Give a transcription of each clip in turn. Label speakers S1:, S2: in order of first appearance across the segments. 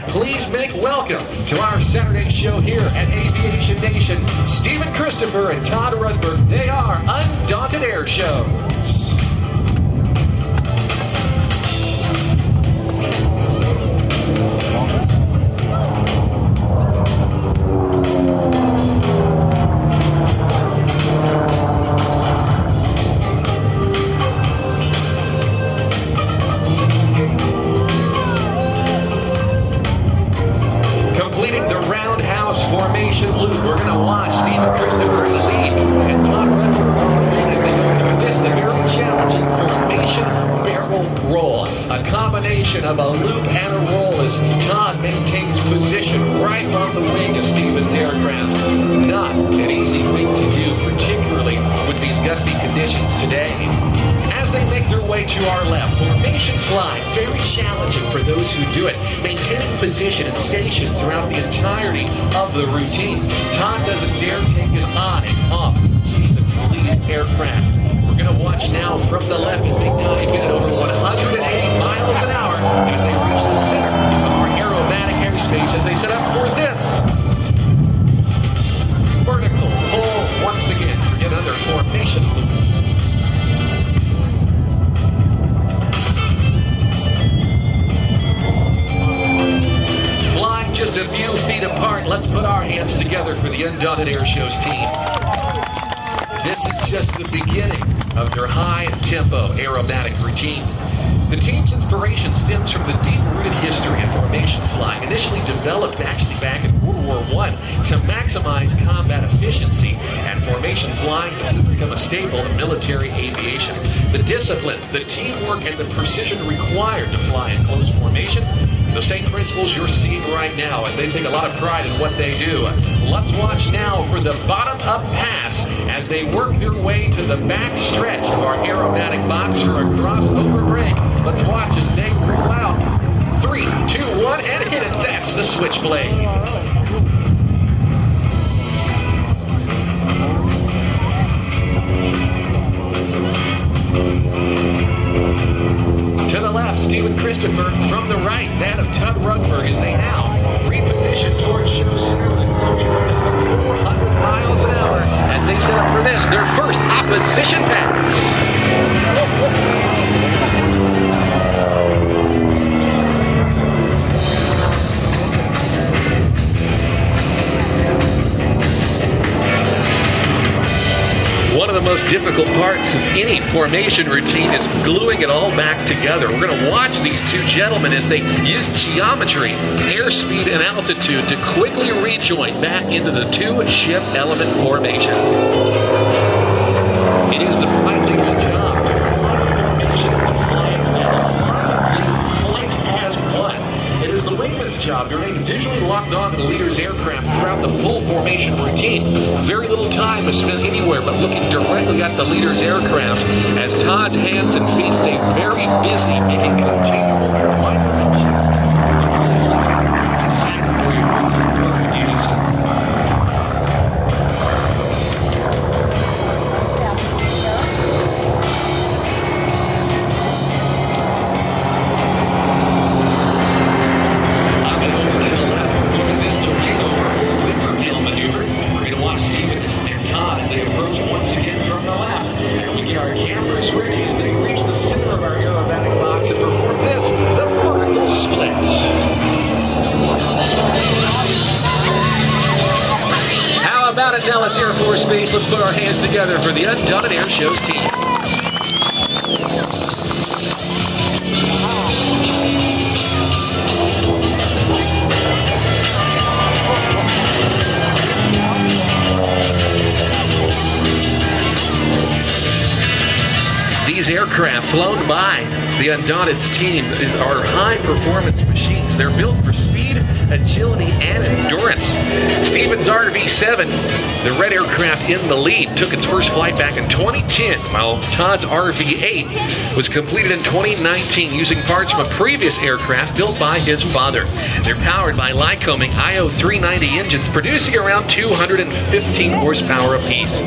S1: Please make welcome to our Saturday show here at Aviation Nation, Stephen Christopher and Todd Rudberg. They are Undaunted Air Shows. Formation loop. We're going to watch Stephen Christopher in the lead and Todd Rudberg on the wing as they go through this, the very challenging formation barrel roll. A combination of a loop and a roll as Todd maintains position right on the wing of Stephen's aircraft. Not an easy thing to do, particularly with these gusty conditions today. As they make their way to our left, formation flying, very challenging for those who do it, maintaining position and station throughout the entirety of the routine. Todd doesn't dare take his eyes off Stephen's lead aircraft. We're going to watch now from the left as they dive in at over 180 miles an hour as they reach the center of our aerobatic airspace as they set up for this vertical pull once again for yet another formation loop. Just a few feet apart, let's put our hands together for the Undaunted Air Show's team. This is just the beginning of their high tempo aerobatic routine. The team's inspiration stems from the deep-rooted history of formation flying, initially developed actually back in World War I to maximize combat efficiency, and formation flying has since become a staple of military aviation. The discipline, the teamwork, and the precision required to fly in close formation, the same principles you're seeing right now, and they take a lot of pride in what they do. Let's watch now for the bottom-up pass as they work their way to the back stretch of our aerobatic box for a crossover break. Let's watch as they roll out. 3, 2, 1, and hit it. That's the switchblade. To the left, Stephen Christopher. From the right, that of Todd Rudberg as they now reposition towards show center with us at 400 miles an hour as they set up for this, their first opposition pass. One of the most difficult parts of any formation routine is gluing it all back together. We're going to watch these two gentlemen as they use geometry, airspeed, and altitude to quickly rejoin back into the two-ship element formation. It is the flight leader's job to fly the formation of the flying wheel. Flight as one. It is the wingman's job to remain visually locked on to the leader's aircraft throughout the full formation routine. Very little time is spent anywhere but looking directly at the leader's aircraft as Todd's hands and feet stay very busy making continual minor adjustments to exactly where your boots are used. At Nellis Air Forece Base, let's put our hands together for the Undaunted Air Show's team. These aircraft flown by the Undaunted's team are high-performance machines. They're built for speed, agility, and endurance. Stephen's RV-7, the red aircraft in the lead, took its first flight back in 2010, while Todd's RV-8 was completed in 2019 using parts from a previous aircraft built by his father. They're powered by Lycoming IO390 engines, producing around 215 horsepower apiece.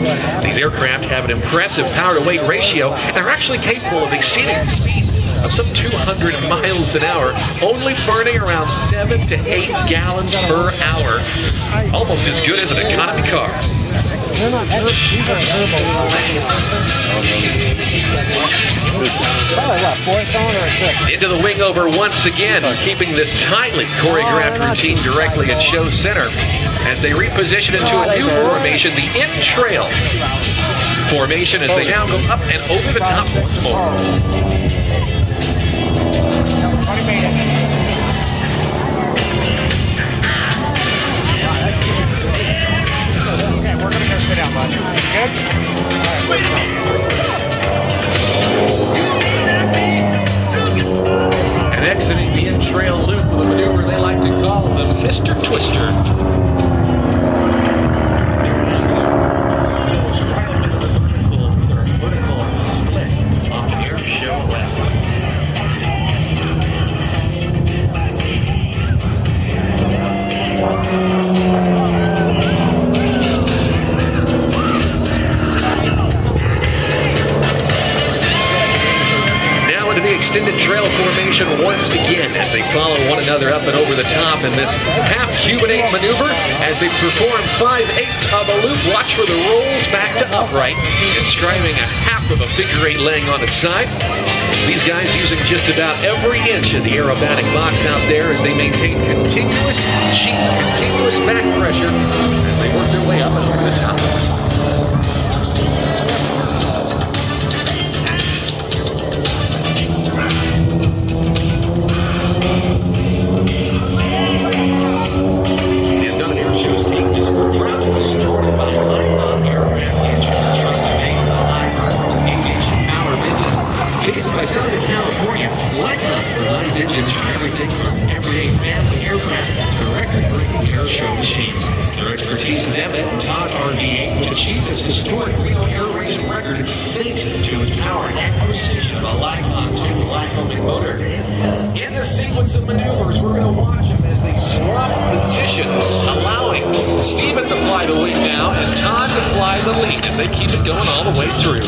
S1: These aircraft have an impressive power-to-weight ratio and are actually capable of exceeding speeds of some 200 miles an hour, only burning around 7 to 8 gallons per hour. Almost as good as an economy car.
S2: They're not turbo. These are turbo. Probably what, 4-tone or a 6?
S1: Into the wing over once again, keeping this tightly choreographed routine directly at show center as they reposition into a new formation, the in-trail formation, as they now go up and over the top once more.
S2: Okay, we're gonna go sit down, bud. Good?
S1: And exiting the in-trail loop with a maneuver they like to call the Mr. Twister. Vertical split on the air show left. Extended trail formation once again as they follow one another up and over the top in this half cubanate maneuver as they perform 5/8 of a loop. Watch for the rolls back to upright, inscribing a half of a figure 8 laying on its side. These guys using just about every inch of the aerobatic box out there as they maintain continuous back pressure as they work their way up and over the top. Engines for everything from everyday family aircraft to record-breaking air show machines. Their expertise is evident in Todd's RV-8, which achieved its historic Rhino air racing record thanks to its power and precision of a Lycon 2 Lycoming motor. In the sequence of maneuvers, we're going to watch them as they swap positions, allowing Steven to fly the wing now and Todd to fly the lead as they keep it going all the way through.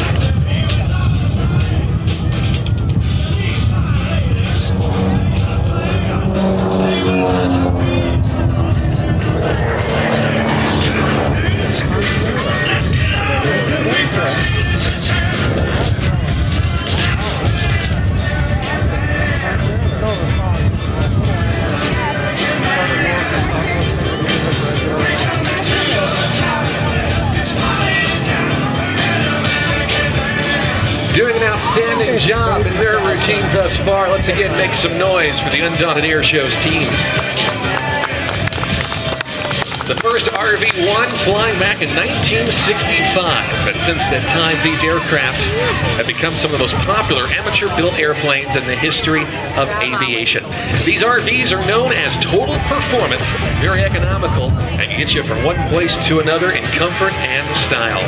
S1: Doing an outstanding job in their routine thus far. Let's again make some noise for the Undaunted Air Show's team. The first RV-1 flying back in 1965, and since that time, these aircraft have become some of the most popular amateur-built airplanes in the history of aviation. These RVs are known as total performance, very economical, and can get you from one place to another in comfort and style.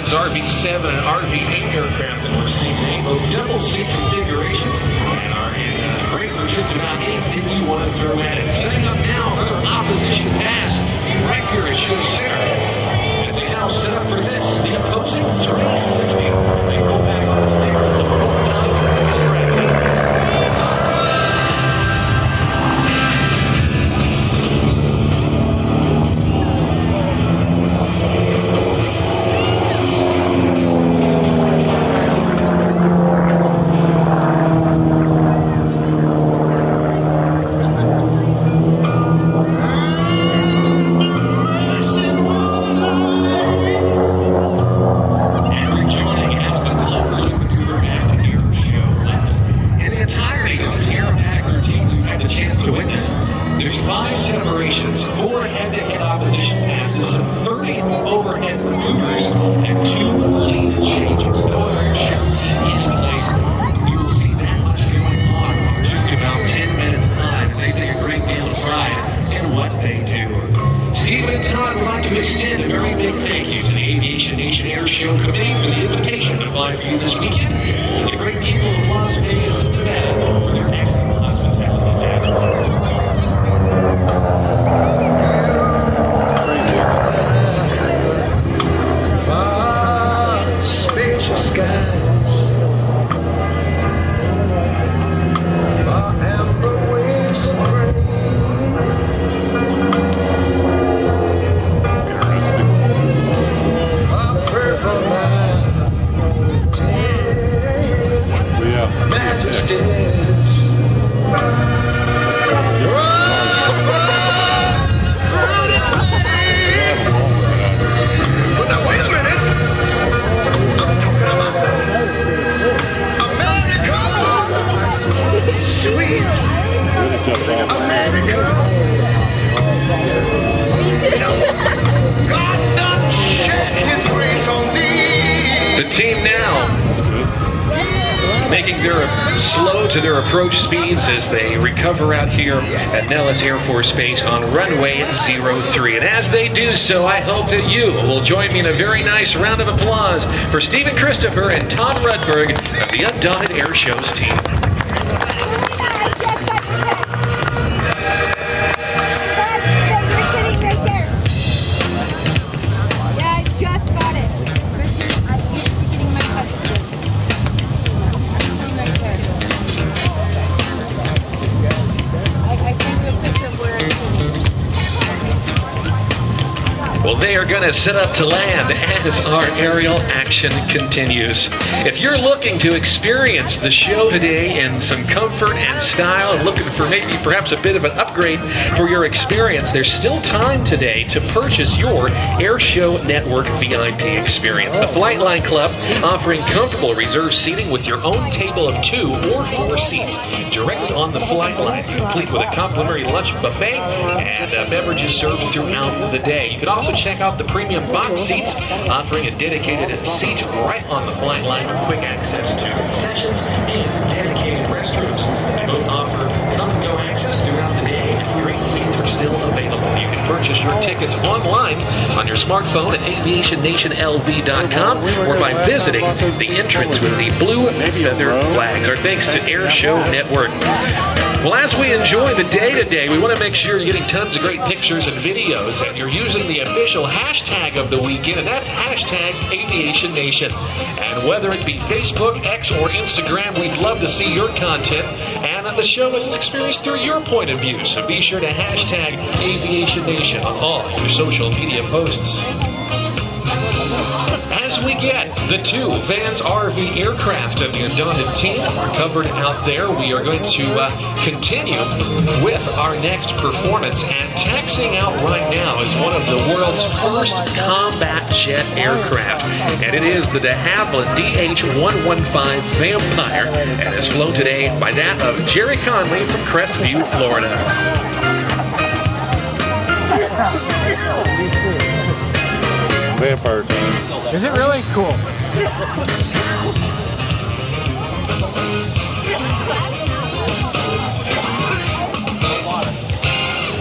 S1: RV-7 and RV-8 aircraft that we're seeing today, both double seat configurations, and are in great for just about anything you want to throw at it. Setting up now another opposition pass right here at show center. As they now set up for this, the opposing 360. They go back on the stage to some 4 times the nose gravity. overhead maneuvers, and 2 lead changes. No other airshow team in place. You will see that much going on in just about 10 minutes time. They take a great deal of pride in what they do. Stephen and Todd would like to extend a very big thank you to the Aviation Nation Air Show Committee for the invitation to fly for you this weekend, and the great people of Las Vegas, Nevada, for their excellent hospitality.
S3: Spacious skies, amber waves of grain.
S1: The team now making their slow to their approach speeds as they recover out here at Nellis Air Force Base on runway 03. And as they do so, I hope that you will join me in a very nice round of applause for Stephen Christopher and Todd Rudberg of the Undaunted Air Show's team. Well, they are going to set up to land as our aerial action continues. If you're looking to experience the show today in some comfort and style and looking for maybe perhaps a bit of an upgrade for your experience, there's still time today to purchase your Air Show Network VIP experience. The Flightline Club offering comfortable reserved seating with your own table of 2 or 4 seats directly on the flight line, complete with a complimentary lunch buffet and beverages served throughout the day. You can also check out the premium box seats, offering a dedicated seat right on the flight line with quick access to concessions and dedicated restrooms. They both offer come-and-go access throughout the day, and great seats are still available. You can purchase your tickets online on your smartphone at aviationnationlv.com or by visiting the entrance with the blue feather flags. Our thanks to Air Show Network. Well, as we enjoy the day today, we want to make sure you're getting tons of great pictures and videos, and you're using the official hashtag of the weekend, and that's hashtag Aviation Nation. And whether it be Facebook, X, or Instagram, we'd love to see your content and the show is experienced through your point of view. So be sure to hashtag Aviation Nation on all your social media posts. As we get the 2 Vans RV aircraft of the Undaunted team recovered out there, we are going to continue with our next performance. And taxiing out right now is one of the world's first combat jet aircraft. And it is the de Havilland DH-115 Vampire, and is flown today by that of Jerry Conley from Crestview, Florida.
S4: Vampire time.
S2: Is it really cool?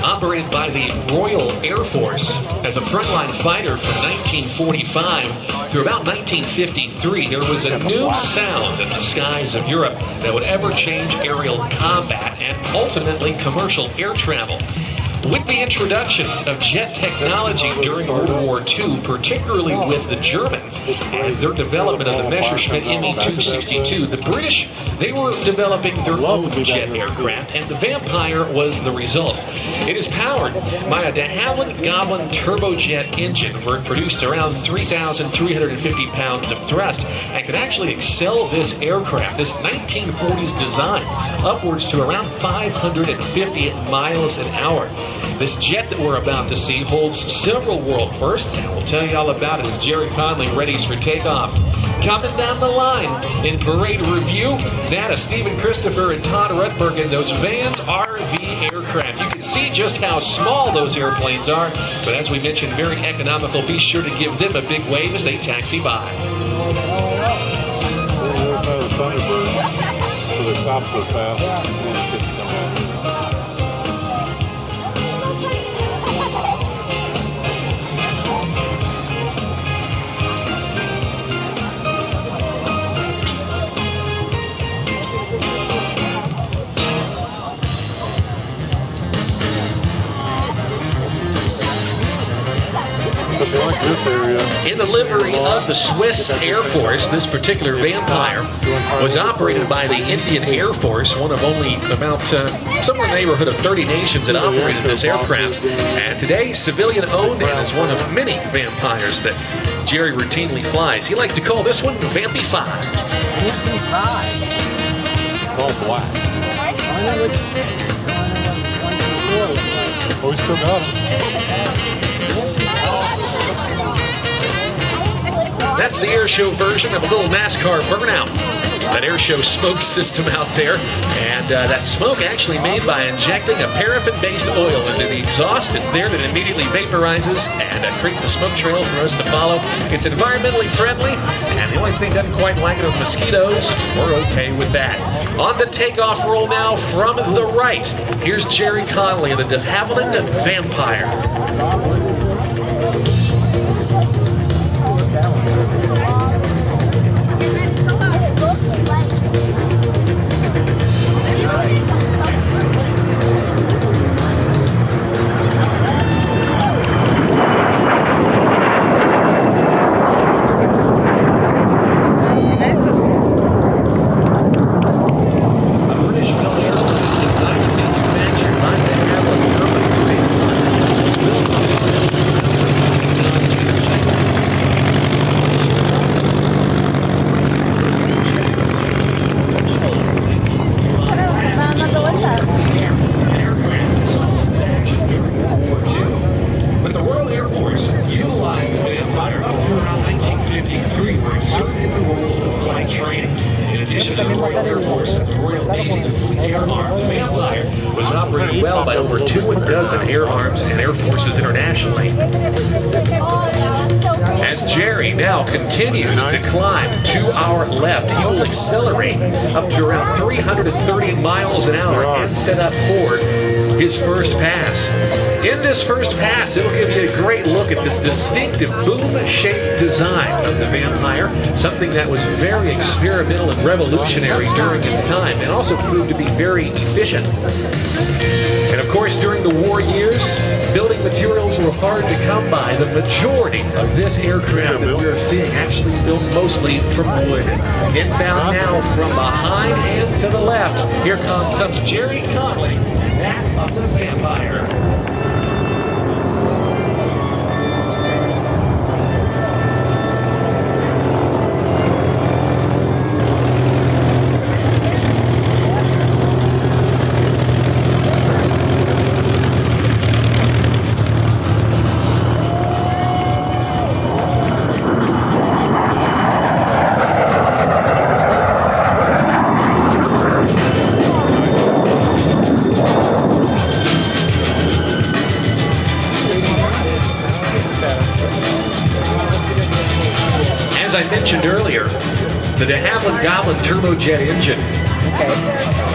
S1: Operated by the Royal Air Force as a frontline fighter from 1945 through about 1953, there was a new sound in the skies of Europe that would ever change aerial combat and ultimately commercial air travel. With the introduction of jet technology during World War II, particularly with the Germans and their development of the Messerschmitt Me-262, the British, they were developing their own jet aircraft, and the Vampire was the result. It is powered by a de Havilland Goblin turbojet engine, where it produced around 3,350 pounds of thrust, and could actually excel this aircraft, this 1940s design, upwards to around 550 miles an hour. This jet that we're about to see holds several world firsts, and we'll tell you all about it as Jerry Conley readies for takeoff. Coming down the line in parade review, that is Stephen Christopher and Todd Rudberg in those Vans RV aircraft. You can see just how small those airplanes are, but as we mentioned, very economical. Be sure to give them a big wave as they taxi by.
S4: Thunderbird, so they stop so fast. Like this area.
S1: In the livery of the Swiss Air Force, this particular Vampire was operated by the Indian Air Force, one of only about somewhere in the neighborhood of 30 nations that operated this aircraft. And today, civilian-owned and is one of many Vampires that Jerry routinely flies. He likes to call this one Vampy 5.
S4: It's all black. Oh, we still got him.
S1: That's the air show version of a little NASCAR burnout. That air show smoke system out there. And that smoke actually made by injecting a paraffin-based oil into the exhaust. It's there that immediately vaporizes and creates the smoke trail for us to follow. It's environmentally friendly, and the only thing doesn't quite like it are mosquitoes. We're okay with that. On the takeoff roll now from the right. Here's Jerry Conley of the de Havilland Vampire. Air arms and air forces internationally. As Jerry now continues to climb to our left, he will accelerate up to around 330 miles an hour and set up for his first pass. In this first pass, it'll give you a great look at this distinctive boom-shaped design of the Vampire, something that was very experimental and revolutionary during its time, and also proved to be very efficient. And of course, during the war years, building materials were hard to come by. The majority of this aircraft that we're seeing actually built mostly from wood. Inbound now from behind and to the left. Here comes Jerry Conley, that of the Vampire. I mentioned earlier, the de Havilland Goblin turbojet engine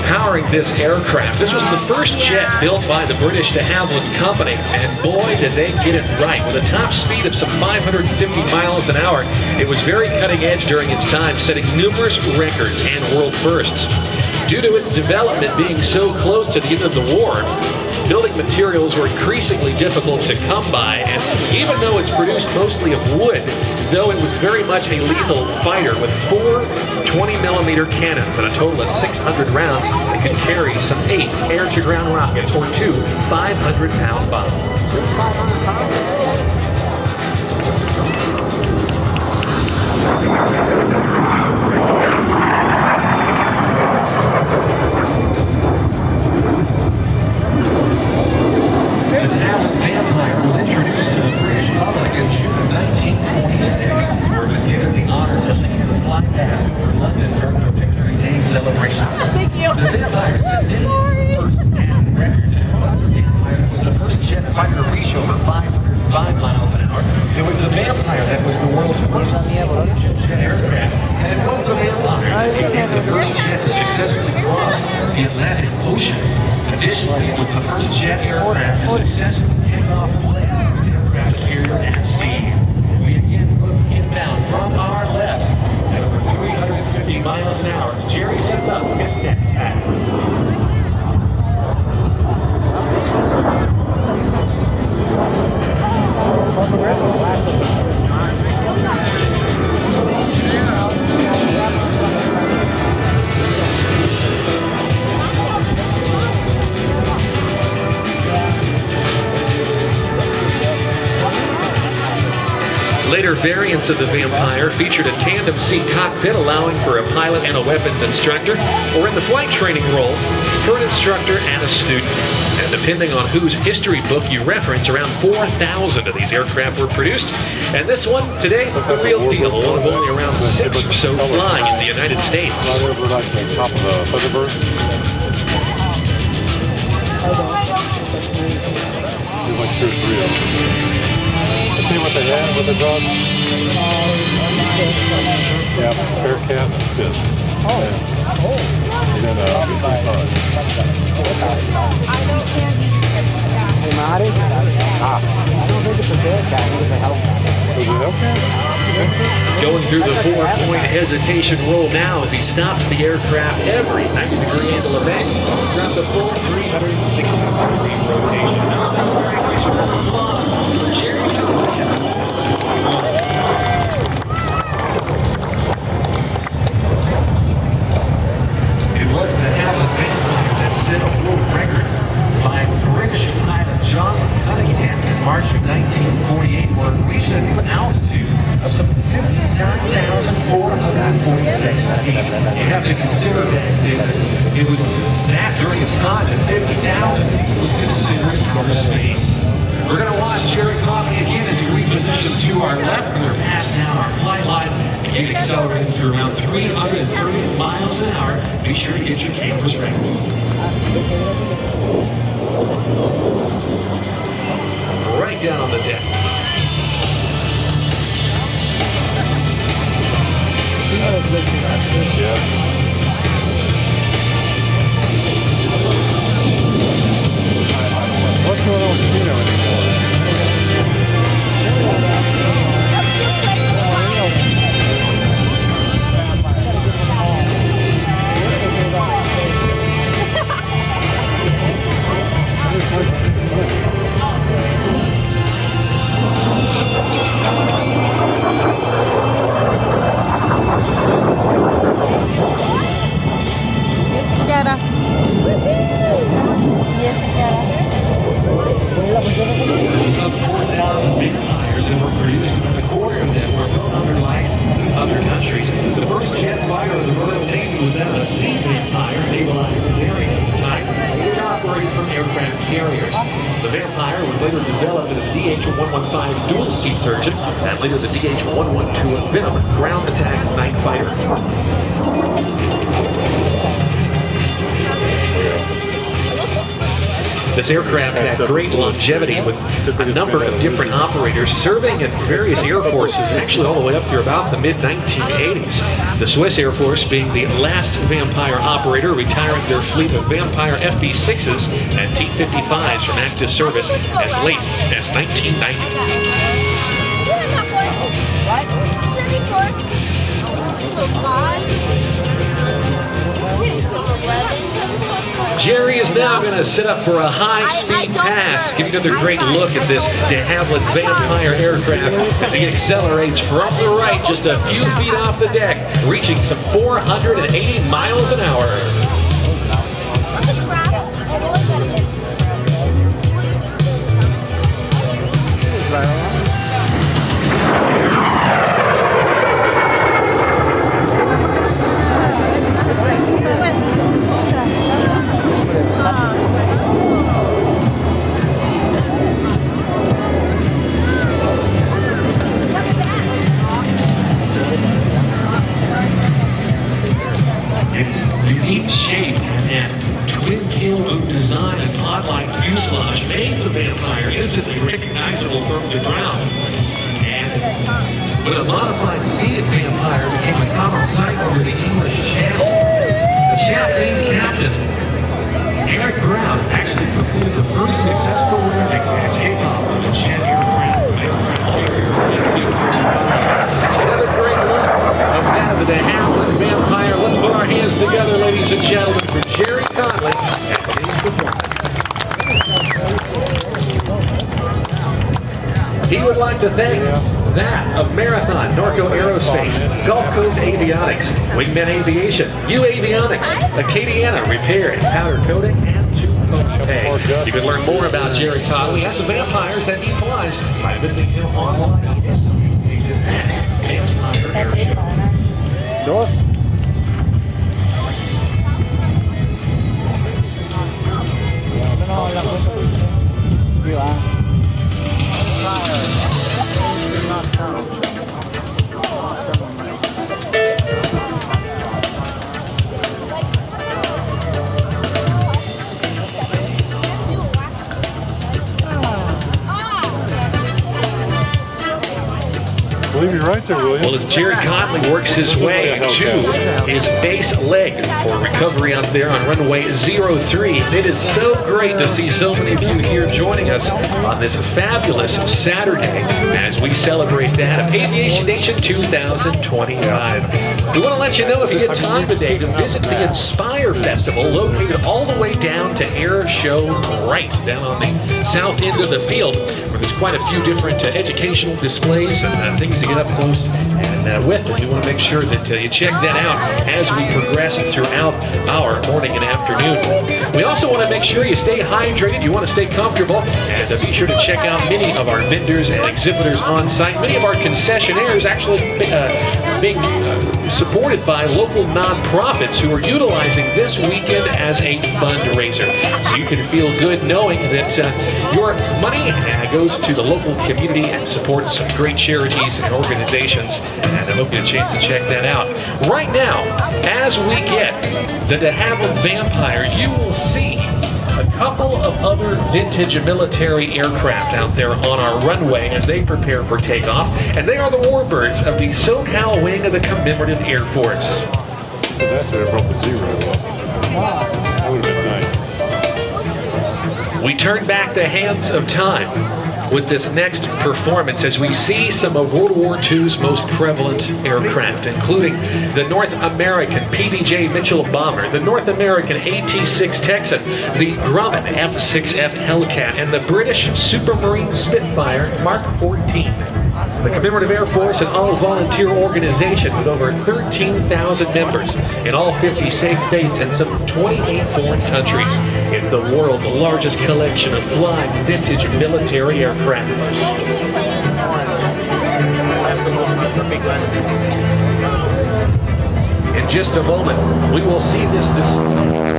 S1: powering this aircraft. This was the first jet built by the British de Havilland Company, and boy did they get it right. With a top speed of some 550 miles an hour, it was very cutting edge during its time, setting numerous records and world firsts. Due to its development being so close to the end of the war, building materials were increasingly difficult to come by, and even though it's produced mostly of wood, though it was very much a lethal fighter with 4 20mm cannons and a total of 600 rounds that could carry some 8 air-to-ground rockets or 2 500-pound bombs. the world's first jet aircraft, and it was the Vampire that became the first jet to successfully cross the Atlantic Ocean. Additionally, it was the first jet aircraft to successfully take off and land an aircraft carrier at sea. We again look inbound from our left at over 350 miles an hour. Jerry sets up his next pattern. Later variants of the Vampire featured a tandem seat cockpit allowing for a pilot and a weapons instructor, or in the flight training role for an instructor and a student. And depending on whose history book you reference, around 4,000 of these aircraft were produced. And this one today, the real deal, one of only around 6 or so flying in the United States.
S4: Right over like the top of the Thunderbird. There's like 2 or 3 of them. See what they have with the dog? Yeah, Bearcat and Fist. And then
S2: I don't think it's a Bearcat, it was a Hellcat.
S4: was it Hellcat?
S1: Going through the 4-point hesitation roll now as he stops the aircraft every 90-degree angle of angle throughout the full 360-degree rotation. Now that's very nice round of applause for Jerry. It was the Allen Vampire that set a world record by British pilot John Cunningham in March of 1948, where it reached a new altitude of some 59,446 feet. You have to consider that it was that during its time that 50,000 was considered outer space. We're going to watch Jerry Coffey again as he repositions to our left. We're passing now our flight line and get accelerated to around 330 miles an hour. Be sure to get your cameras ready. Right down on the deck.
S4: Yeah. What's going on with Tino anymore?
S1: Some 4,000 Vampires that were produced, and a quarter of them were built under license in other countries. The first jet fighter of the Royal Navy was then a Sea Vampire, navalized variant at the time, which operated from aircraft carriers. The Vampire was later developed into the DH-115 dual-seat version, and later the DH-112 Venom ground attack night fighter. This aircraft had great longevity with a number of different operators serving in various air forces, actually all the way up through about the mid-1980s. The Swiss Air Force being the last Vampire operator, retiring their fleet of Vampire FB-6s and T-55s from active service as late as 1990. Jerry is now going to set up for a high-speed pass, giving another great look at this de Havilland Vampire aircraft as he accelerates from the right just a few feet off the deck, reaching some 480 miles an hour. Its unique shape the modified seated Vampire became a common sight over the English Channel. The chaplain captain, Eric Brown, actually completed the first successful landing and takeoff of the jet aircraft. Another great look of that of the Hamlin Vampire. Let's put our hands together, ladies and gentlemen, for Jerry Conley and his performance. He would like to thank that of Marathon, Norco Aerospace, Gulf Coast Avionics, Wingman Aviation, U Avionics, Acadiana Repair and Powder Coating, and Two Pay. You can learn more about Jerry Conley and the Vampires that he flies by visiting him online on his social pages at Vampire Air Show.
S4: North? I believe you're right there, William.
S1: Well, as Jerry Conley works his way to his base leg for recovery out there on runway 03, it is so great to see so many of you here joining us on this fabulous Saturday as we celebrate that of Aviation Nation 2025. We want to let you know if you get time today to visit the Inspire Festival located all the way down to Air Show right down on the south end of the field, where there's quite a few different educational displays and things to get up close and with. And we want to make sure that you check that out as we progress throughout our morning and afternoon. We also want to make sure you stay hydrated, you want to stay comfortable, and be sure to check out many of our vendors and exhibitors on site. Many of our concessionaires actually being supported by local nonprofits who are utilizing this weekend as a fundraiser. So you can feel good knowing that your money goes to the local community and supports some great charities and organizations. And I hope you get a chance to check that out. Right now, as we get the De Havilland Vampire, you will see a couple of other vintage military aircraft out there on our runway as they prepare for takeoff, and they are the Warbirds of the SoCal wing of the Commemorative Air Force.
S4: That's where I broke the zero. That would have been nice.
S1: We turn back the hands of time with this next performance as we see some of World War II's most prevalent aircraft, including the North American PBJ Mitchell bomber, the North American AT-6 Texan, the Grumman F-6F Hellcat, and the British Supermarine Spitfire Mark 14. The Commemorative Air Force, an all-volunteer organization with over 13,000 members in all 50 states and some 28 foreign countries, is the world's largest collection of flying vintage military aircraft. In just a moment, we will see this display.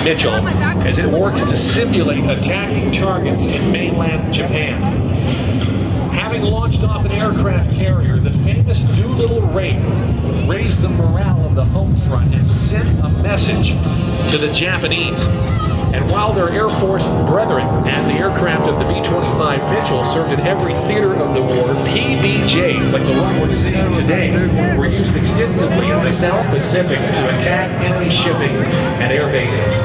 S1: Mitchell as it works to simulate attacking targets in mainland Japan. Having launched off an aircraft carrier, the famous Doolittle raid raised the morale of the home front and sent a message to the Japanese. And while their Air Force brethren and the aircraft of the B-25 Mitchell served in every theater of the war, PBJs, like the one we're seeing today, were used extensively in the South Pacific to attack enemy shipping and air bases.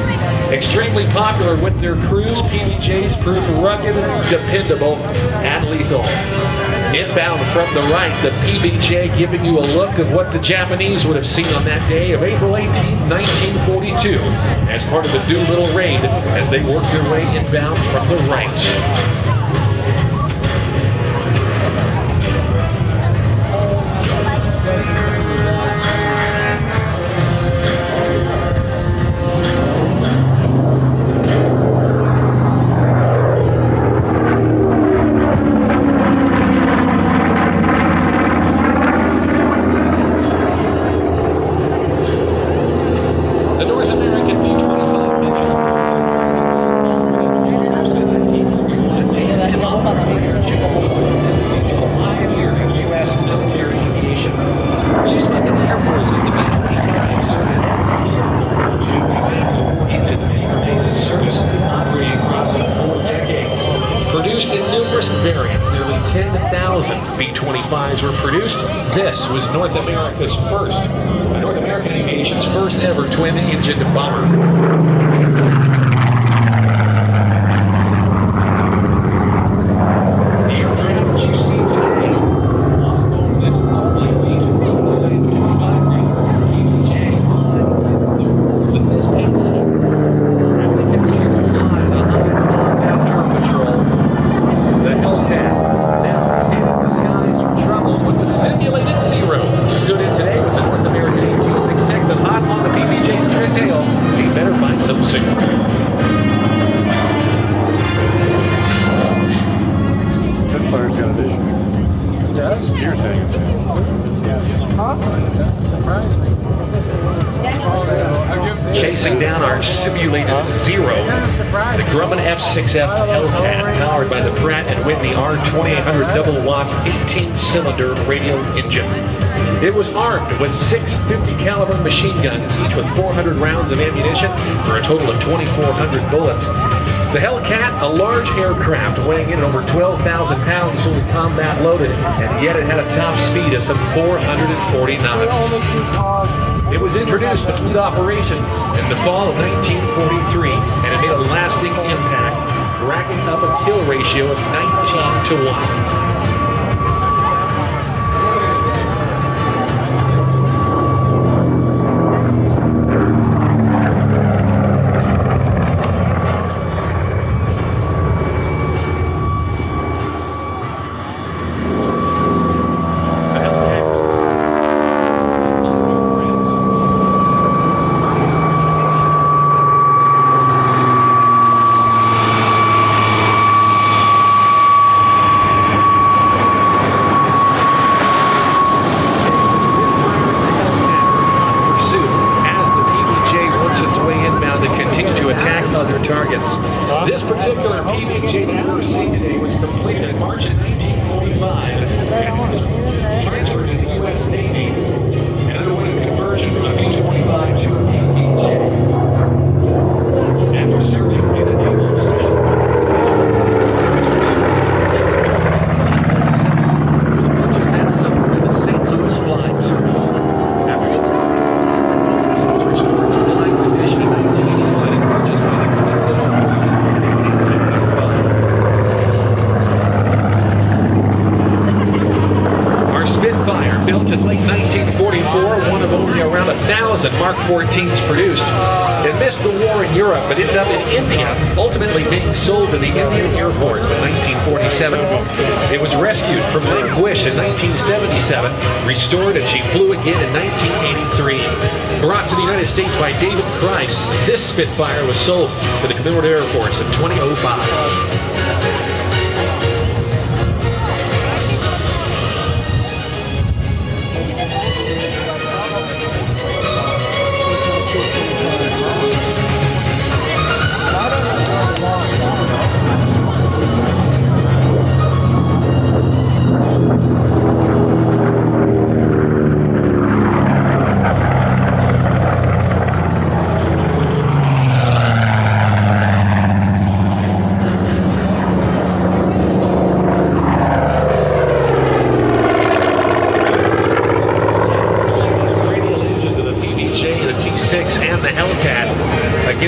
S1: Extremely popular with their crews, PBJs proved rugged, dependable, and lethal. Inbound from the right, the PBJ giving you a look of what the Japanese would have seen on that day of April 18, 1942, as part of the Doolittle Raid as they worked their way inbound from the right. B-25s were produced. This was North America's first, North American Aviation's first ever twin-engine bomber. Chasing down our simulated Zero, the Grumman F-6F Hellcat, powered by the Pratt & Whitney R2800 double wasp 18-cylinder radial engine. It was armed with 6 50 caliber machine guns, each with 400 rounds of ammunition for a total of 2,400 bullets. The Hellcat, a large aircraft weighing in at over 12,000 pounds, fully combat loaded, and yet it had a top speed of some 440 knots. It was introduced to fleet operations in the fall of 1943, and it made a lasting impact, racking up a kill ratio of 19 to 1. This particular PBJ that we're seeing today was completed in March of 1945 and transferred to the U.S. Navy and underwent a conversion from a B-25 to a PBJ. After serving in the naval session, it was purchased that summer in the St. Louis Flying Service. After it was restored to flying condition in 1981 and purchased by the Covington Air Force in 1985. Our Spitfire, built in late 1944, one of only around 1,000 Mark 14s produced. It missed the war in Europe, but ended up in India, ultimately being sold to the Indian Air Force in 1947. It was rescued from Lake Wish in 1977, restored, and she flew again in 1983. Brought to the United States by David Price, this Spitfire was sold to the Commemorative Air Force in 2005.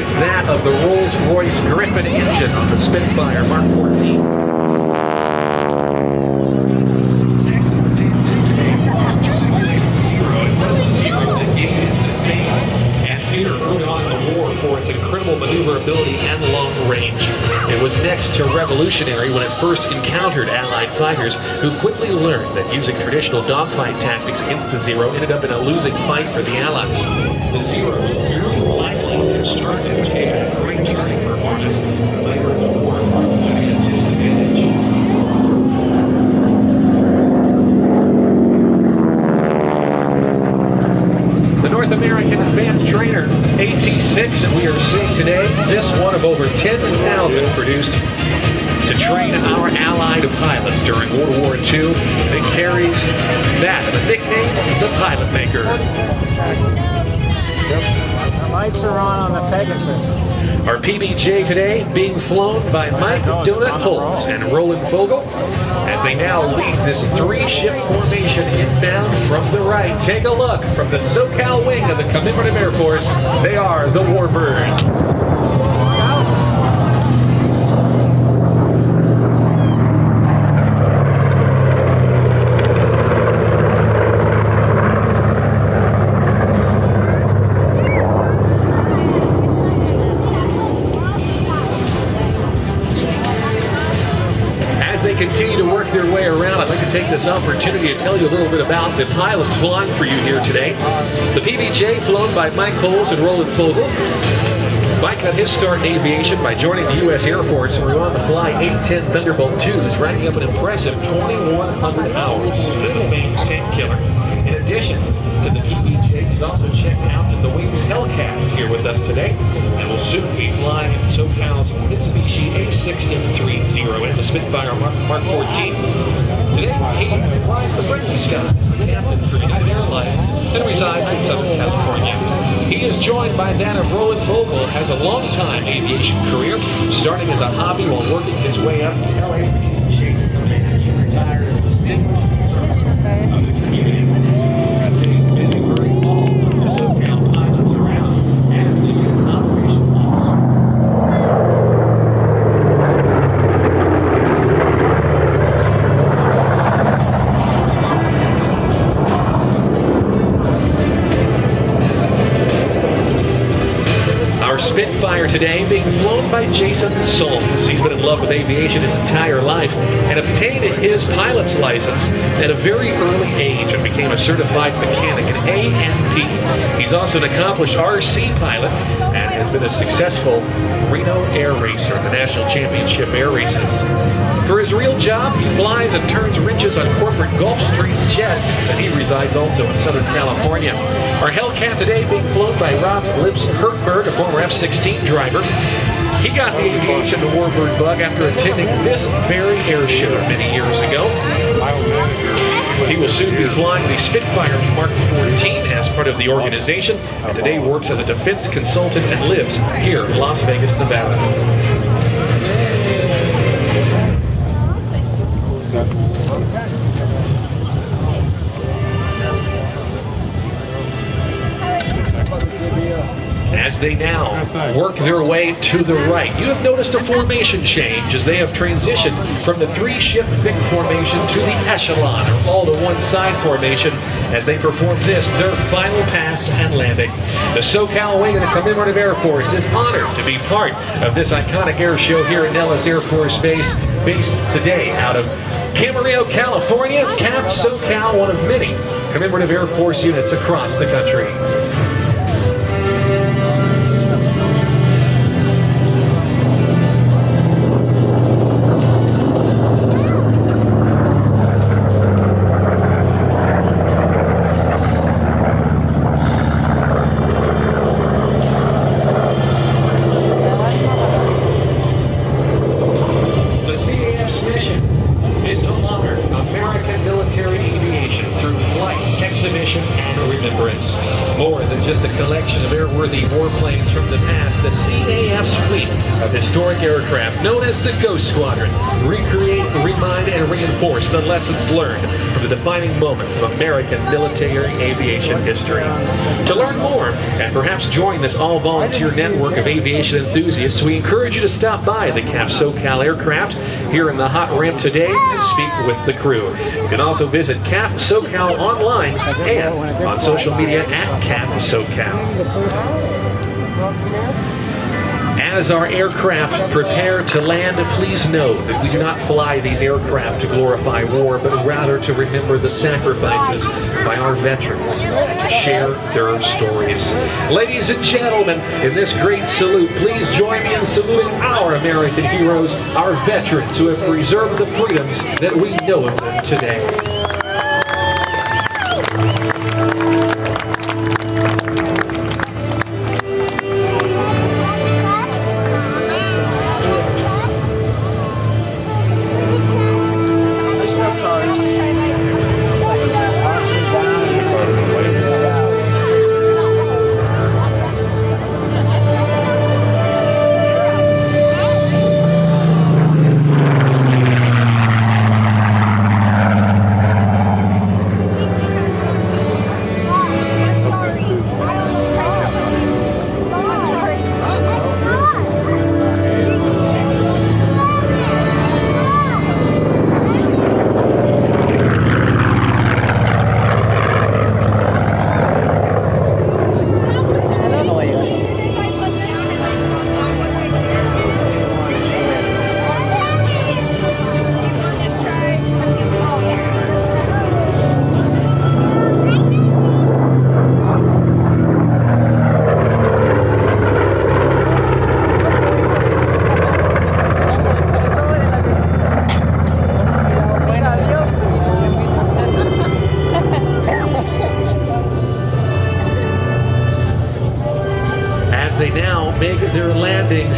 S1: It's that of the Rolls-Royce Griffin engine on the Spitfire Mark 14. For its incredible maneuverability and long range. It was next to revolutionary when it first encountered Allied fighters, who quickly learned that using traditional dogfight tactics against the Zero ended up in a losing fight for the Allies. The Zero was fairly lightly constructed and had a great turning performance. Later in the war, to the disadvantage. The North American Advanced Trainer AT-6 that we are seeing today, this one of over 10,000 produced to train our Allied pilots during World War II. It carries that, the nickname, the Pilot Maker.
S2: The lights are on the Pegasus.
S1: Our PBJ today being flown by Mike Donut Holmes and Roland Fogel as they now lead this three-ship formation inbound from the right. Take a look from the SoCal wing of the Commemorative Air Force. They are the Warbirds. Continue to work their way around. I'd like to take this opportunity to tell you a little bit about the pilots flying for you here today. The PBJ flown by Mike Coles and Roland Fogel. Mike got his start in aviation by joining the U.S. Air Force and went on to fly 810 Thunderbolt 2s, racking up an impressive 2,100 hours as the famed tank killer. In addition to the PBJ, he's also checked out in the Wings Hellcat here with us today, and will soon be flying SoCal's Mitsubishi A6M30 and the Spitfire Mark 14. Today, he flies the Frankenstein as the captain for United Airlines and resides in Southern California. He is joined by that of Roland Vogel, who has a long-time aviation career, starting as a hobby while working his way up to LAPD. He retired as a distinguished member of the community. He's busy learning all of the SoCal pilots around as the unit's operation officer. Spitfire today being flown by Jason Solms. He's been in love with aviation his entire life and obtained his pilot's license at a very early age and became a certified mechanic, an A&P. He's also an accomplished RC pilot and has been a successful Rhino air racer in the National Championship air races. For his real job, he flies and turns wrenches on corporate Gulfstream jets, and he resides also in Southern California. Our Hellcat today being flown by Rob Lips-Hertberg, a former F-16 driver. He got the Aviation Warbird bug after attending this very air show many years ago. He will soon be flying the Spitfire Mark 14 as part of the organization, and today works as a defense consultant and lives here in Las Vegas, Nevada. As they now work their way to the right, you have noticed a formation change as they have transitioned from the three-ship Vic formation to the echelon, or all-to-one-side formation, as they perform this, their final pass and landing. The SoCal wing of the Commemorative Air Force is honored to be part of this iconic air show here at Nellis Air Force Base, based today out of Camarillo, California. CAF SoCal, one of many Commemorative Air Force units across the country. tradition, and remembrance. More than just a collection of airworthy warplanes from the past, the CAF's fleet of historic aircraft, known as the Ghost Squadron, recreate, remind, and reinforce the lessons learned from the defining moments of American military aviation history. To learn more, and perhaps join this all-volunteer network of aviation enthusiasts, we encourage you to stop by the CAF SoCal aircraft here in the hot ramp today and speak with the crew. You can also visit CAF SoCal online and on social media at CAF SoCal. As our aircraft prepare to land, please know that we do not fly these aircraft to glorify war, but rather to remember the sacrifices by our veterans, to share their stories. Ladies and gentlemen, in this great salute, please join me in saluting our American heroes, our veterans who have preserved the freedoms that we know of them today.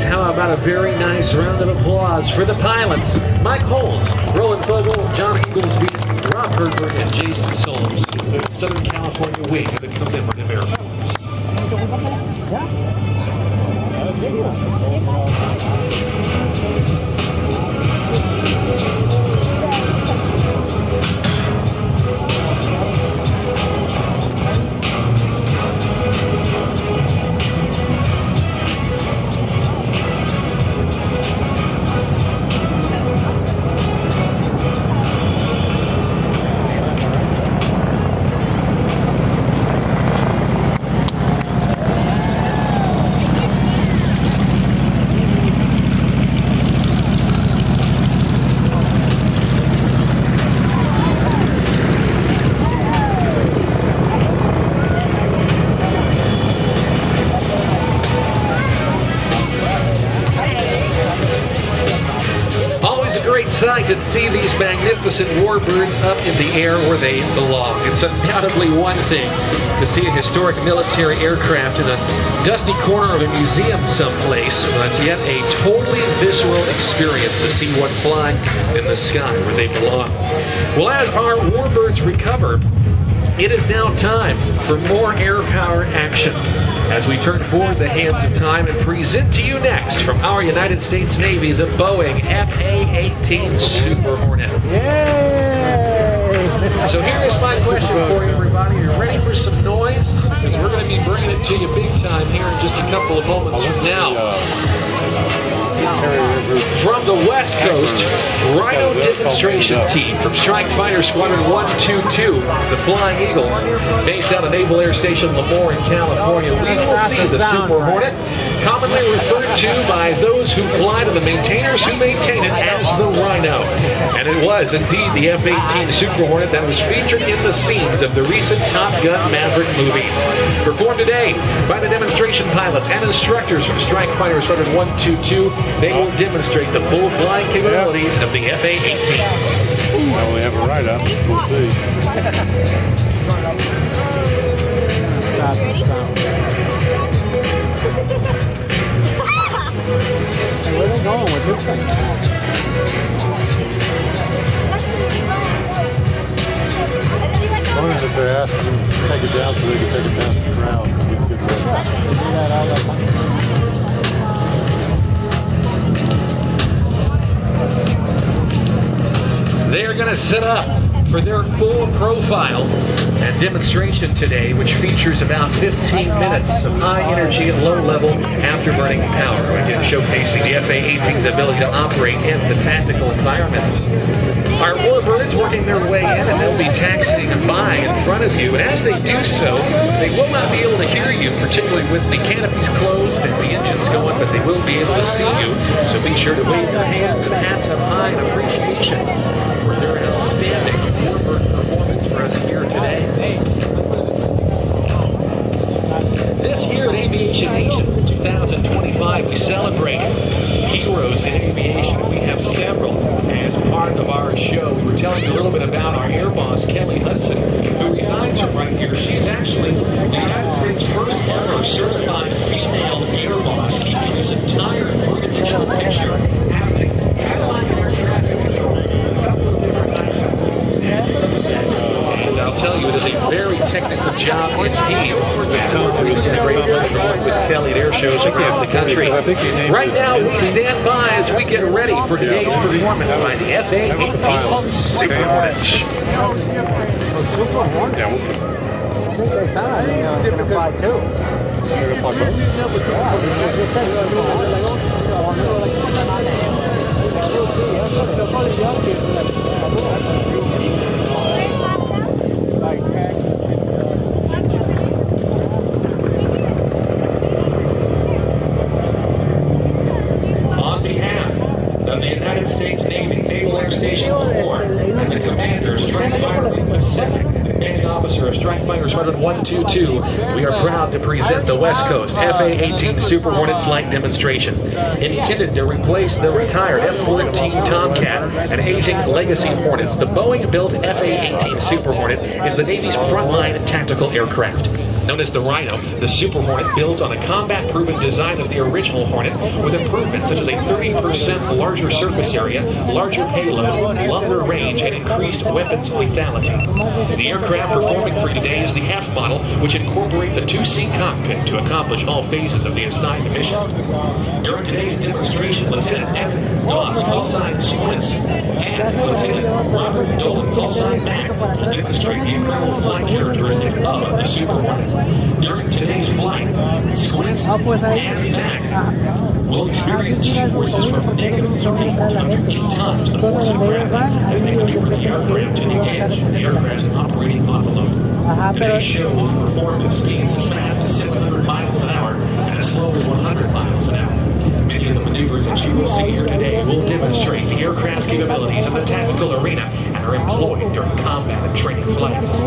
S1: How about a very nice round of applause for the pilots, Mike Holmes, Roland Fogel, John Inglesby, Rob Herbert, and Jason Solms, the Southern California wing of the Commemorative Air Force. Sight to see these magnificent warbirds up in the air where they belong. It's undoubtedly one thing to see a historic military aircraft in a dusty corner of a museum someplace, but yet a totally visual experience to see one flying in the sky where they belong. Well, as our warbirds recover, it is now time for more air power action as we turn forward the hands of time and present to you next from our United States Navy the Boeing F-18 Super Hornet.
S2: Yay!
S1: So here is my question for you, everybody. Are you ready for some noise? Because we're going to be bringing it to you big time here in just a couple of moments from now. From the West Coast, Rhino demonstration team from Strike Fighter Squadron 122, the Flying Eagles, based out of Naval Air Station Lemoore in California. We will see the Super Hornet, commonly referred to by those who fly to the maintainers who maintain it as the Rhino. And it was indeed the F-18 Super Hornet that was featured in the scenes of the recent Top Gun Maverick movie. Performed today by the demonstration pilots and instructors from Strike Fighter Squadron 122, they will demonstrate the full flying capabilities of the F-18.
S4: Well, we have a write-up. We'll see.
S2: Hey, where are they going with this thing?
S4: Going to the They asked them to take it down so they could take it down to the ground.
S1: They are going to set up for their full profile and demonstration today, which features about 15 minutes of high energy and low level afterburning power, again showcasing the FA-18's ability to operate in the tactical environment. Our warbirds working their way in, and they'll be taxiing by in front of you, and as they do so, they will not be able to hear you, particularly with the canopies closed and the engines going, but they will be able to see you, so be sure to wave your hands and hats up high in appreciation for their outstanding warbird performance for us here today. This year at Aviation Nation 2025, we celebrate heroes in aviation. We have several as part of our show. We're telling you a little bit about our air boss, Kelly Hudson, who resides from right here. She is actually the United States' first ever certified female air boss, keeping this entire three-dimensional picture happening. Cadillac air traffic control, a couple of different types of rules and subsets. And I'll tell you, it is a very technical job indeed. With Kelly at air shows around the country. Right now, we stand by as we get ready for today's performance by the FA-18 Super Hornets. On behalf of the United States Navy Naval Air Station Corps and the Commander, Strike Fighter Wing Pacific, and the Commanding Officer of Strike Fighter Squadron 122, we are proud to present the West Coast FA-18 Super Hornet flight demonstration. Intended to replace the retired F-14 Tomcat and aging Legacy Hornets, the Boeing-built FA-18 Super Hornet is the Navy's frontline tactical aircraft. Known as the Rhino, the Super Hornet builds on a combat-proven design of the original Hornet with improvements such as a 30% larger surface area, larger payload, longer range, and increased weapons lethality. The aircraft performing for you today is the F model, which incorporates a two-seat cockpit to accomplish all phases of the assigned mission. During today's demonstration, Lieutenant Evan Doss, callsign Squints, and Lieutenant Robert Dolan, callsign Mac, will demonstrate the incredible flight characteristics of the Super Hornet. During today's flight, Squints and Mac will experience G-forces from -30 to 108 times the force of gravity as they maneuver the aircraft to the edge of the aircraft's operating envelope. Today's show will perform at speeds as fast as 700 miles an hour and as slow as 100 miles an hour. Many of the maneuvers that you will see here today will demonstrate the aircraft's capabilities in the tactical arena and are employed during combat and training flights.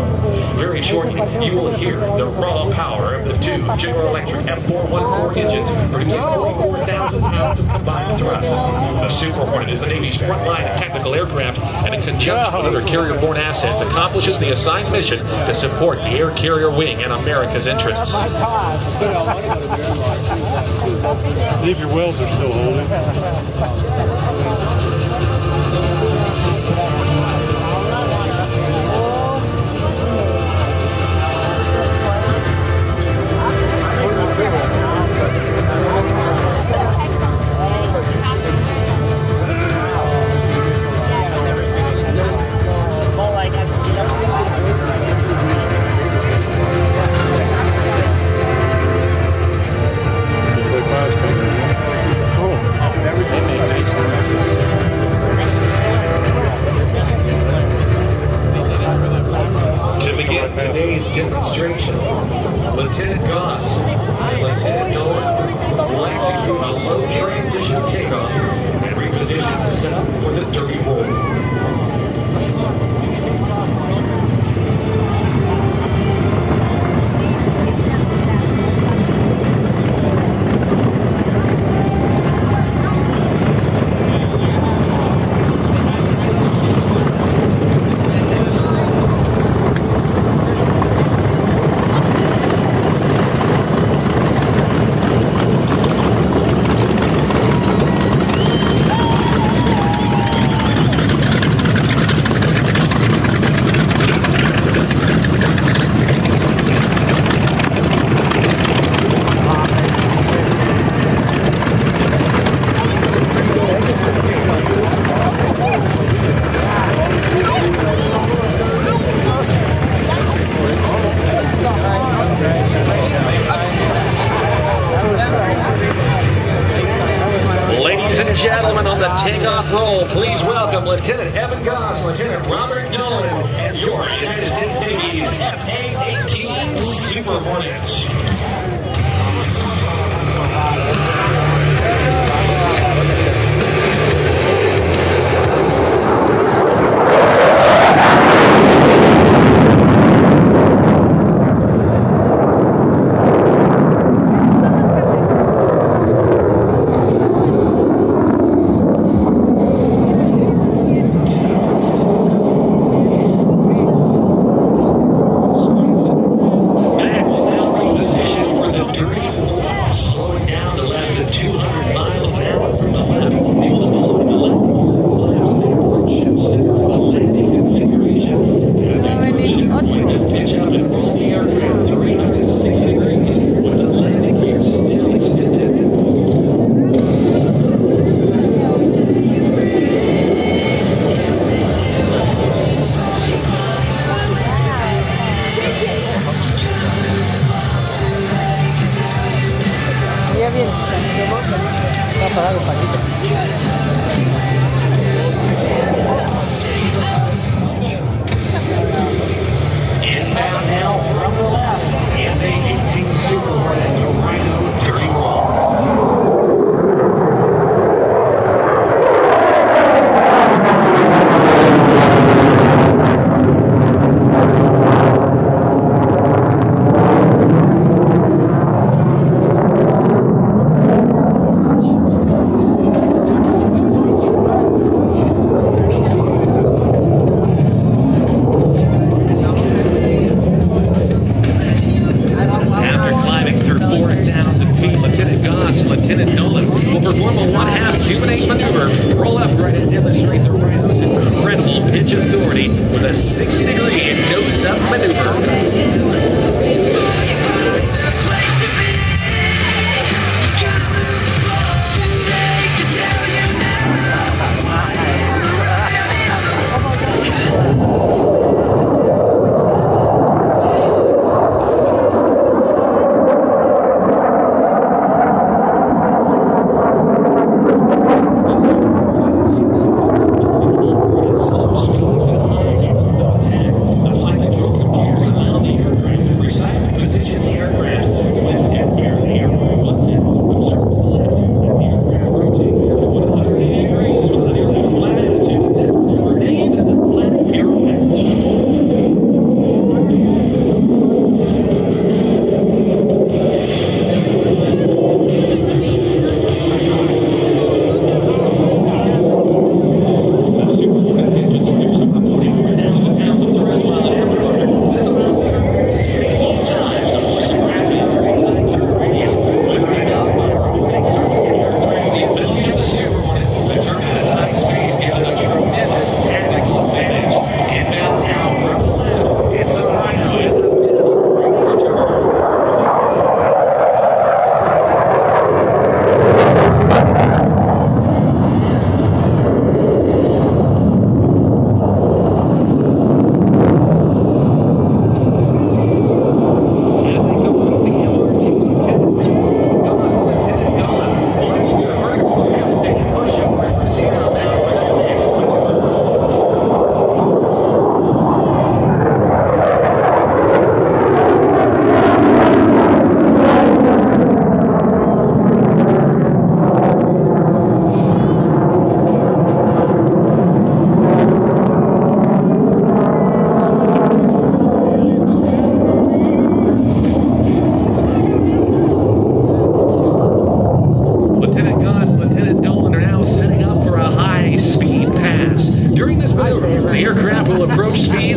S1: Very shortly, you will hear the raw power of the two General Electric F414 engines producing 44,000 pounds of combined thrust. The Super Hornet is the Navy's frontline tactical aircraft and in conjunction with other carrier-borne assets accomplishes the assigned mission to support the air carrier wing and America's interests.
S4: See if your welds are still holding.
S1: Today's demonstration, Lieutenant Goss and Lieutenant Dolan will execute a low transition takeoff and reposition the setup for the dirty hole. off roll, please welcome Lieutenant Evan Goss, Lieutenant Robert Nolan, and your United States Navy's F-18 Super Hornets. Inbound now from the left, and A-18 Super Hornet, the Rhino turning wrong. Lieutenant Nolan will perform a one-half Q&A maneuver, roll upright and demonstrate the Rhino's incredible pitch authority with a 60-degree nose-up maneuver.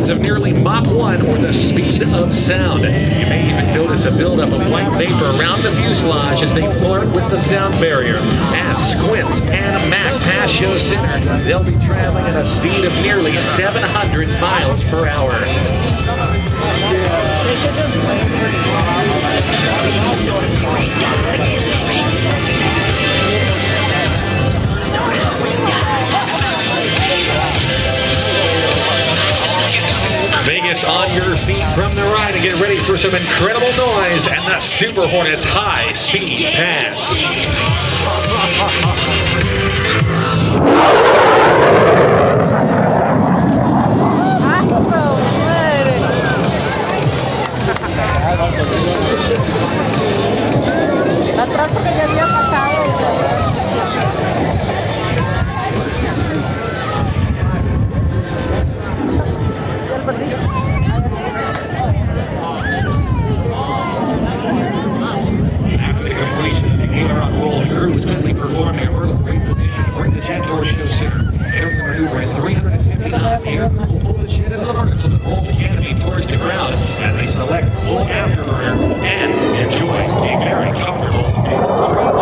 S1: Of nearly Mach 1 or the speed of sound. You may even notice a buildup of white vapor around the fuselage as they flirt with the sound barrier. As Squints and Mac pass show center, they'll be traveling at a speed of nearly 700 miles per hour. Vegas on your feet from the right and get ready for some incredible noise and the Super Hornet's high-speed pass.
S5: La trato que ya había pasado.
S1: After the completion of the aileron-roll, crews quickly performed a vertical reposition for the jet torsion center. Air maneuver at 350 knots. The aircraft will pull the jet in the vertical to roll the canopy towards the ground as they select full afterburner and enjoy a very comfortable stretch.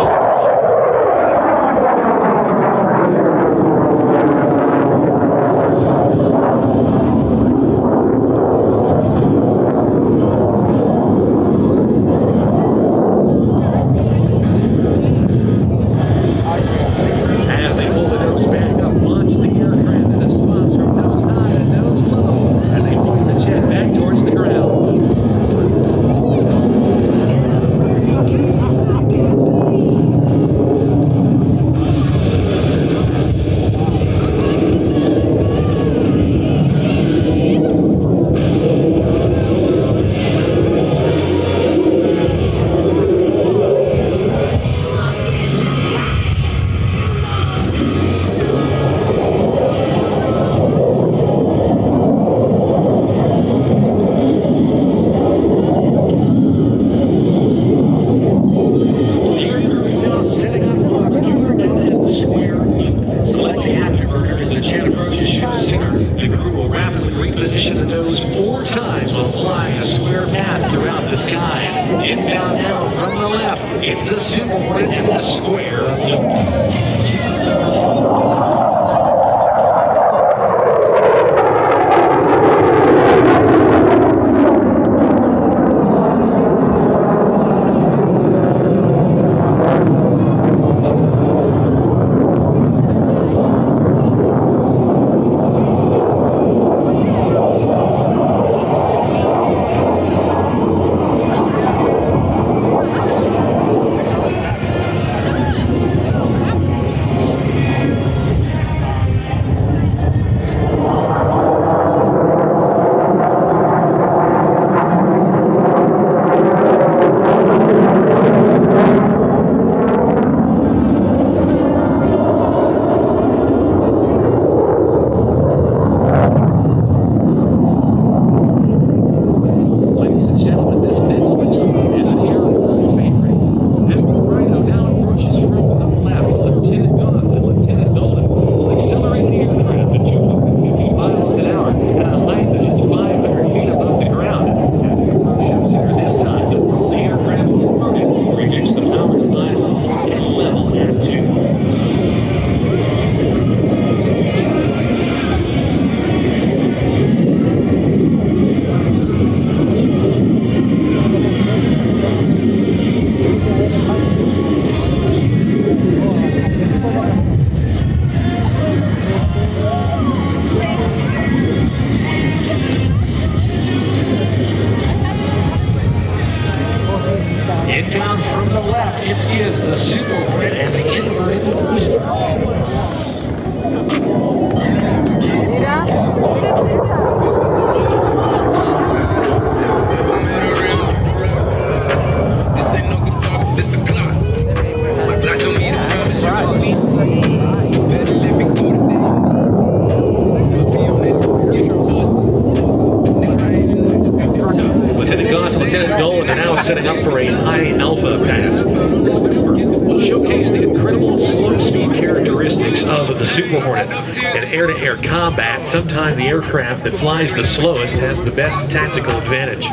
S1: Setting up for a high alpha pass. This maneuver will showcase the incredible slow speed characteristics of the Super Hornet. In air-to-air combat, sometimes the aircraft that flies the slowest has the best tactical advantage.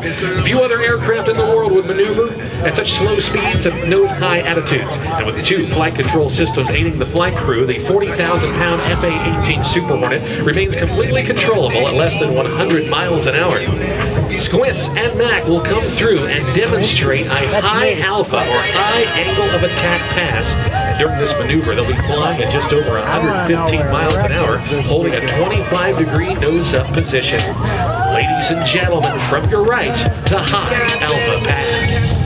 S1: Few other aircraft in the world would maneuver at such slow speeds and those high altitudes. And with two flight control systems aiding the flight crew, the 40,000-pound F-18 Super Hornet remains completely controllable at less than 100 miles an hour. Squints and Mac will come through and demonstrate a high alpha or high angle of attack pass. During this maneuver, they'll be flying at just over 115 miles an hour, holding a 25-degree nose-up position. Ladies and gentlemen, from your right to High Alpha Pass.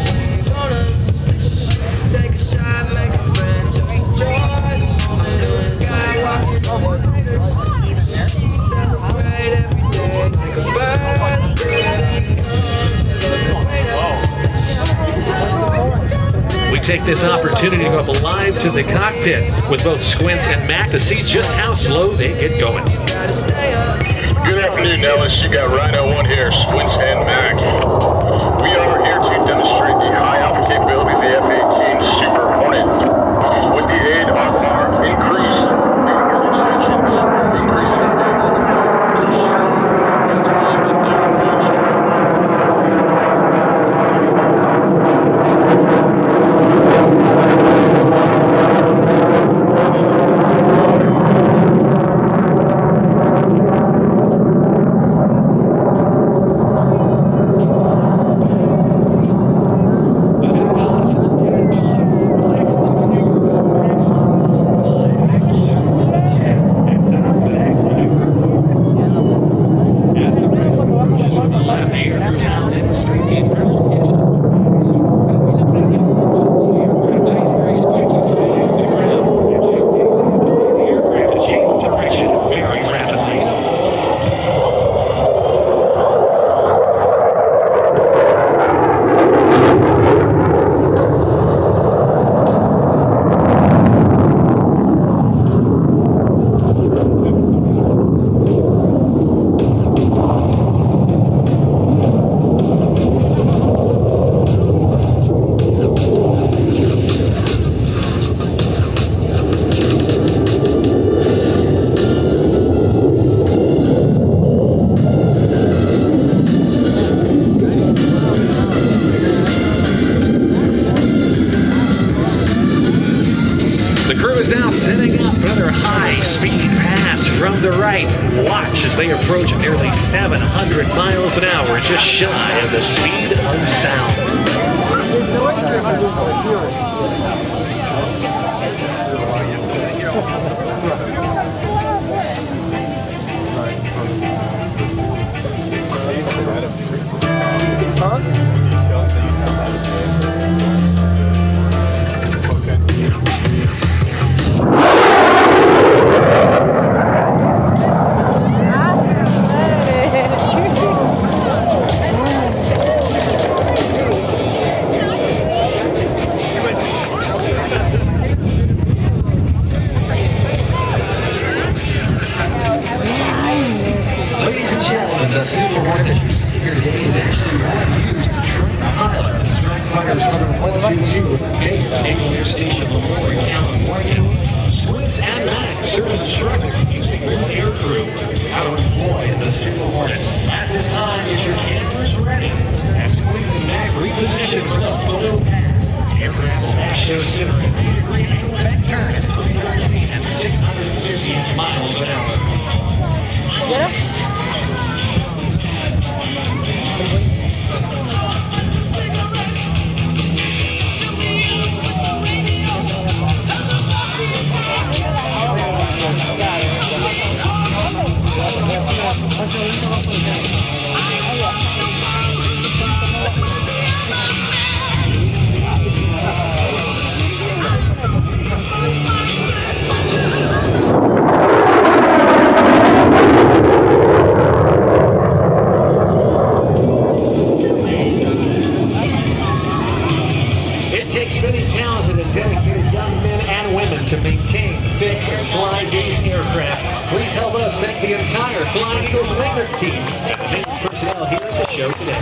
S1: We take this opportunity to go up live to the cockpit with both Squints and Mac to see just how slow they get going.
S6: Good afternoon, Nellis. You got Rhino 1 here, Squints and Mac. We are here to demonstrate the high alpha capability of the F-18 Super Hornet. With the aid of our increased
S1: setting up another high-speed pass from the right. Watch as they approach nearly 700 miles an hour, just shy of the speed of sound.
S7: The Super Hornet that you see here today is actually one used to train pilots and strike fighters from 122 based at Air Station Lemoore, California. Squints and Max serve as instructors using real air crew how to employ the Super Hornet. At this time, is your cameras ready? As Squints and Max reposition for the photo pass. Aircraft will pass show center at 3 angle back turn at 300 feet and 650 miles an hour.
S1: Many talented and dedicated young men and women to maintain, fix, and fly these aircraft. Please help us thank the entire Flying Eagles maintenance team and the maintenance personnel here at the show today.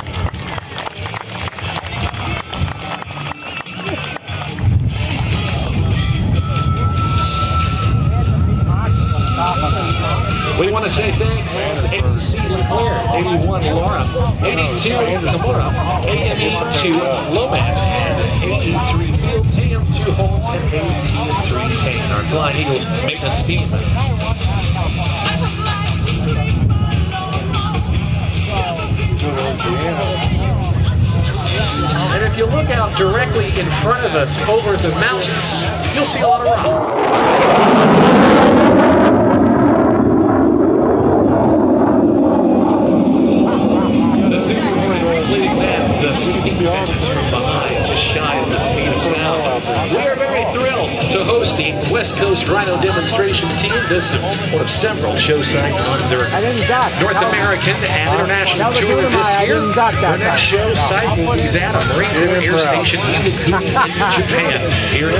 S1: We want to say thanks to AC LeClaire, 81 Laura, 82 Namura, AME2 Lomax, and 83 Field TM2 Holmes, and 83 Kane, our Flying Eagles maintenance team. And if you look out directly in front of us over the mountains, you'll see a lot of rocks. engines from behind, just shy of the speed of sound. We are very thrilled to host the West Coast Rhino demonstration team. This is one of several show sites on their North American and international tour this year. Our next show site will be that of Marine Corps Air Station Iwakuni in Japan. Here in the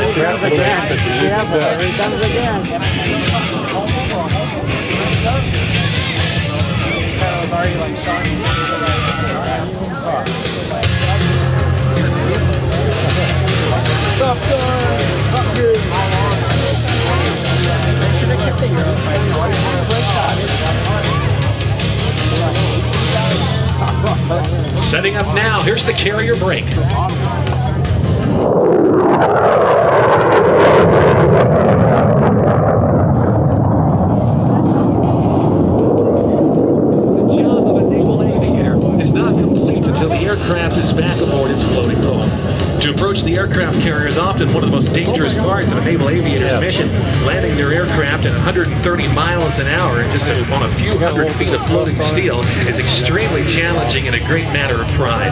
S1: Setting up now, here's the carrier brake. Aircraft is back aboard its floating home. To approach the aircraft carrier is often one of the most dangerous parts of a naval aviator's mission. Landing their aircraft at 130 miles an hour just on a few hundred feet of floating steel is extremely challenging and a great matter of pride.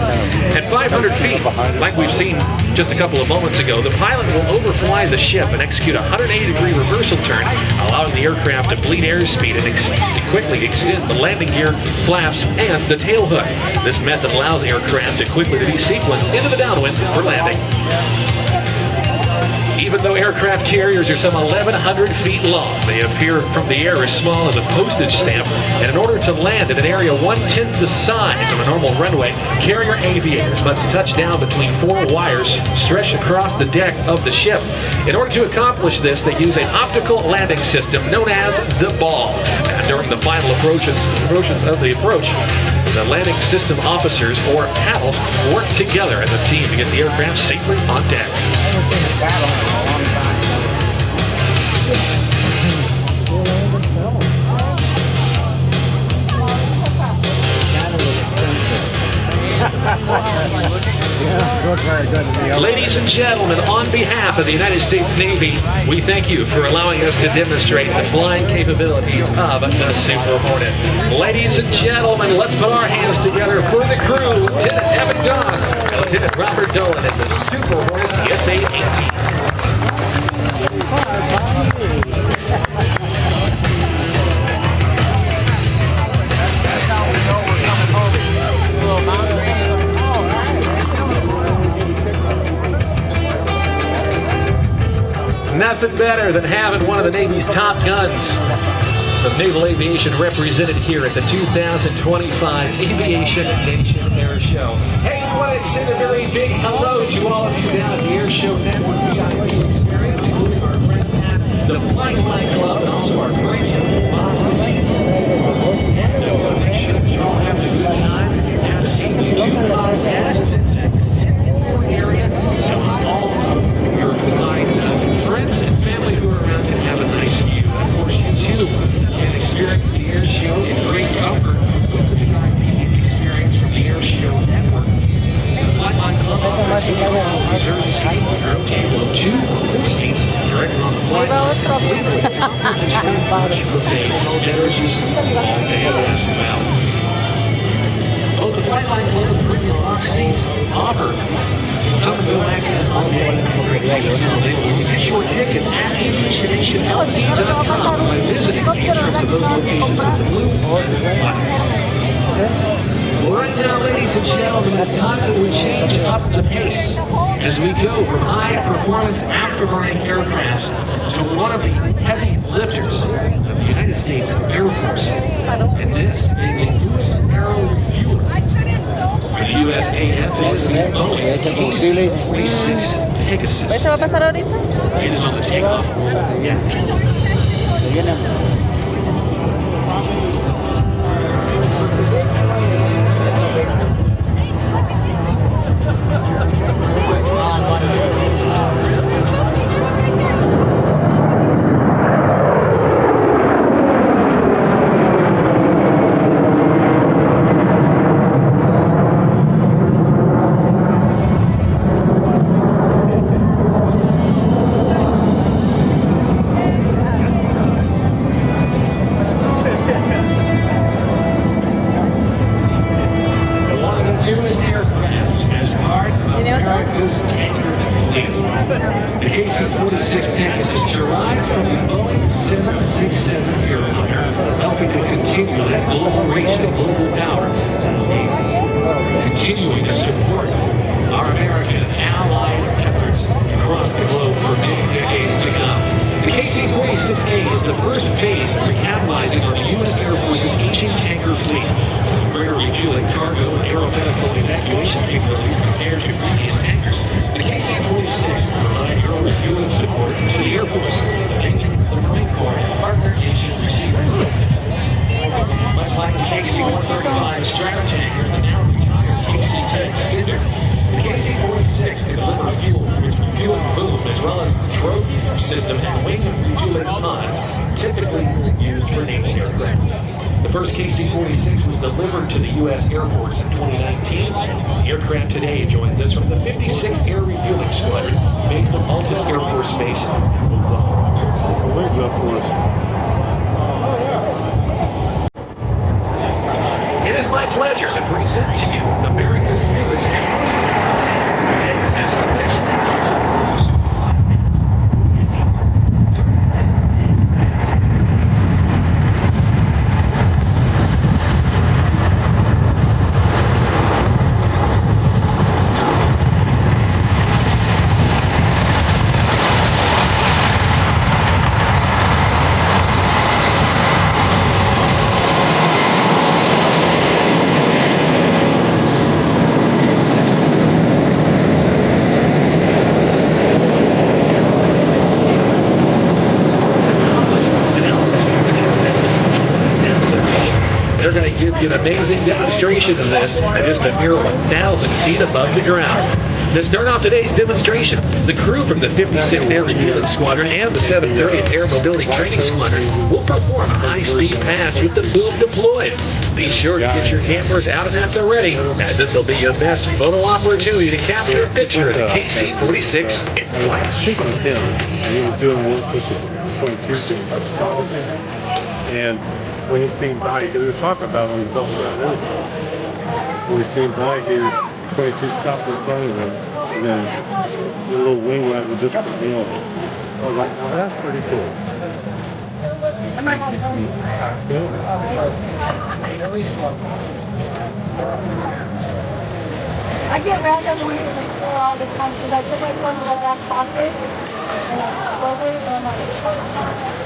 S1: At 500 feet, like we've seen just a couple of moments ago, the pilot will overfly the ship and execute a 180-degree reversal turn, allowing the aircraft to bleed airspeed and to quickly extend the landing gear, flaps, and the tail hook. This method allows aircraft to quickly be sequenced into the downwind for landing. Even though aircraft carriers are some 1,100 feet long, they appear from the air as small as a postage stamp, and in order to land in an area 1/10 the size of a normal runway, carrier aviators must touch down between 4 wires stretched across the deck of the ship. In order to accomplish this, they use an optical landing system known as the ball. And during the final approaches of the approach, the landing system officers, or paddles, work together as a team to get the aircraft safely on deck. Ladies and gentlemen, on behalf of the United States Navy, we thank you for allowing us to demonstrate the flying capabilities of the Super Hornet. Ladies and gentlemen, let's put our hands together for the crew, Lieutenant Evan Doss and Lieutenant Robert Dolan in the Super Hornet F-18. Nothing better than having one of the Navy's top guns of naval aviation represented here at the 2025 Aviation Nation Air Show. Hey, I want to send a very big hello to all of you down at the Air Show Network VIP experience, including our friends at the Flying Flag Club and also our premium box seats. Make sure you all have a good time. Now, see YouTube podcast and sit in your area so all of your fine friends and family who are around can have a nice view. Of course, you too can experience the air show in great comfort with the VIP experience from the Air Show Network. The Flightline Club offers a reserved seat or a table of 2 seats directly on the flight line. Buffet, beverages all day as well. Both the Flightline Club and premium box seats offer come-and-go access all day. Great tickets all day. You can get your tickets at aviationnationlp.com by visiting the entrance to those locations with the blue buttons. Well, right now, ladies and gentlemen, it's time that we change up the pace as we go from high-performance afterburning aircraft to one of these heavy lifters of the United States Air Force. And this being a boost aero refueler. For the USAF is the Boeing KC-46A Pegasus.
S5: ¿Eso va a pasar ahorita?
S1: It is on the takeoff roll. Yeah. America's tanker fleet. The KC-46 Pegasus derived from the Boeing 767 airliner, helping to continue that global reach and global power, continuing to support our American allied efforts across the globe for many decades to come. The KC-46A is the first phase of recapitalizing on the U.S. Air Force's aging tanker fleet. Greater refueling, cargo, and aeromedical evacuation capabilities compared to previous tankers. The KC-46 will provide aero refueling support to the Air Force, the Navy, the Marine Corps, and partner nation receivers. Much like the KC-135 Stratotanker, the now retired KC-10 Extender, the KC-46 can deliver fuel through its refueling boom as well as its drogue system and wing refueling pods, typically used for Navy aircraft. The first KC-46 was delivered to the U.S. Air Force in 2019. The aircraft today joins us from the 56th Air Refueling Squadron, based at Altus Air Force Base in Oklahoma.
S4: The wings up for us.
S1: It is my pleasure to present to you America's newest They're going to give you an amazing demonstration of this at just a mere 1,000 feet above the ground. To start off today's demonstration, the crew from the 56th Air Refueling Squadron and the 730th Air Mobility Training Squadron will perform a high-speed pass with the boom deployed. Be sure to get your cameras out and at the ready, as this will be your best photo opportunity to capture a picture of the KC-46 in flight.
S4: Speaking of him, he was doing work with the 22 team. And when he came by, because we were talking about when he built that airplane. When he came by, he was 22 stopped in front of him, and then the little wing went with this, I was like, now that's pretty cool.
S5: I get random ones in the store all the time because I put my phone in my back pocket and I close it and I'm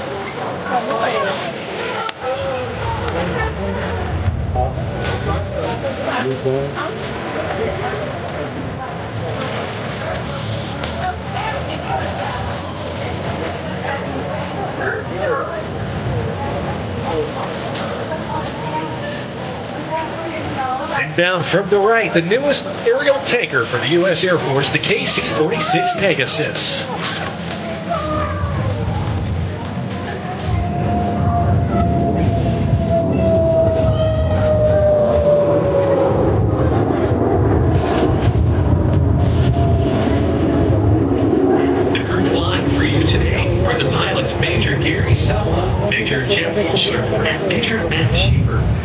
S1: And down from the right, the newest aerial tanker for the U.S. Air Force, the KC-46 Pegasus.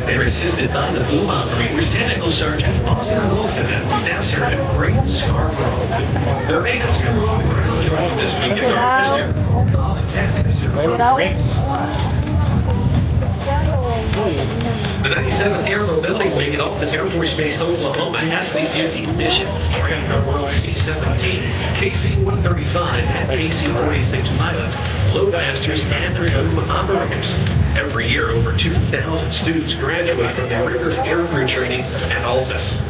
S1: They're assisted by the boom operators, Technical Sergeant Austin Wilson and Staff Sergeant Frank Scarborough. The maintenance crew on drive this week is our Mr. The 97th Air Mobility Wing at Altus Air Force Base, Oklahoma has the Intermission, World C-17, KC-135, and KC-46 pilots, loadmasters, and boom operators. Every year, over 2,000 students graduate from the rigorous aircrew training at Altus.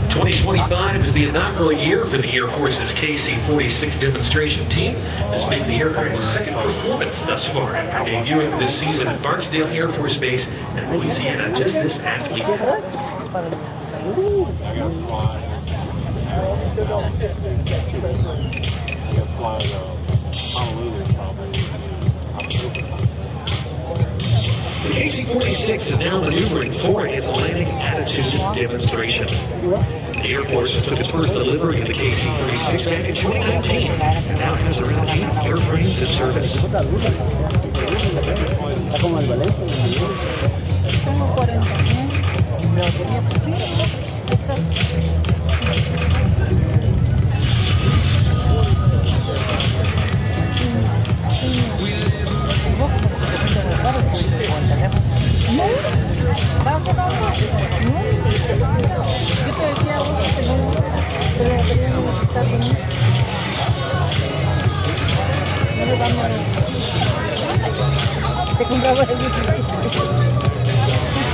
S1: 2025 is the inaugural year for the Air Force's KC-46 demonstration team. This made the aircraft's second performance thus far after debuting this season at Barksdale Air Force Base in Louisiana just this past weekend. The KC-46 is now maneuvering for its landing attitude demonstration. The Air Force took its first delivery of the KC-46 back in 2019 and now has around 8 airframes in service.
S8: pongo el Valencia.
S5: Tengo 40.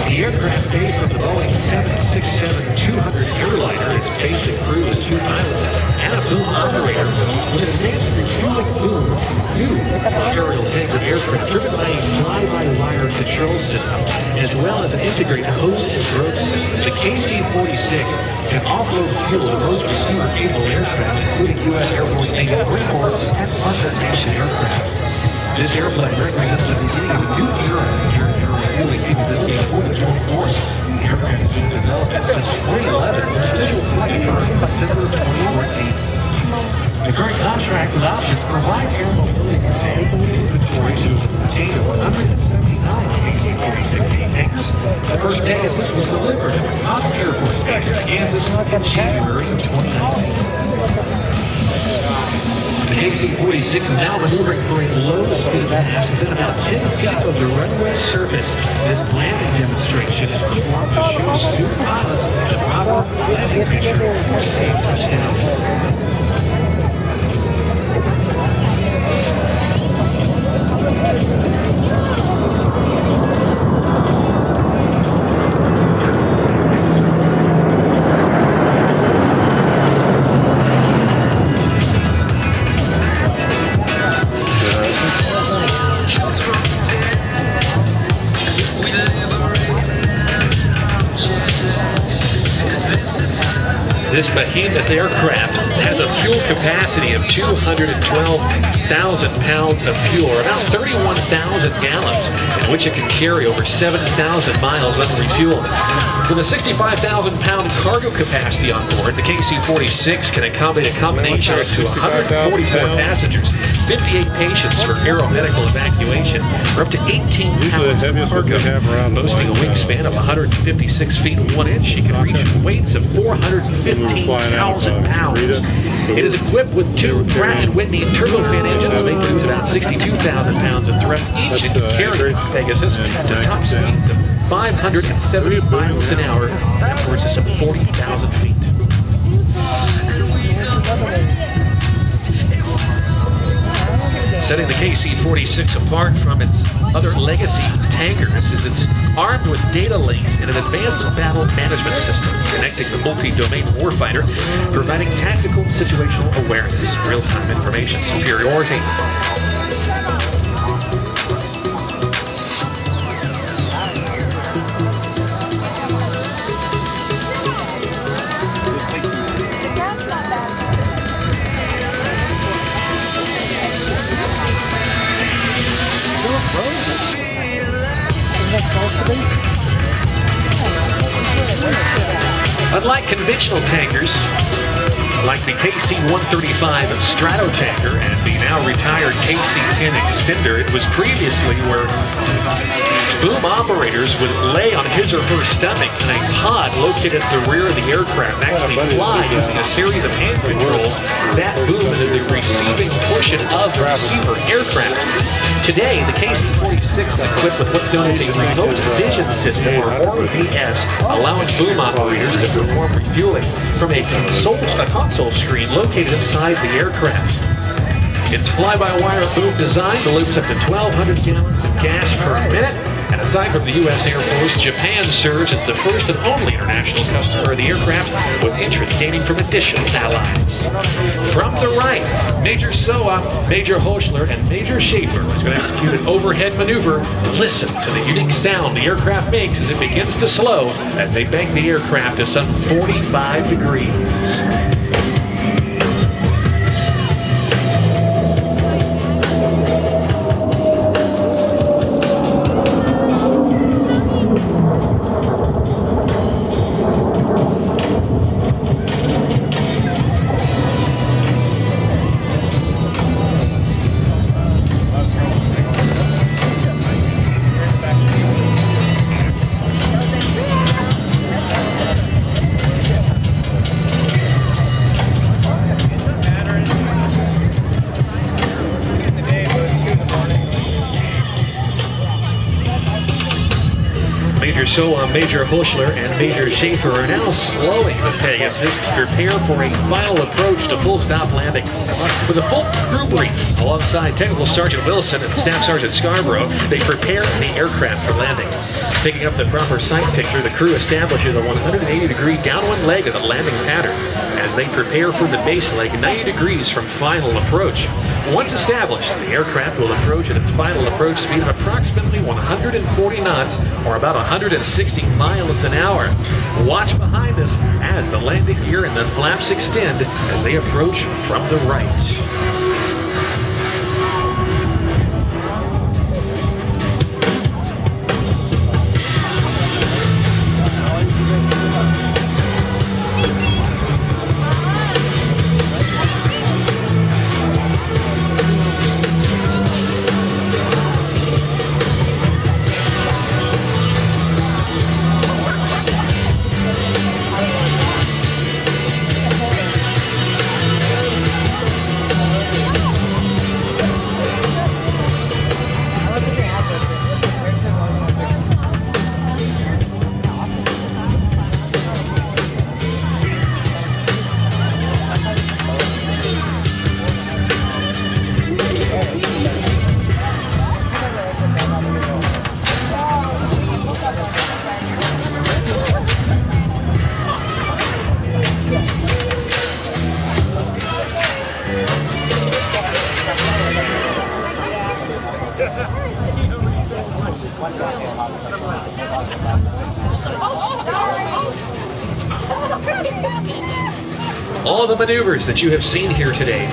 S7: The aircraft based on the Boeing 767-200 airliner is basic crew is 2 pilots and a boom operator with an advanced refueling boom, new aerial tanker aircraft driven by a fly-by-wire control system, as well as an integrated hose and drogue system. The KC-46 can offload fuel to most receiver-able aircraft, including U.S. Air Force Navy Raptor and Undaunted aircraft. This airplane represents the beginning of a new era in refueling capability for the joint force. The aircraft has been developed since 2011 with initial flight occurring in December 2014. The current contract with options provide air mobility today with inventory to obtain 179 KC-46A Pegasus. The first Pegasus was delivered at the Covington Air Force Base in Kansas in January of 2019. The KC-46 is now maneuvering for a low speed path within about 10 feet of the runway surface. This landing demonstration is performed to show student pilots the proper landing picture for safe touchdown. This behemoth aircraft has a fuel capacity of 212,000 pounds of fuel, or about 31,000 gallons, in which it can carry over 7,000 miles unrefueled. With a 65,000-pound cargo capacity on board, the KC-46 can accommodate a combination of up to 144 passengers, 58 patients for aeromedical evacuation, or up to 18 pounds of cargo. Boasting a wingspan of 156 feet 1 inch, she can reach weights of 415,000 pounds. It is equipped with 2 Pratt & Whitney turbofan engines. They produce about 62,000 pounds of thrust each and can carry the Pegasus to top speeds of 570 miles an hour and upwards of some 40,000 feet. Setting the KC-46 apart from its other legacy tankers is it's armed with data links and an advanced battle management system connecting the multi-domain warfighter, providing tactical situational awareness, real-time information superiority. Unlike conventional tankers, like the KC-135 Stratotanker and the now retired KC-10 Extender, it was previously where boom operators would lay on his or her stomach in a pod located at the rear of the aircraft and actually fly using a series of hand controls. That boom is in the receiving portion of the receiver aircraft. Today, the KC-46 is equipped with what's known as a remote vision system, or RVS, allowing boom operators to perform refueling from a console screen located inside the aircraft. Its fly-by-wire boom design delivers up to 1,200 gallons of gas per minute, and aside from the U.S. Air Force, Japan serves as the first and only international customer of the aircraft, with interest gaining from additional allies. From the right, Major Soa, Major Hochler, and Major Schaefer is going to execute an overhead maneuver. Listen to the unique sound the aircraft makes as it begins to slow as they bank the aircraft to some 45 degrees.
S1: Major Solon, Major Hushler, and Major Schaefer are now slowing the Pegasus to prepare for a final approach to full stop landing. With a full crew brief alongside Technical Sergeant Wilson and Staff Sergeant Scarborough, they prepare the aircraft for landing. Picking up the proper sight picture, the crew establishes a 180-degree downwind leg of the landing pattern as they prepare for the base leg 90 degrees from final approach. Once established, the aircraft will approach at its final approach speed of approximately 140 knots, or about 160 miles an hour. Watch behind us as the landing gear and the flaps extend as they approach from the right. All the maneuvers that you have seen here today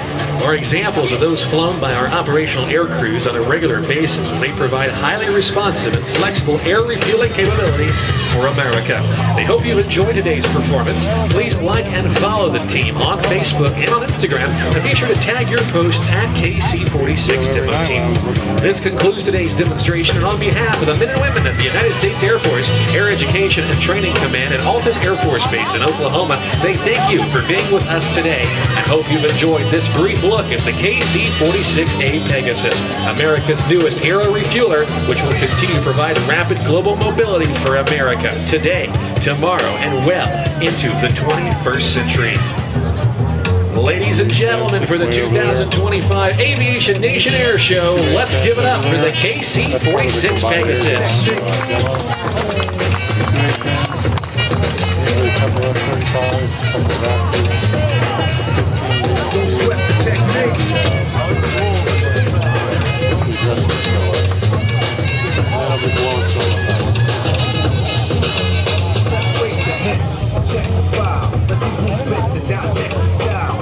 S1: are examples of those flown by our operational air crews on a regular basis as they provide highly responsive and flexible air refueling capabilities for America. We hope you've enjoyed today's performance. Please like and follow the team on Facebook and on Instagram, and be sure to tag your post at KC-46 Demo Team. This concludes today's demonstration, and on behalf of the men and women of the United States Air Force Air Education and Training Command at Altus Air Force Base in Oklahoma, they thank you for being with us today and hope you've enjoyed this brief look at the KC-46A Pegasus, America's newest aero refueler, which will continue to provide rapid global mobility for America today, tomorrow, and well into the 21st century. Ladies and gentlemen, for the 2025 Aviation Nation Air Show, let's give it up for the KC-46 Pegasus.
S3: Don't sweat the technique. Let's face the hits. Check the file. Let's see who fits the down check the style.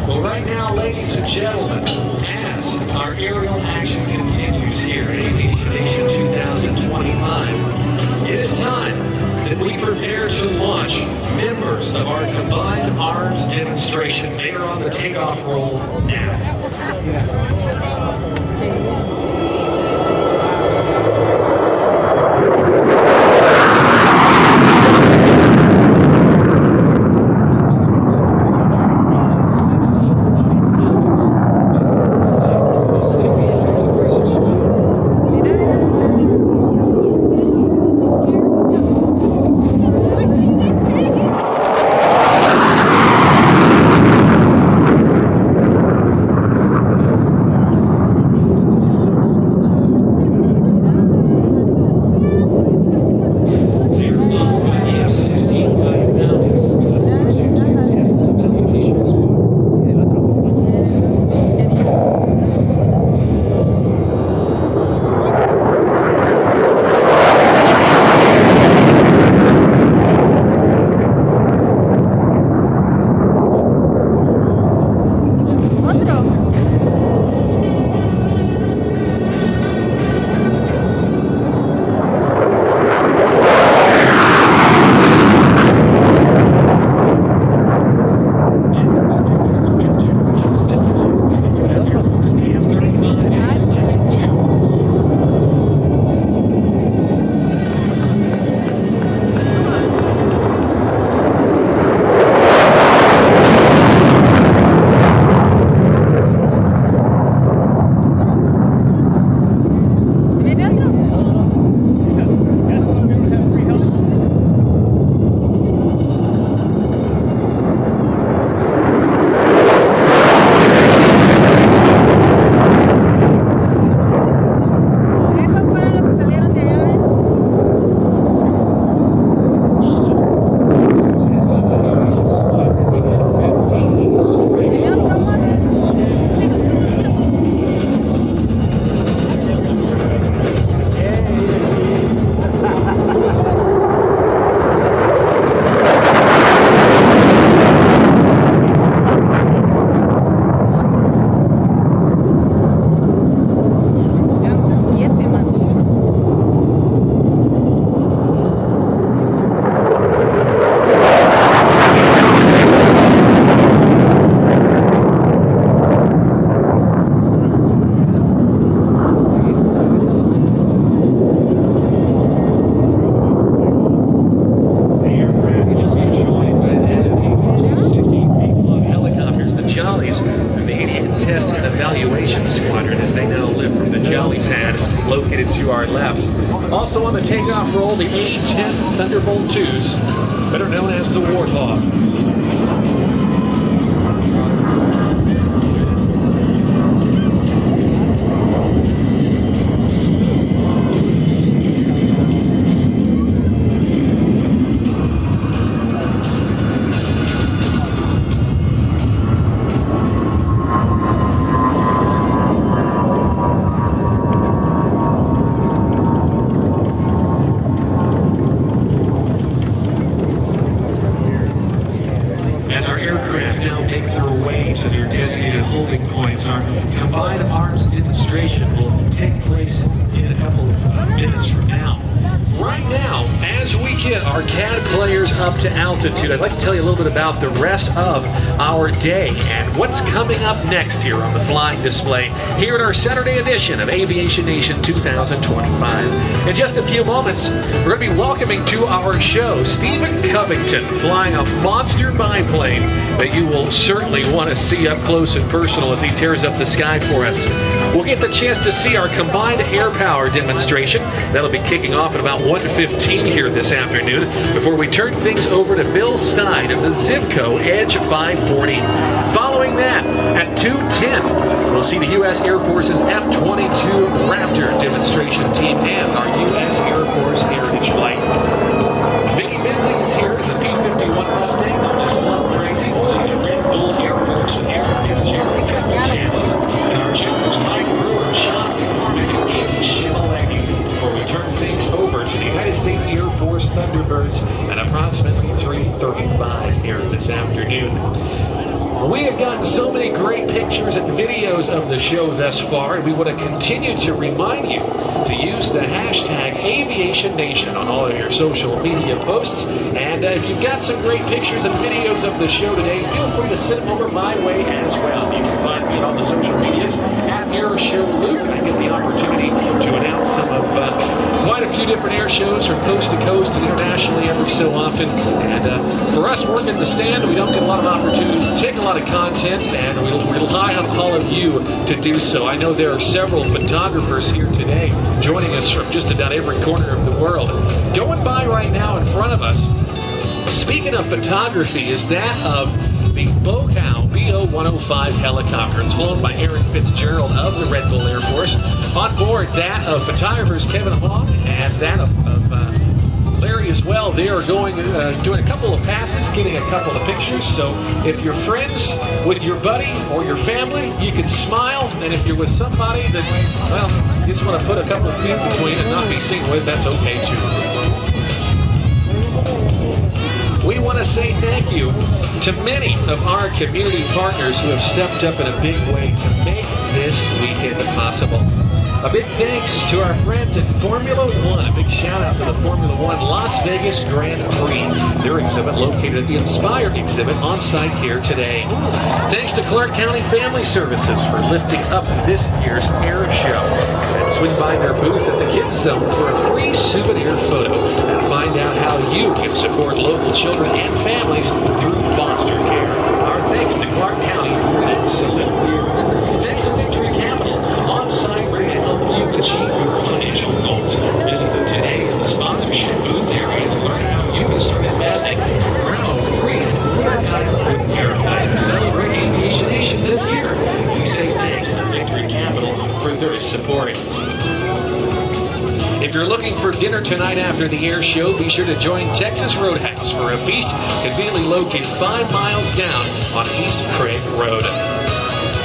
S1: Well, right now, ladies and gentlemen, as our aerial action continues here at Aviation Nation 2025, it is time that we prepare to launch members of our combined arms demonstration. They are on the takeoff roll now. Evaluation Squadron as they now lift from the Jolly Pad located to our left. Also on the takeoff roll, the A-10 Thunderbolt 2s, better known as the Warthogs. Our CAD Players up to altitude. I'd like to tell you a little bit about the rest of our day and what's coming up next here on the flying display here at our Saturday edition of Aviation Nation 2025. In just a few moments, we're going to be welcoming to our show Stephen Covington flying a monster biplane that you will certainly want to see up close and personal as he tears up the sky for us. We'll get the chance to see our combined air power demonstration. That'll be kicking off at about 1:15 here this afternoon before we turn things over to Bill Stein of the Zivco Edge 540. Following that, at 2:10, we'll see the U.S. Air Force's F-22 Raptor demonstration team and our U.S. Air Force Heritage Flight. Vicky Benzing is here as a P-51 Mustang on this one crazy. We'll see the Red Bull Air Force with Air Fitzgerald, Chandlis, and our Generals Mike Brewer, Sean McCormick, and Gabe Shimalecki before we turn things over to the United States Air Force Thunderbirds at approximately 3:35 here this afternoon. We have gotten so many great pictures and videos of the show thus far, and we want to continue to remind you to use the hashtag Aviation Nation on all of your social media posts. And if you've got some great pictures and videos of the show today, feel free to send them over my way as well. You can find me on the social medias at Air Show Luke. I get the opportunity to announce some of quite a few different air shows from coast to coast and internationally every so often. And for us working the stand, we don't get a lot of opportunities to take a lot of content, and we rely on all of you to do so. I know there are several photographers here today joining us from just about every corner of the world. Going by right now in front of us, speaking of photography, is that of the BOCOW BO-105 helicopter. It's flown by Aaron Fitzgerald of the Red Bull Air Force. On board that of photographers Kevin Hong and that of Larry as well. They are going doing a couple of passes, getting a couple of pictures. So if you're friends with your buddy or your family, you can smile. And if you're with somebody that, well, you just want to put a couple of feet between and not be seen with, that's okay too. We want to say thank you to many of our community partners who have stepped up in a big way to make this weekend possible. A big thanks to our friends at Formula One. A big shout out to the Formula One Las Vegas Grand Prix. Their exhibit located at the Inspire exhibit on site here today. Thanks to Clark County Family Services for lifting up this year's air show. And swing by their booth at the Kids Zone for a free souvenir photo and find out how you can support local children and families through foster care. Our thanks to Clark County and Salute. Thanks to Victory Capital, on site ready to help you achieve your financial goals. Visit them today in the sponsorship booth area to learn how you can start investing. Grow, free, and with your guide to celebrate Aviation Nation this year. We say thanks to Victory Capital for their support. If you're looking for dinner tonight after the air show, be sure to join Texas Roadhouse for a feast conveniently located 5 miles down on East Craig Road.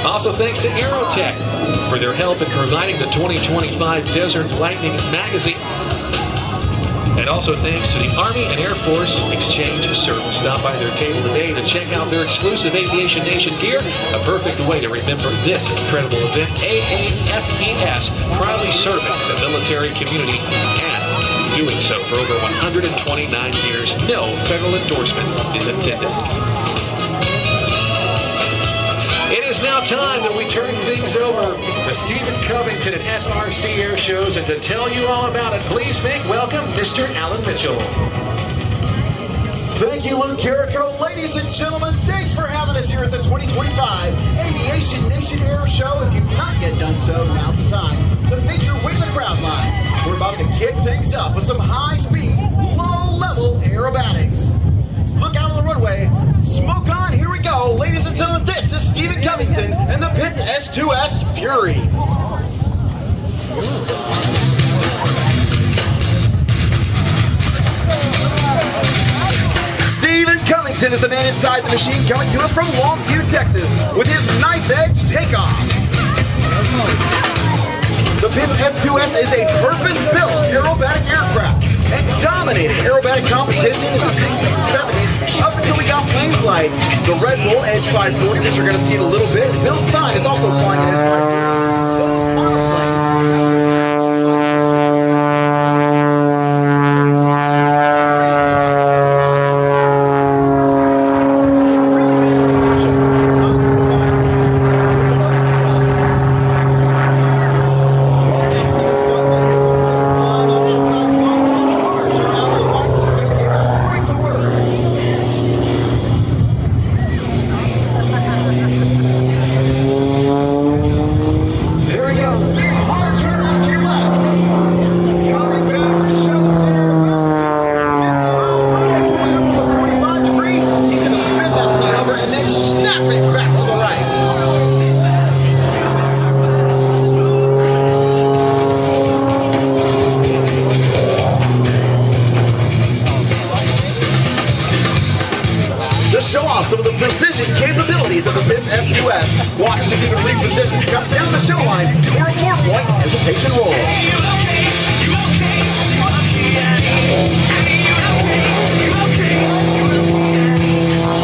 S1: Also thanks to Aerotech for their help in providing the 2025 Desert Lightning magazine. And also thanks to the Army and Air Force Exchange Service. Stop by their table today to check out their exclusive Aviation Nation gear. A perfect way to remember this incredible event. AAFES, proudly serving the military community and doing so for over 129 years. No federal endorsement is intended. It is now time that we turn things over to Stephen Covington at SRC Air Shows, and to tell you all about it, please make welcome Mr. Alan Mitchell.
S8: Thank you, Luke Carrico. Ladies and gentlemen, thanks for having us here at the 2025 Aviation Nation Air Show. If you've not yet done so, now's the time to make your way to the crowd line. We're about to kick things up with some high-speed, low-level aerobatics. Look out on the runway. Smoke on. Here we go. Ladies and gentlemen, this is Stephen Covington and the Pitts S2S Fury. Stephen Covington is the man inside the machine, coming to us from Longview, Texas, with his knife-edge takeoff. The Pitts S2S is a purpose-built aerobatic aircraft and dominated aerobatic competition in the 60s and 70s up until we got planes like the Red Bull Edge 540, which you're going to see in a little bit. Bill Stein is also flying the Edge 540. Those monoplanes. Some of the precision capabilities of the Pitts S2S. Watch as Stephen repositions, comes down the show line for a 4-point hesitation roll.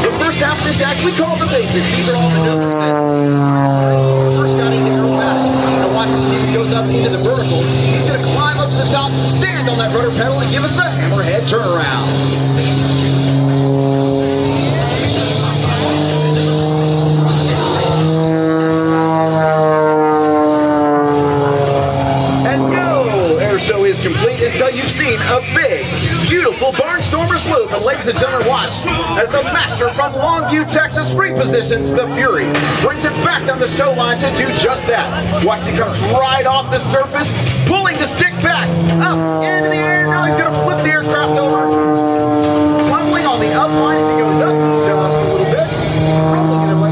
S8: The first half of this act we call the basics. These are all the numbers that first got into aerobatics. Now watch as Stephen goes up into the vertical. He's going to climb up to the top, stand on that rudder pedal, and give us the hammerhead turnaround. Show is complete until you've seen a big, beautiful barnstormer sloop. And ladies and gentlemen, watch as the master from Longview, Texas repositions the Fury. Brings it back down the show line to do just that. Watch, it comes right off the surface, pulling the stick back, up into the air. Now he's going to flip the aircraft over. Tumbling on the up line as he goes up just a little bit. Rolling it away.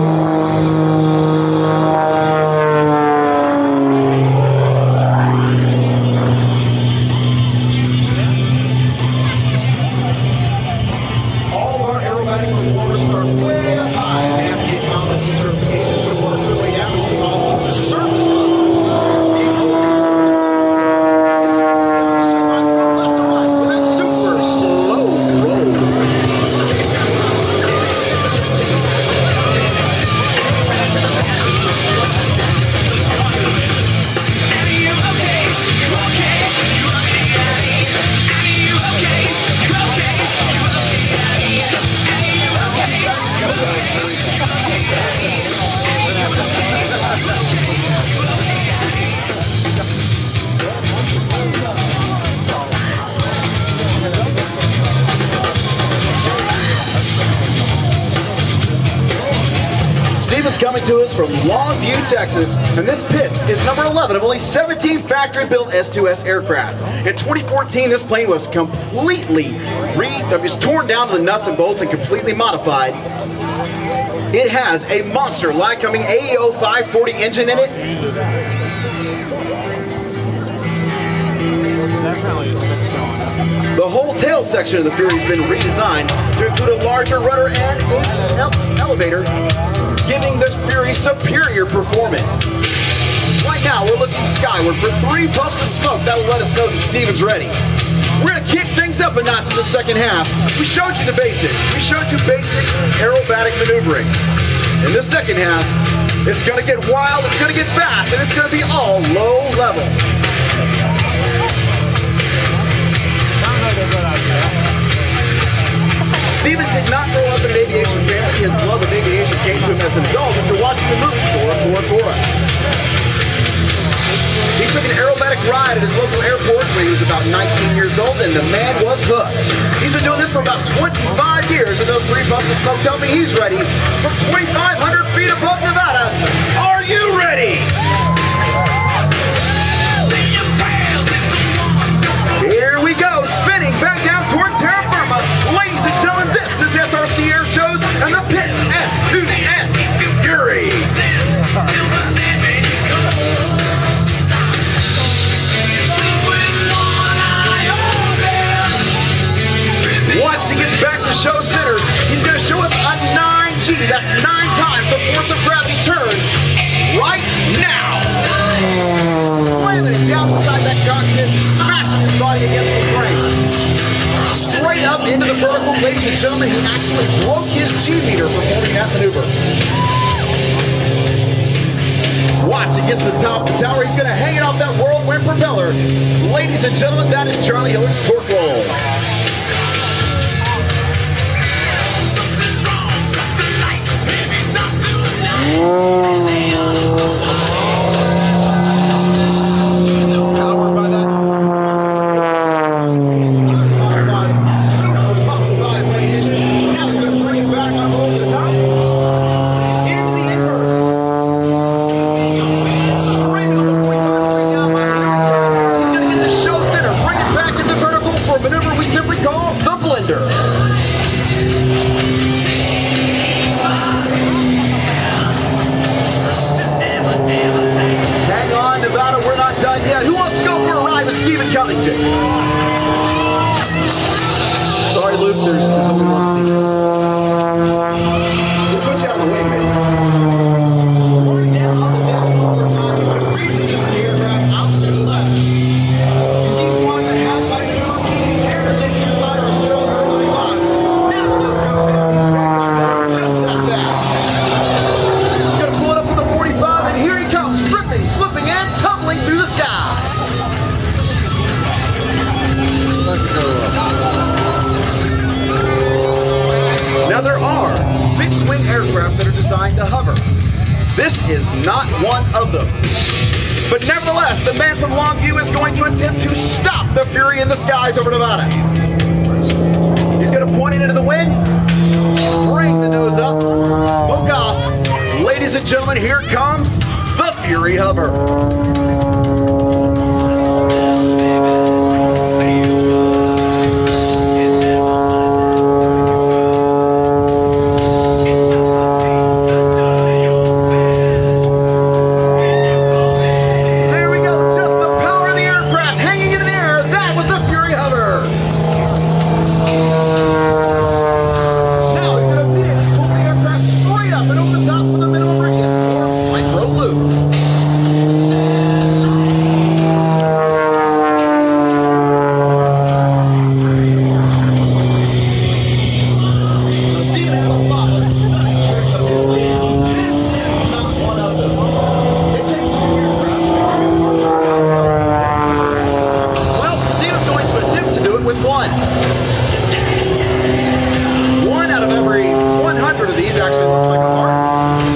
S8: Stephen's coming to us from Longview, Texas, and this Pitts is number 11 of only 17 factory-built S2S aircraft. In 2014, this plane was completely torn down to the nuts and bolts and completely modified. It has a monster Lycoming AEO 540 engine in it. The whole tail section of the Fury has been redesigned to include a larger rudder and an elevator, giving the Fury superior performance. Right now, we're looking skyward for 3 puffs of smoke that'll let us know that Stephen's ready. We're going to kick things up a notch in the second half. We showed you the basics. We showed you basic aerobatic maneuvering. In the second half, it's going to get wild, it's going to get fast, and it's going to be all low level. Stephen did not grow up in an aviation family. His love of aviation came to him as an adult after watching the movie Tora Tora Tora. He took an aerobatic ride at his local airport when he was about 19 years old, and the man was hooked. He's been doing this for about 25 years, and those 3 puffs of smoke tell me he's ready. From 2,500 feet above Nevada, are you ready? Here we go, spinning back down toward terra firma. Ladies and gentlemen, this is SRC Air Shows and the Pitts S2S Fury. Once he gets back to show center, he's going to show us a 9G. That's 9 times the force of gravity turn right now. Slamming it down inside that cockpit, smashing his body against the frame. Straight up into the vertical, ladies and gentlemen, he actually broke his G meter performing that maneuver. Watch, it gets to the top of the tower. He's going to hang it off that whirlwind propeller. Ladies and gentlemen, that is Charlie Hillard's torque roll. Powered by that super muscle vibrating engine. Now he's going to bring it back up over the top. Into the invert. Screaming on the 45 down by here. He's going to get the show center, bring it back into vertical for a maneuver we simply call the blender. Hang on, Nevada, we're not done yet. Who wants to go for a ride with Stephen Covington? Sorry, Luke, there's only one seat. We'll put you out of the way, baby. Running down on the deck one more time. He's going to reposition the aircraft out to the left. He sees 1.5 by everything inside our still airplane box. Now the nose comes down. He's right back there just that fast. He's going to pull it up with the 45, and here he comes, flipping, and tumbling through the sky. Now there are fixed-wing aircraft that are designed to hover. This is not one of them. But nevertheless, the man from Longview is going to attempt to stop the Fury in the skies over Nevada. He's going to point it into the wind, bring the nose up, smoke off. Ladies and gentlemen, here comes the Fury Hover. There we go, just the power of the aircraft hanging in the air. That was the Fury Hover. Now he's going to beat it, pull the aircraft straight up and over the top for the minimum radius, or micro loop. Steven has a lot of stunning tricks up his sleeve. This is not one of them. It takes 2 aircraft to create the sky. Well, Steven's going to attempt to do it with one. One out of every 100 of these actually looks like a heart.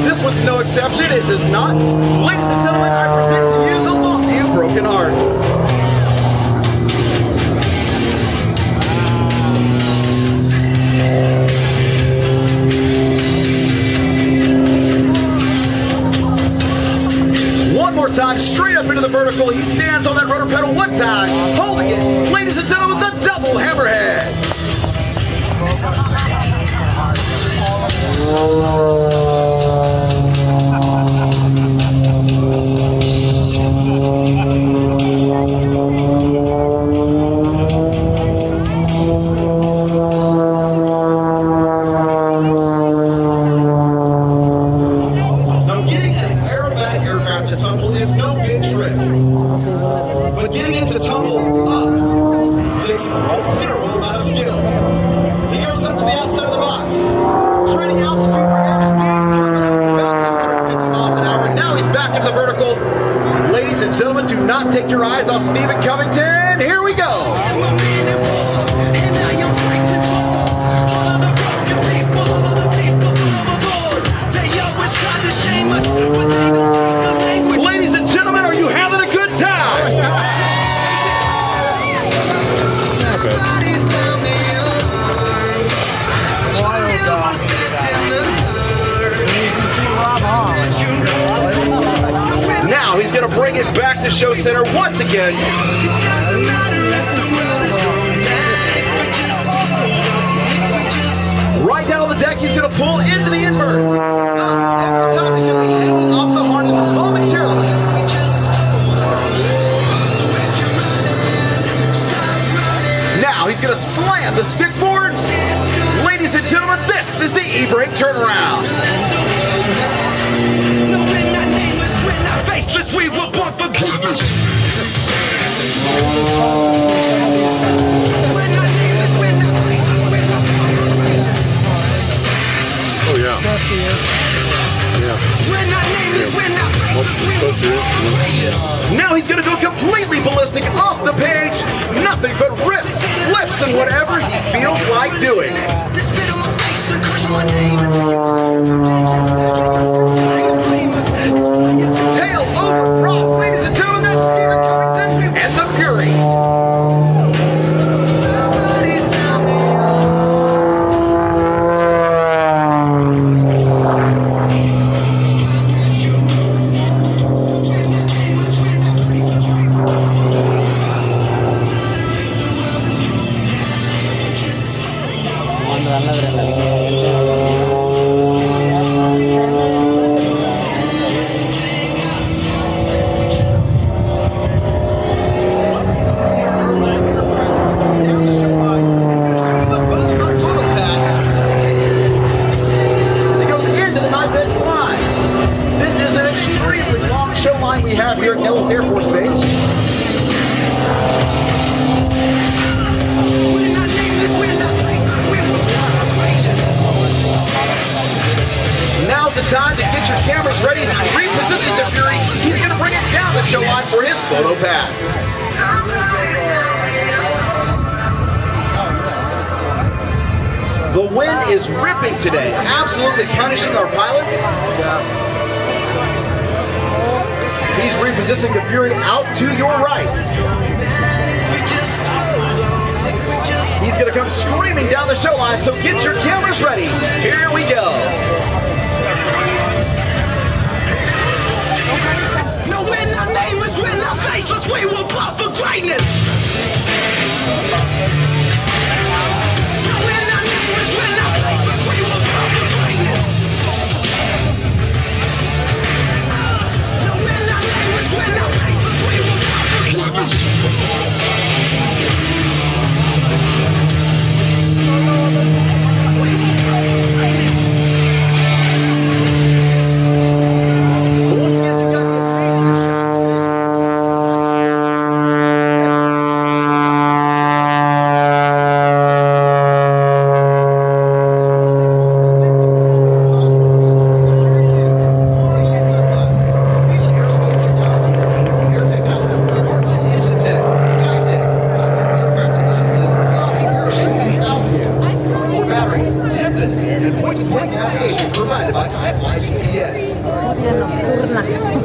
S8: This one's no exception. It does not. Ladies and gentlemen, I present to you the Longview Broken Heart. One more time, straight up into the vertical. He stands on that rudder pedal one time, holding it. Ladies and gentlemen, the double hammerhead. Now, getting an aerobatic aircraft to tumble is no big trick, but getting it to tumble up takes a considerable amount of skill. He goes up to the outside of the box, training altitude for airspeed, coming up about 250 miles an hour. Now he's back into the vertical. Ladies and gentlemen, do not take your eyes off Stephen Covington. Here we go. Ladies and gentlemen, are you having a good time? Now he's going to bring it back to show center once again. Right down on the deck, he's going to pull into the invert. At the top, he's going to be hanging off the harness momentarily. Now he's going to slam the stick forward. Ladies and gentlemen, this is the E-brake turnaround. We were born for greatness.
S4: Oh yeah.
S8: Now he's gonna go completely ballistic off the page. Nothing but rips, flips, and whatever he feels like doing. Tail over prop, ladies and gentlemen, that's Stephen Covington and the Fury. We have here at Nellis Air Forece Base. Now's the time to get your cameras ready as he repositions the Fury. He's going to bring it down the show line for his photo pass. The wind is ripping today, absolutely punishing our pilots. He's repositioning the Fury out to your right. He's going to come screaming down the show line, so get your cameras ready. Here we go. No, when our name is when our faceless, we will blow for greatness. No, when our name is when our faceless, we will blow for greatness.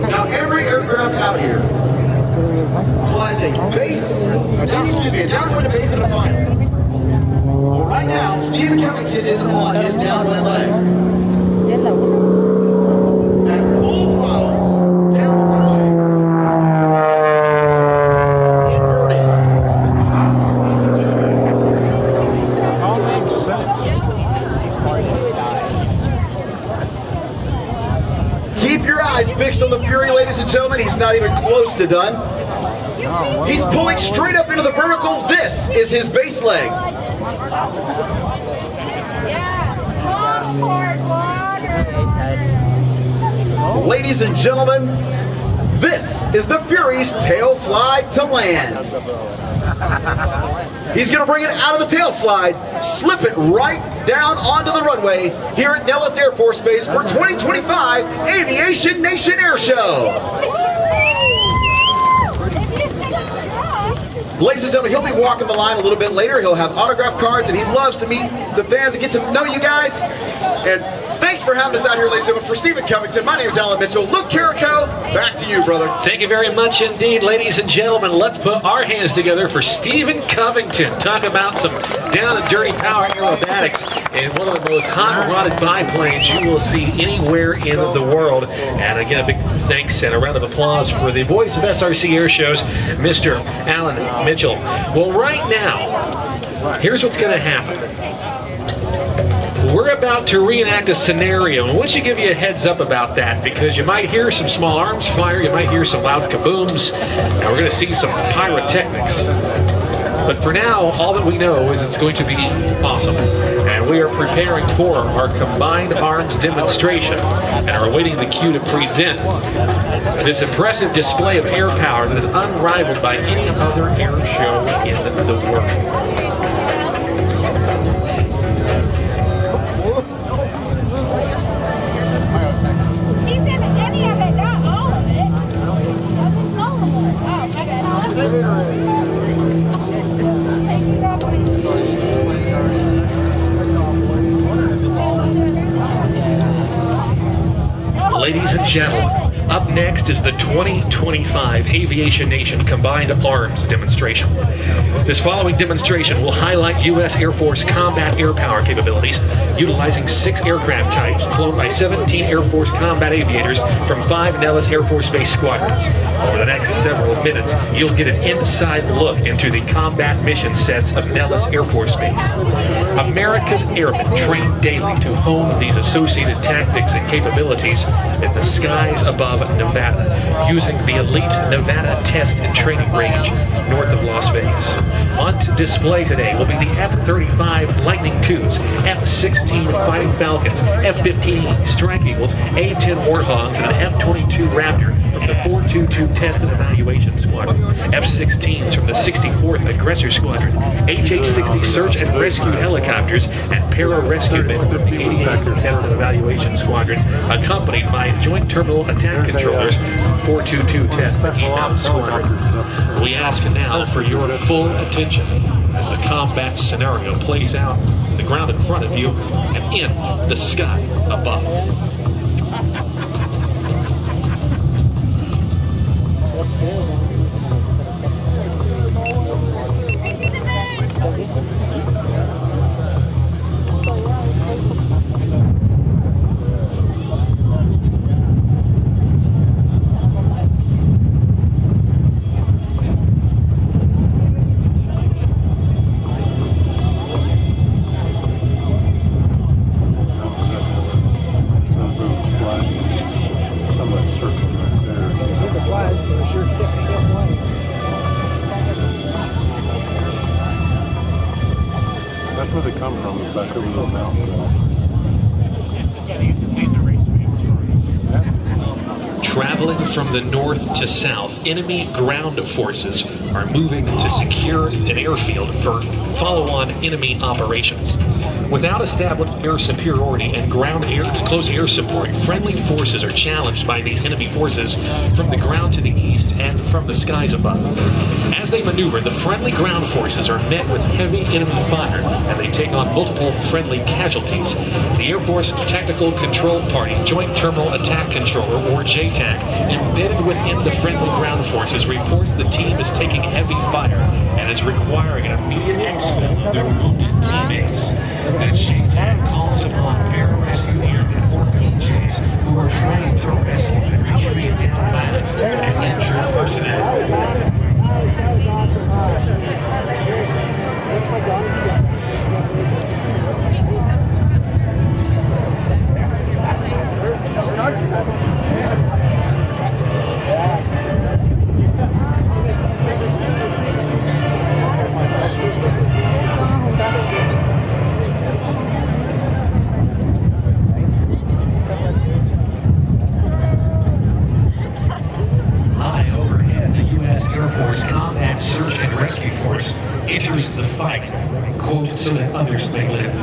S8: Now every aircraft out here flies a downwind base in the final. Well, right now, Stephen Covington is on his downwind leg. At full throttle, down the runway. Inverting.
S2: All makes sense.
S8: Keep your eyes fixed on the Fury, ladies and gentlemen. He's not even close to done. He's pulling straight up into the vertical. This is his base leg. Ladies and gentlemen, this is the Fury's tail slide to land. He's going to bring it out of the tail slide, slip it right down onto the runway here at Nellis Air Forece Base for 2025 Aviation Nation Air Show. Ladies and gentlemen, he'll be walking the line a little bit later. He'll have autograph cards, and he loves to meet the fans and get to know you guys. And thanks for having us out here, ladies and gentlemen. For Stephen Covington, my name is Alan Mitchell. Luke Carrico, back to you, brother.
S1: Thank you very much indeed, ladies and gentlemen. Let's put our hands together for Stephen Covington. Talk about some down and dirty power aerobatics in one of the most hot-rodded biplanes you will see anywhere in the world. And again, a big thanks and a round of applause for the voice of SRC Air Shows, Mr. Alan Mitchell. Well, right now, here's what's going to happen. We're about to reenact a scenario, and I want you to give you a heads up about that, because you might hear some small arms fire, you might hear some loud kabooms, and we're going to see some pyrotechnics. But for now, all that we know is it's going to be awesome. And we are preparing for our combined arms demonstration and are awaiting the cue to present this impressive display of air power that is unrivaled by any other air show in the world.
S5: He said any of it, not all of it. All of it. Oh,
S1: Ladies and gentlemen, up next is the 2025 Aviation Nation Combined Arms Demonstration. This following demonstration will highlight U.S. Air Force combat air power capabilities, utilizing 6 aircraft types flown by 17 Air Force combat aviators from 5 Nellis Air Force Base squadrons. Over the next several minutes, you'll get an inside look into the combat mission sets of Nellis Air Force Base. America's airmen train daily to hone these associated tactics and capabilities in the skies above Nevada, using the elite Nevada Test and Training Range north of Las Vegas. On display today will be the F-35 Lightning IIs, F-16 Fighting Falcons, F-15 Strike Eagles, A-10 Warthogs, and an F-22 Raptor from the 422 Test and Evaluation Squadron, F-16s from the 64th Aggressor Squadron, HH-60 Search and Rescue Helicopters, and Para-Rescue Men from the 88th Test and Evaluation Squadron, accompanied by Joint Terminal Attack Controllers, 422 Test and EM Squadron. We ask now for your full attention as the combat scenario plays out on the ground in front of you and in the sky above.
S4: That's where they come from, is back over the mountain.
S1: Traveling from the north to south, enemy ground forces are moving to secure an airfield for follow-on enemy operations. Without established air superiority and ground air close air support, friendly forces are challenged by these enemy forces from the ground to the east and from the skies above. As they maneuver, the friendly ground forces are met with heavy enemy fire, and they take on multiple friendly casualties. The Air Force Tactical Control Party Joint Terminal Attack Controller, or JTAC, embedded within the friendly ground forces, reports the team is taking heavy fire and is requiring an immediate exfil of their wounded teammates. The JTAC calls upon pararescue airmen, or PJs, who are trained to rescue and retrieve downed pilots and injured personnel. High overhead, the U.S. Air Force Combat Search and Rescue Force enters the fight, quote, so that others may live.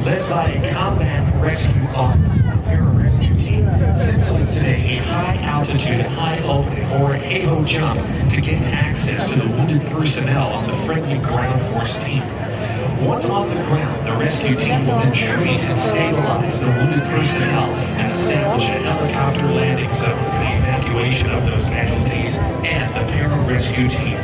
S1: Led by a Combat Rescue Office, or pararescue team, simulates today a high-altitude, high-opening, or a HAHO jump to gain access to the wounded personnel on the friendly ground force team.
S7: Once on the ground, the rescue team will then treat and stabilize the wounded personnel and establish a helicopter landing zone for the evacuation of those casualties and the pararescue team.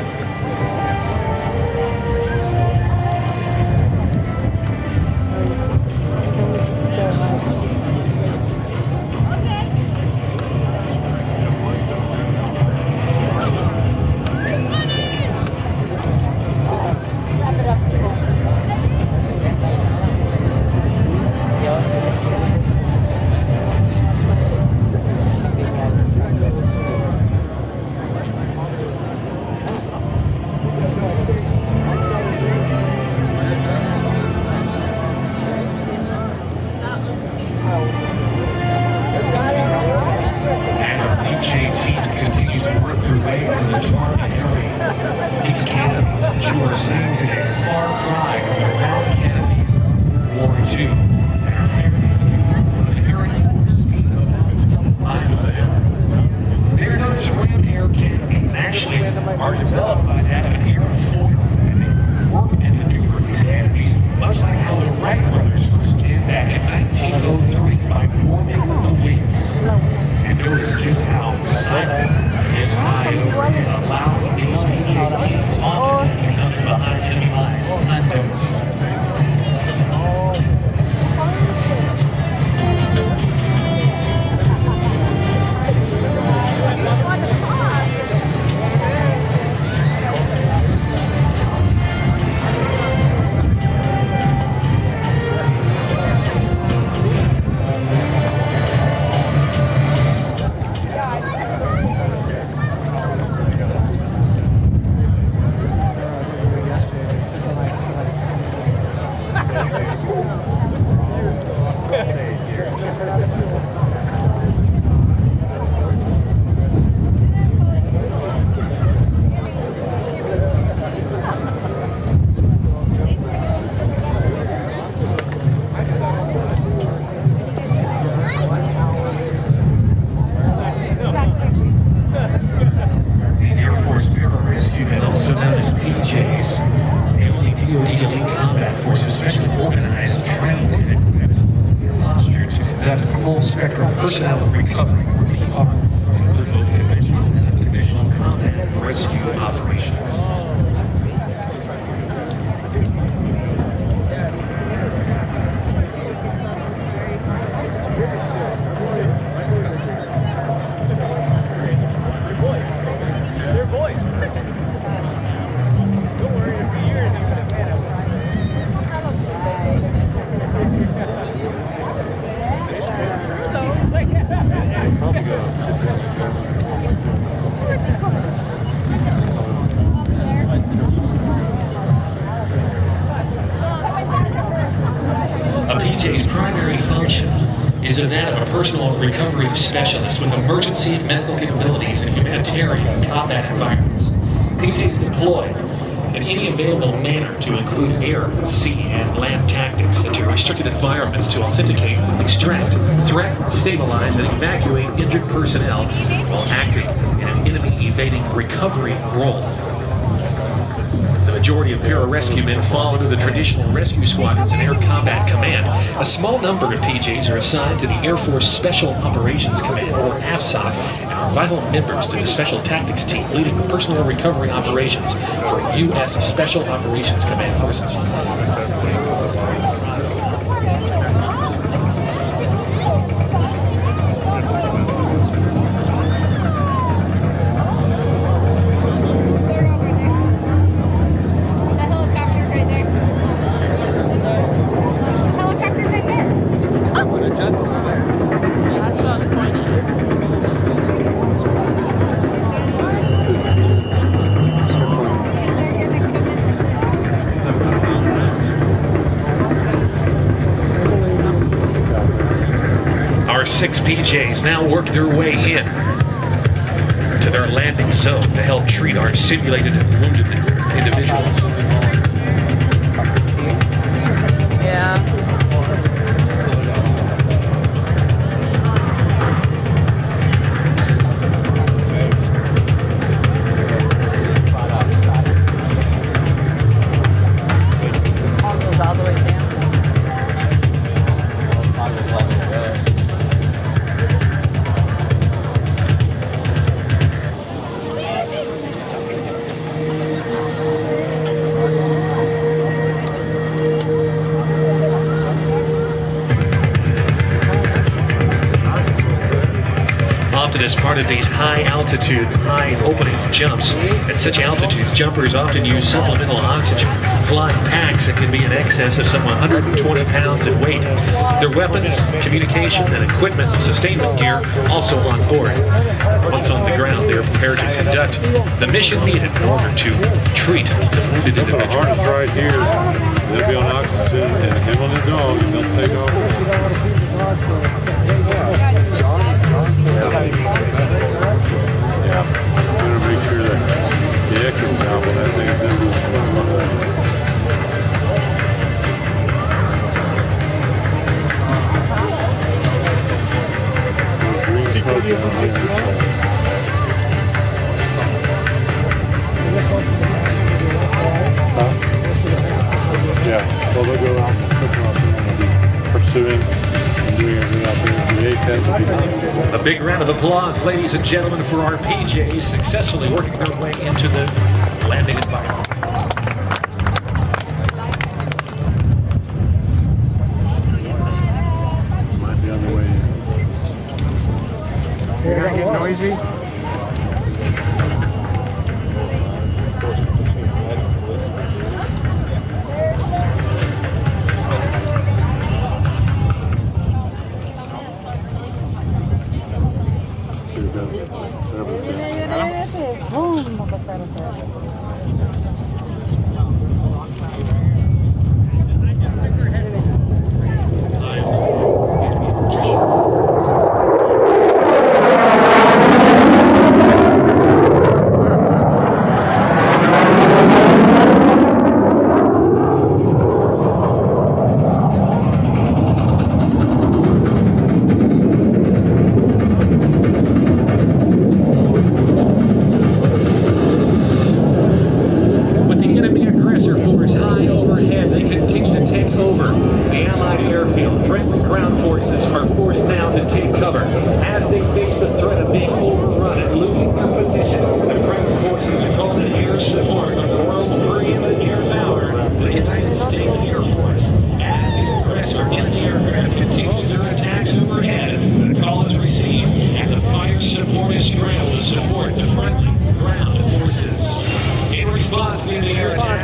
S7: Personnel recovery, PR, include both conventional and unconventional combat rescue operations. Is that of a personal recovery specialist with emergency medical capabilities in humanitarian combat environments. PJs deploy in any available manner to include air, sea, and land tactics into restricted environments to authenticate, extract, threat, stabilize, and evacuate injured personnel while acting in an enemy-evading recovery role. The majority of pararescue men fall under the traditional rescue squadrons and Air Combat Command. A small number of PJs are assigned to the Air Force Special Operations Command, or AFSOC, and are vital members to the Special Tactics Team leading the personal recovery operations for U.S. Special Operations Command forces. Our 6 PJs now work their way in to their landing zone to help treat our simulated and wounded individuals.
S9: Yeah.
S1: often as part of these high altitude, high opening jumps. At such altitudes, jumpers often use supplemental oxygen, flying packs that can be in excess of some 120 pounds in weight. Their weapons, communication, and equipment sustainment gear also on board. Once on the ground, they are prepared to conduct the mission needed in order to treat the wounded individual.
S4: The harness right here, they'll be on oxygen, and him on the dog, and they'll take off. Yeah, better make sure that the exit valve on that thing is never green smoke on the other side. Yeah, well, they'll go around and be pursuing and doing everything out there. The A-10s will be done.
S1: A big round of applause, ladies and gentlemen, for our PJs successfully working their way into the landing environment.
S4: Might be on the way.
S2: You're gonna get noisy?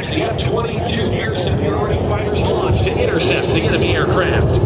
S1: The F-22 air superiority fighters launched to intercept the enemy aircraft.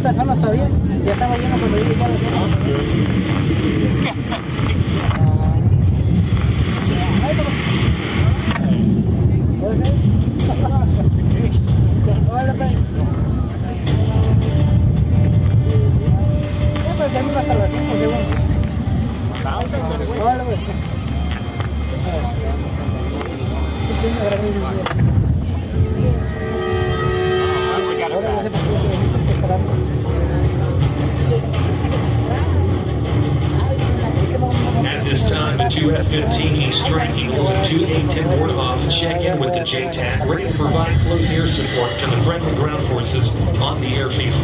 S2: 100 personas todavía. Ya estaba lleno cuando yo llegué a los
S1: At this time, the two F-15E Strike Eagles and two A-10 Warthogs check in with the JTAC, ready to provide close air support to the friendly ground forces on the airfield.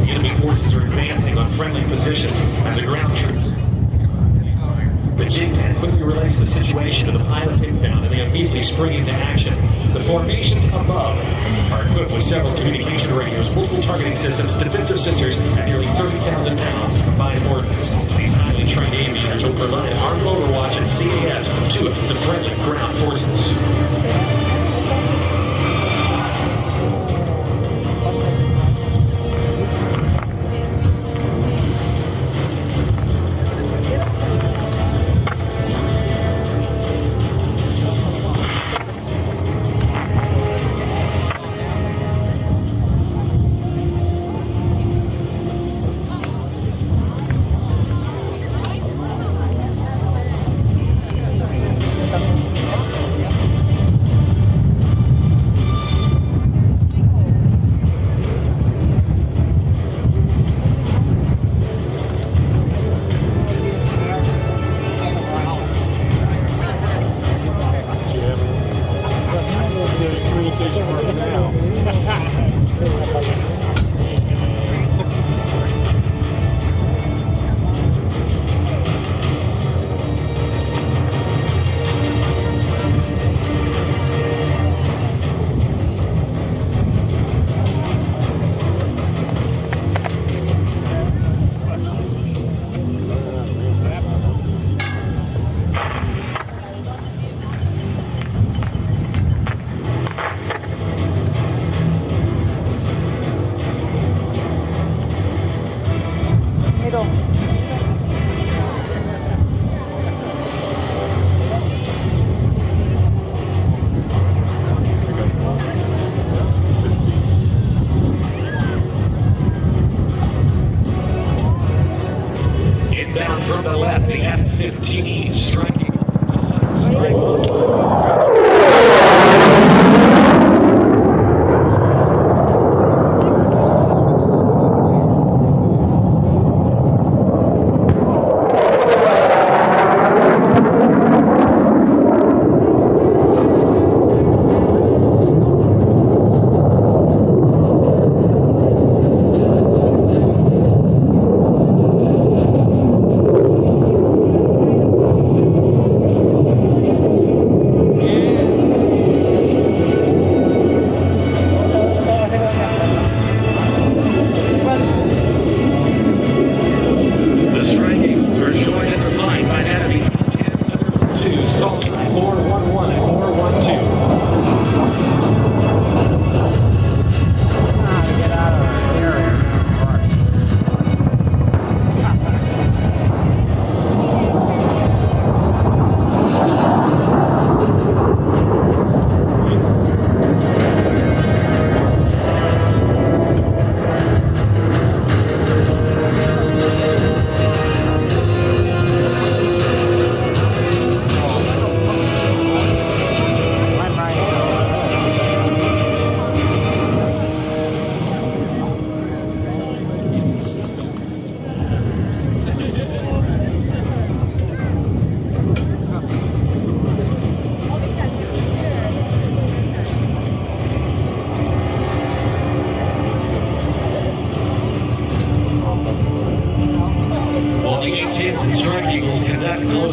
S1: Enemy forces are advancing on friendly positions as the ground troops. The JTAC quickly relays the situation to the pilot takedown, and they immediately spring into action. The formations above are equipped with several communication radios, multiple targeting systems, defensive sensors, and nearly 30,000 pounds of combined ordnance. These highly trained aviators will provide armed overwatch and CAS to the friendly ground forces. From the left, the F-15E Strike Eagle.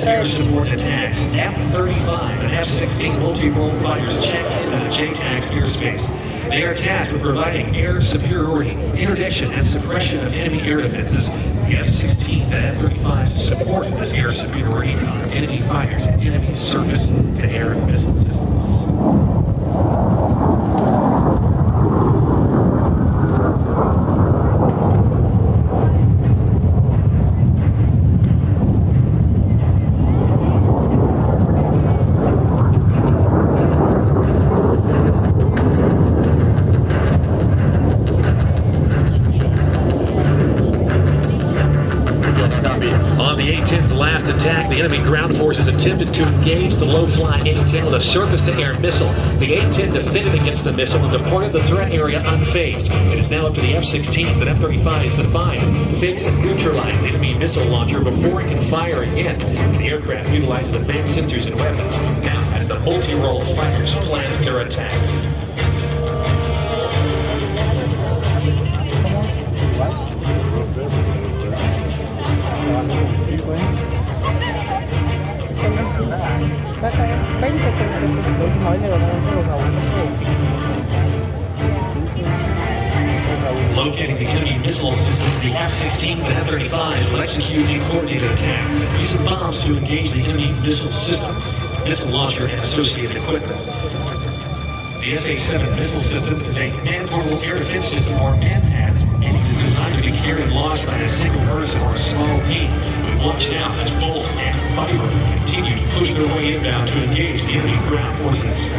S1: Air support attacks. F-35 and F-16 multi-role fighters check into the JTAC airspace. They are tasked with providing air superiority, interdiction, and suppression of enemy air defenses. The F-16s and F-35s support this air superiority on enemy fighters and enemy surface-to-air missile systems. last attack, the enemy ground forces attempted to engage the low-flying A-10 with a surface-to-air missile. The A-10 defended against the missile and departed the threat area unfazed. It is now up to the F-16s and F-35s to find, fix, and neutralize the enemy missile launcher before it can fire again. The aircraft utilizes advanced sensors and weapons. Now, as the multi-role fighters plan their attack. Locating the enemy missile systems, the F-16s and F-35s will execute a coordinated attack using bombs to engage the enemy missile system, missile launcher, and associated equipment. The SA-7 missile system is a man-portable air defense system, or MANPAD, and it is designed to be carried and launched by a single person or a small team. When launched now, as Bolt and Fiber continue to push their way inbound to engage the enemy ground forces.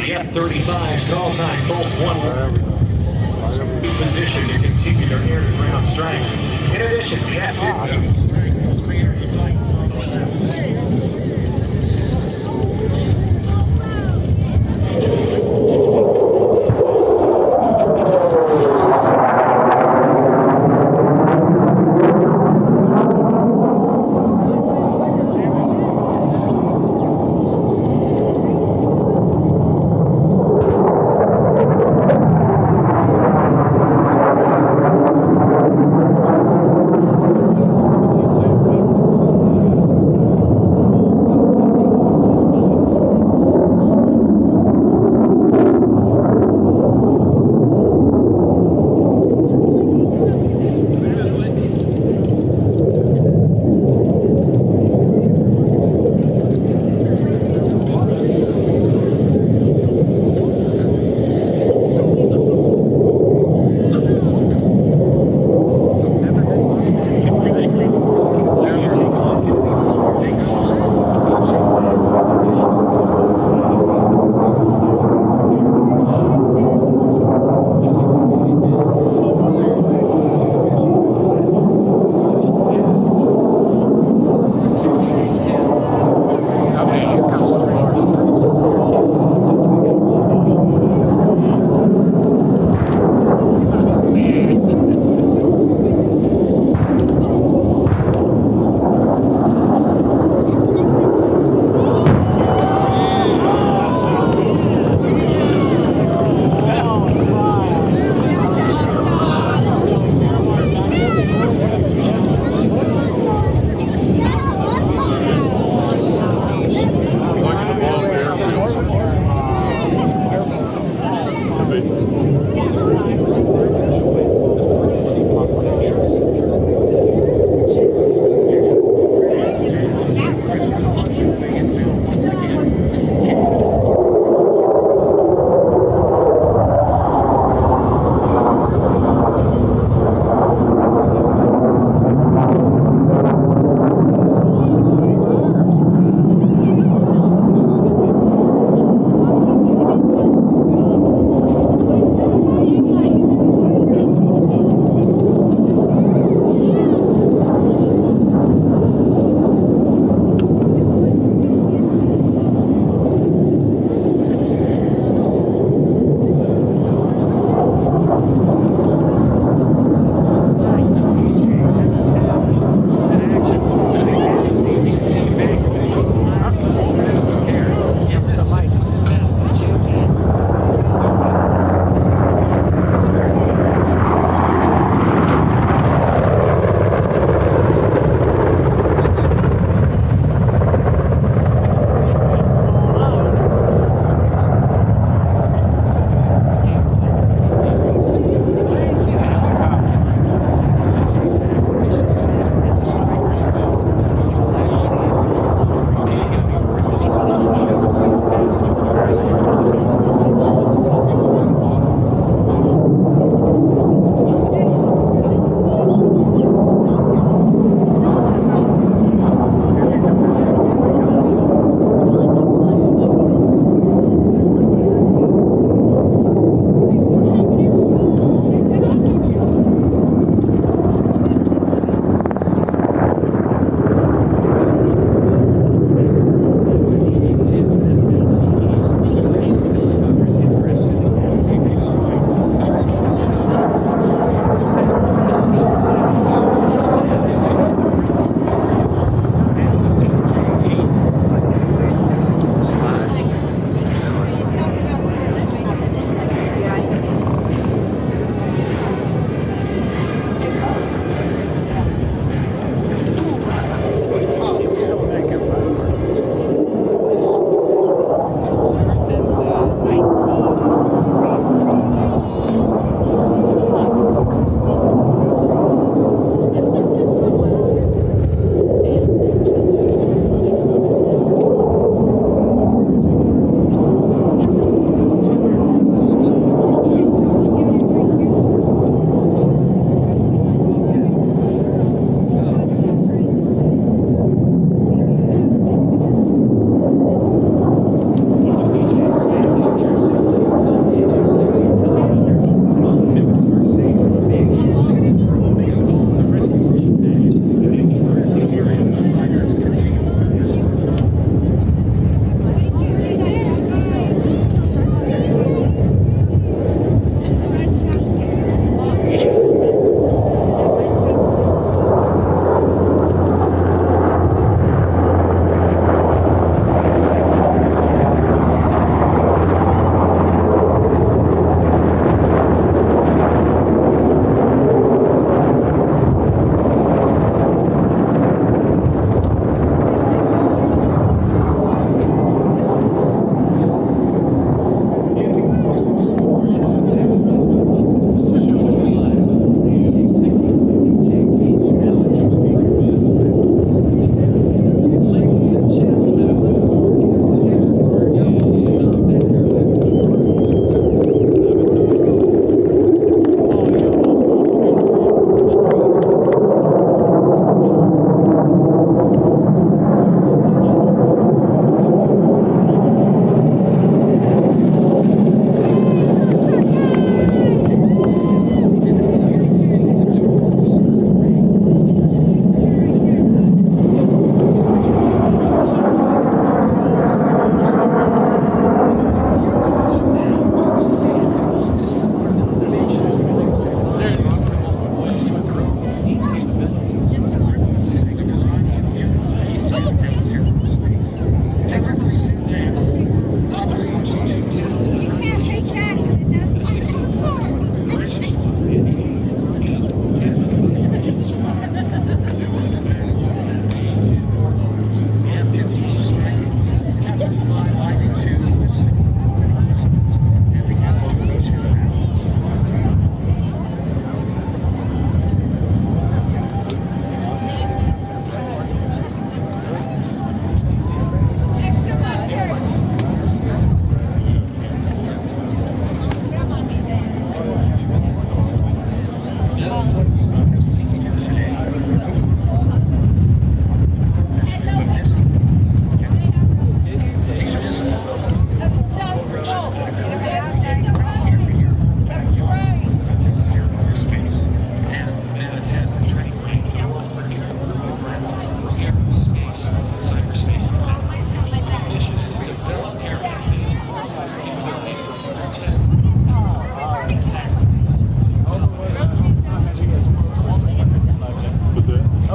S1: The F-35's call sign Bolt 1 position to continue their air-to-ground strikes. In addition, the F-15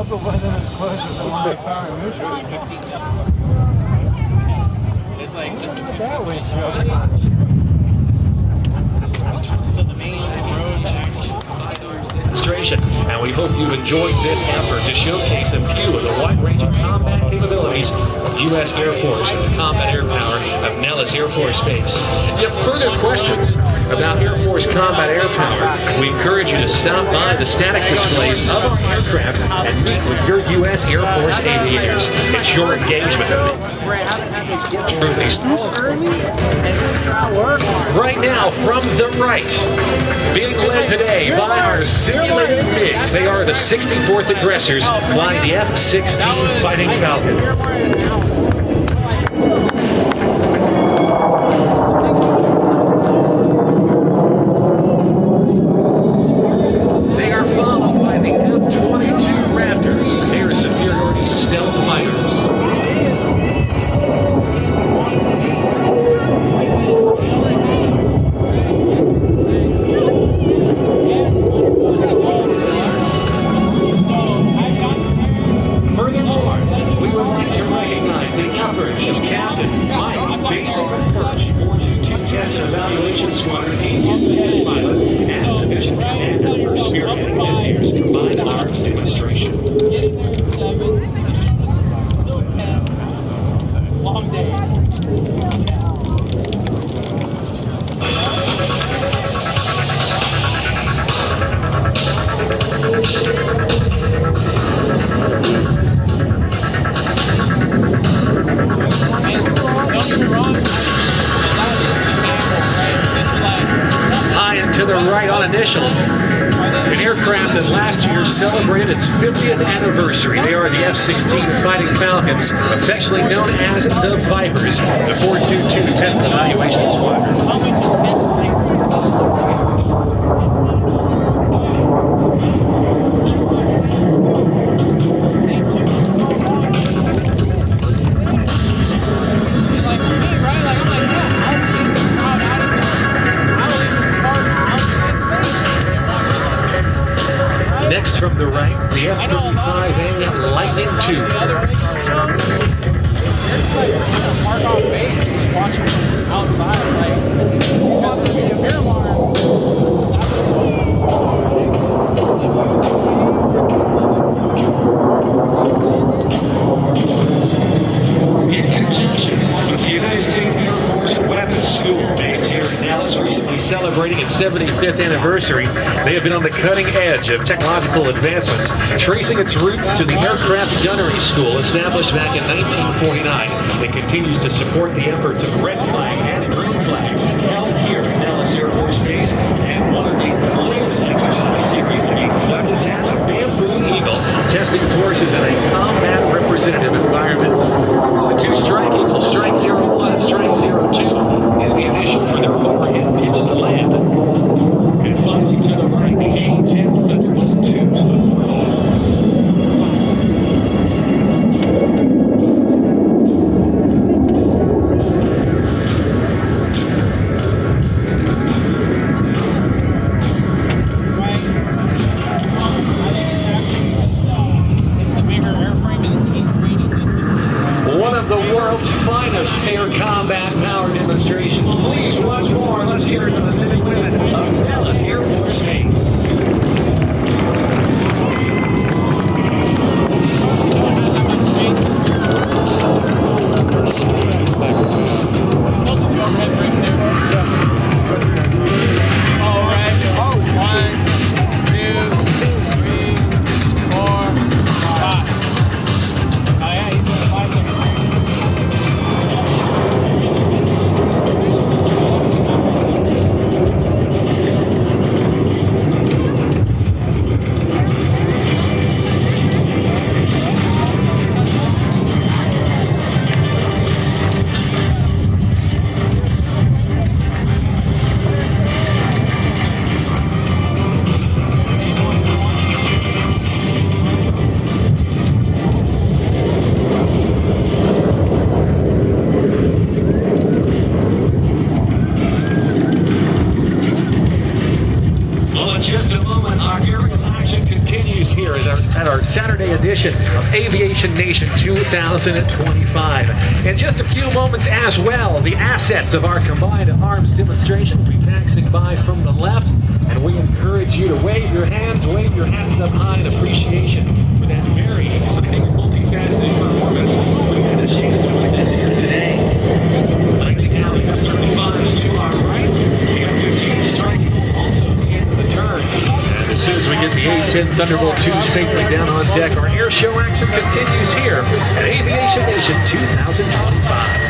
S2: hope it wasn't as close as the one I saw initially.
S10: 15 minutes. It's like just a
S2: That way show.
S10: So the main road actually.
S1: Demonstration, and we hope you enjoyed this effort to showcase a few of the wide-ranging combat capabilities of U.S. Air Force and the combat air power of Nellis Air Forece Base. If you have further questions about Air Force combat air power, we encourage you to stop by the static displays of our aircraft and meet with your U.S. Air Force aviators. It's your engagement right now from the right, being led today by our simulated MiGs. They are the 64th aggressors flying the F-16 Fighting Falcon. They are followed by the F-22 Raptors, air superiority stealth fighters. Furthermore, we would like to recognize the efforts of Captain Mike Basic Perch, 422 Test and Evaluation Squadron, A-10 Test Pilot, and Division Commander for spearheading this year's Combined Arms demonstration.
S10: Getting there at 7, the show was until 10. Long day.
S1: High and to the right on initial, an aircraft that last year celebrated its 50th anniversary. They are the F-16 Fighting Falcons, affectionately known as the Vipers, the 422 Test and Evaluation Squadron. Next from the right, the F-35A Lightning II.
S10: Park off base and just watch it from outside. Like, you got the air wire. That's
S1: In conjunction with the United States Air Force Weapons School, based here in Dallas, recently celebrating its 75th anniversary, they have been on the cutting edge of technological advancements, tracing its roots to the Aircraft Gunnery School established back in 1949. It continues to support the efforts of Red Flag and Green Flag held here at Nellis Air Force Base, and one of the latest exercise series to be conducted at the Bamboo Eagle, testing forces in a combat representative environment. The two Strike Eagles, Strike 01 and Strike 02, in the initial for their overhead pitch to land. And finally to the right, the A-10 Thunderbird 2s. One of the world's finest air combat power demonstrations. Please watch more. Let's hear it from the men and women of Nellis Air Forece Base. at our Saturday edition of Aviation Nation 2025. In just a few moments as well, the assets of our combined arms demonstration will be taxiing by from the left, and we encourage you to wave your hats up high in appreciation for that very exciting, multifaceted performance we had a chance to witness here today. Like the Cali F-35s to our right, the F-15 striking is also in the turn. And as soon as we get the A-10 Thunderbolt 2 safely down on deck, our air show action continues here at Aviation Nation 2025.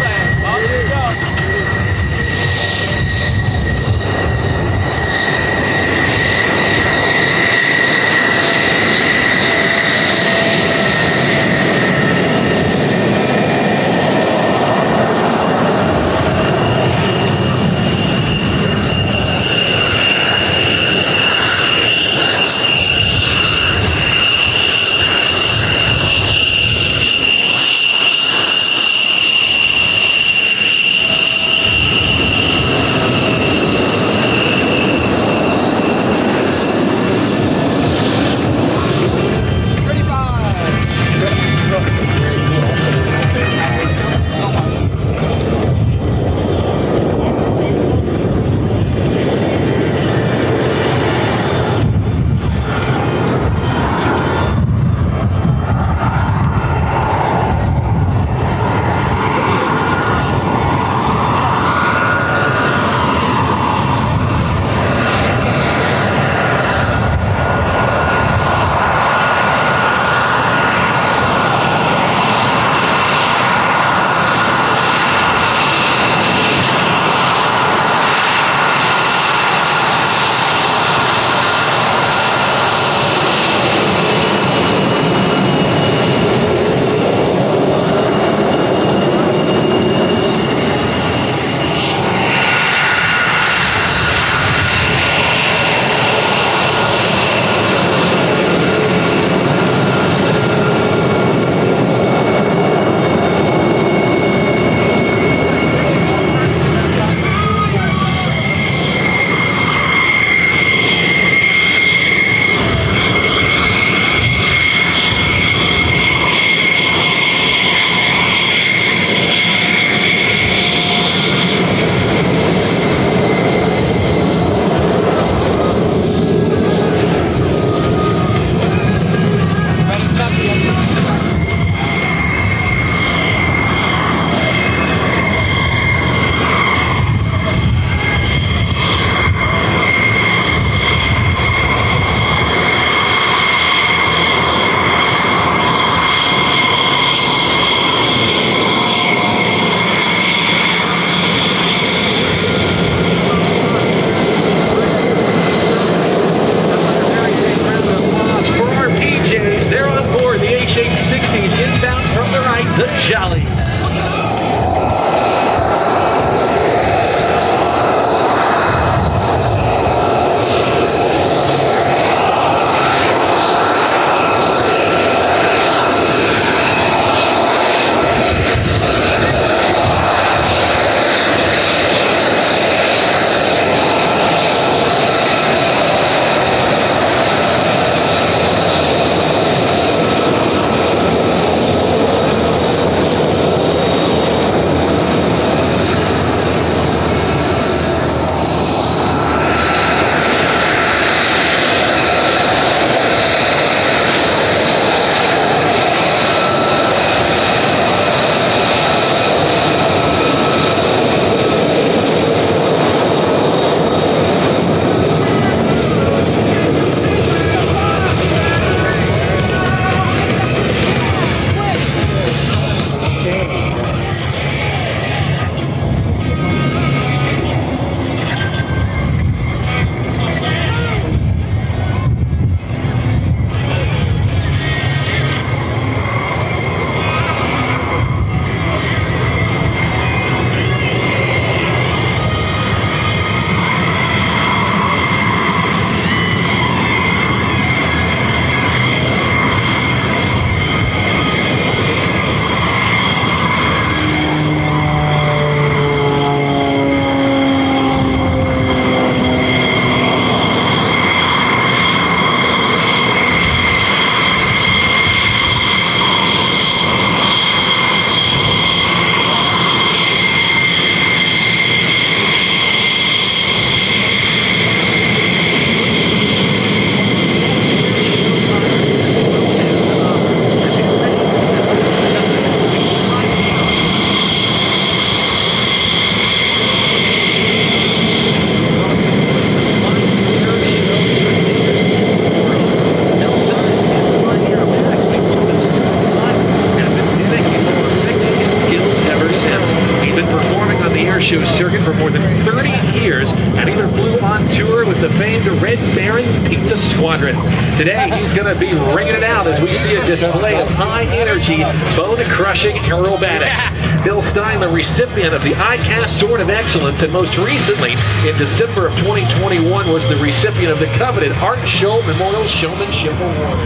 S1: Pizza Squadron. Today, he's going to be ringing it out as we see a display of high-energy, bone-crushing aerobatics. Bill Stein, the recipient of the ICAS Sword of Excellence, and most recently, in December of 2021, was the recipient of the coveted Art Show Memorial Showmanship Award.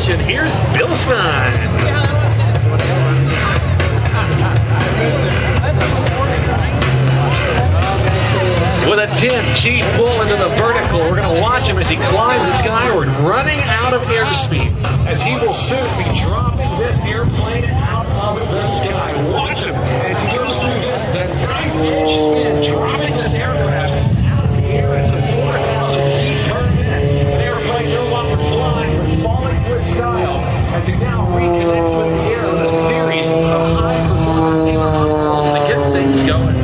S1: Here's Bill Stein. With a 10G full into the vertical, we're going to watch him as he climbs skyward, running out of airspeed, as he will soon be dropping this airplane out of the sky. Watch him as he goes through this, the 9-pitch spin, dropping this aircraft out of the air as the 4,000 feet per minute. An airplane no longer flying, but falling with style, as he now reconnects with the air in a series of high-performance intervals to get things going.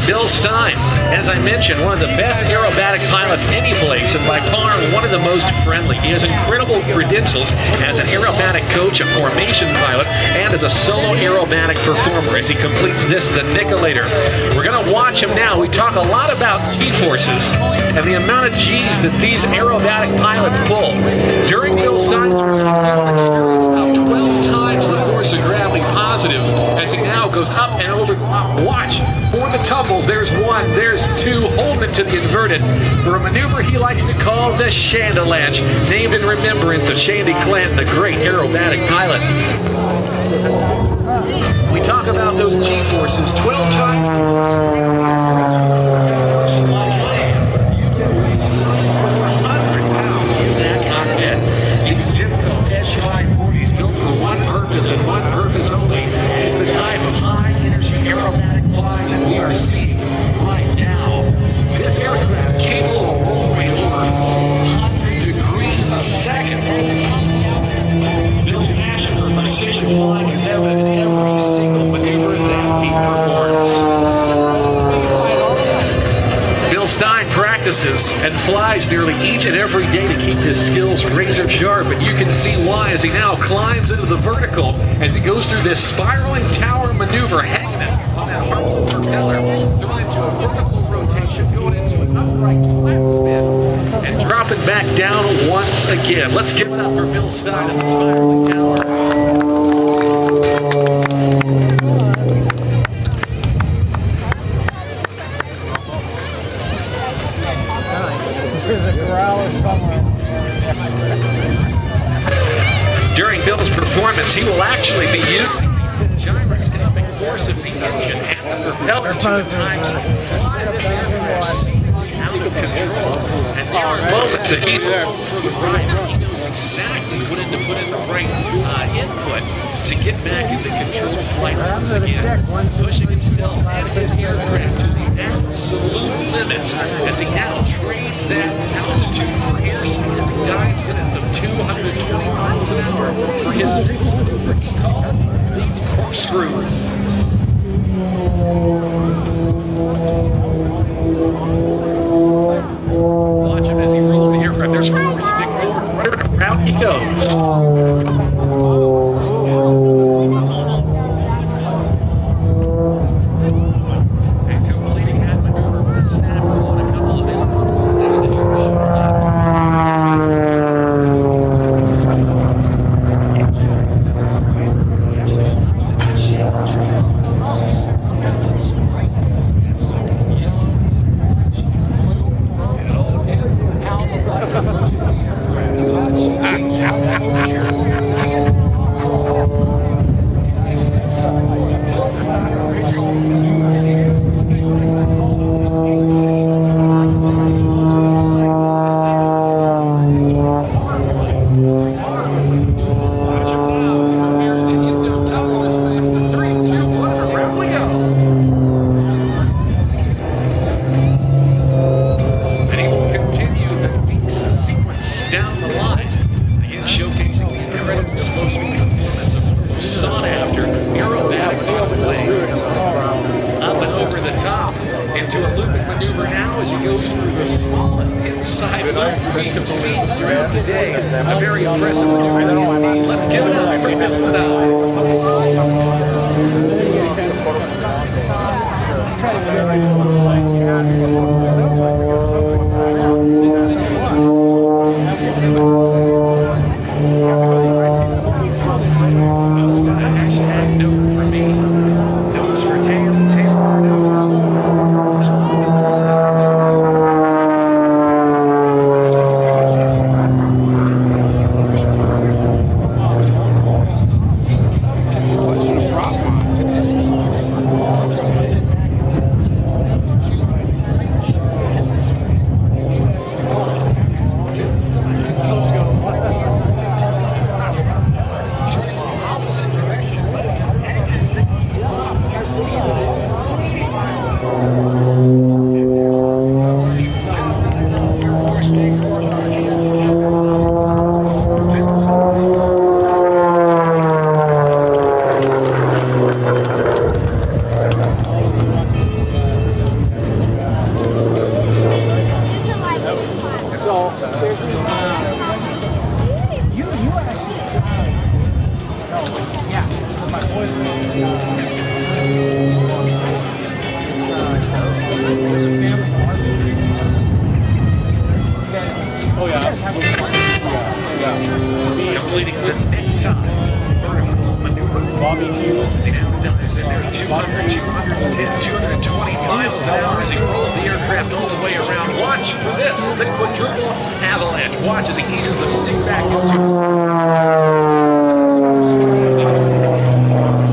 S1: Bill Stein, as I mentioned, one of the best aerobatic pilots any place, and by far one of the most friendly. He has incredible credentials as an aerobatic coach, a formation pilot, and as a solo aerobatic performer as he completes this, the Nicolator. We're going to watch him now. We talk a lot about G-forces and the amount of G's that these aerobatic pilots pull. During Bill Stein's routine, he will experience about 12 times the force of gravity positive as he now goes up and over the top. Watch for the tumbles. There's one, there's two, holding it to the inverted for a maneuver he likes to call the Chandelanche, named in remembrance of Shandy Clanton, the great aerobatic pilot. We talk about those G-forces 12 times. He's built for one purpose and one purpose only. It's the type of high-energy aerobatic flying that we are seeing right now. This aircraft capable of rolling over 100 degrees a second. Bill's passion for precision flying is evident in every single maneuver that he performs. Bill Stein practices and flies nearly each and every day to keep his skills razor sharp, and you can see why as he now climbs into the vertical as he goes through this spiraling tower maneuver, hanging it on that horizontal propeller, thrown into a vertical rotation, going into an upright flat spin, and dropping back down once again. Let's give it up for Bill Stein in the spiraling tower. During Bill's performance, he will actually be using the gyroscoping force of the engine and the propeller to at times fly this aircraft seemingly out of control. And there are moments that he's all for the ride. He knows exactly when to put in the right input to get back into control of flight once again, pushing himself and his aircraft to the absolute limits as he now trades that altitude for airspeed as he dives in at some 220 miles an hour for his next maneuver he calls the corkscrew. Watch him as he rolls the aircraft. There's forward stick forward. Round he goes. And completing that maneuver with a snap on a couple of intervals down the air goes through the smallest inside loop we have seen throughout the day. A very impressive maneuver indeed. Let's give it up for Bill Stein. Hashtag note for me. Notes for Taylor notes. Completing this time. Maneuver. Bobby Hughes. 220 miles an hour as he rolls the aircraft all the way around. Watch for this. The quadruple avalanche. Watch as he eases the stick back into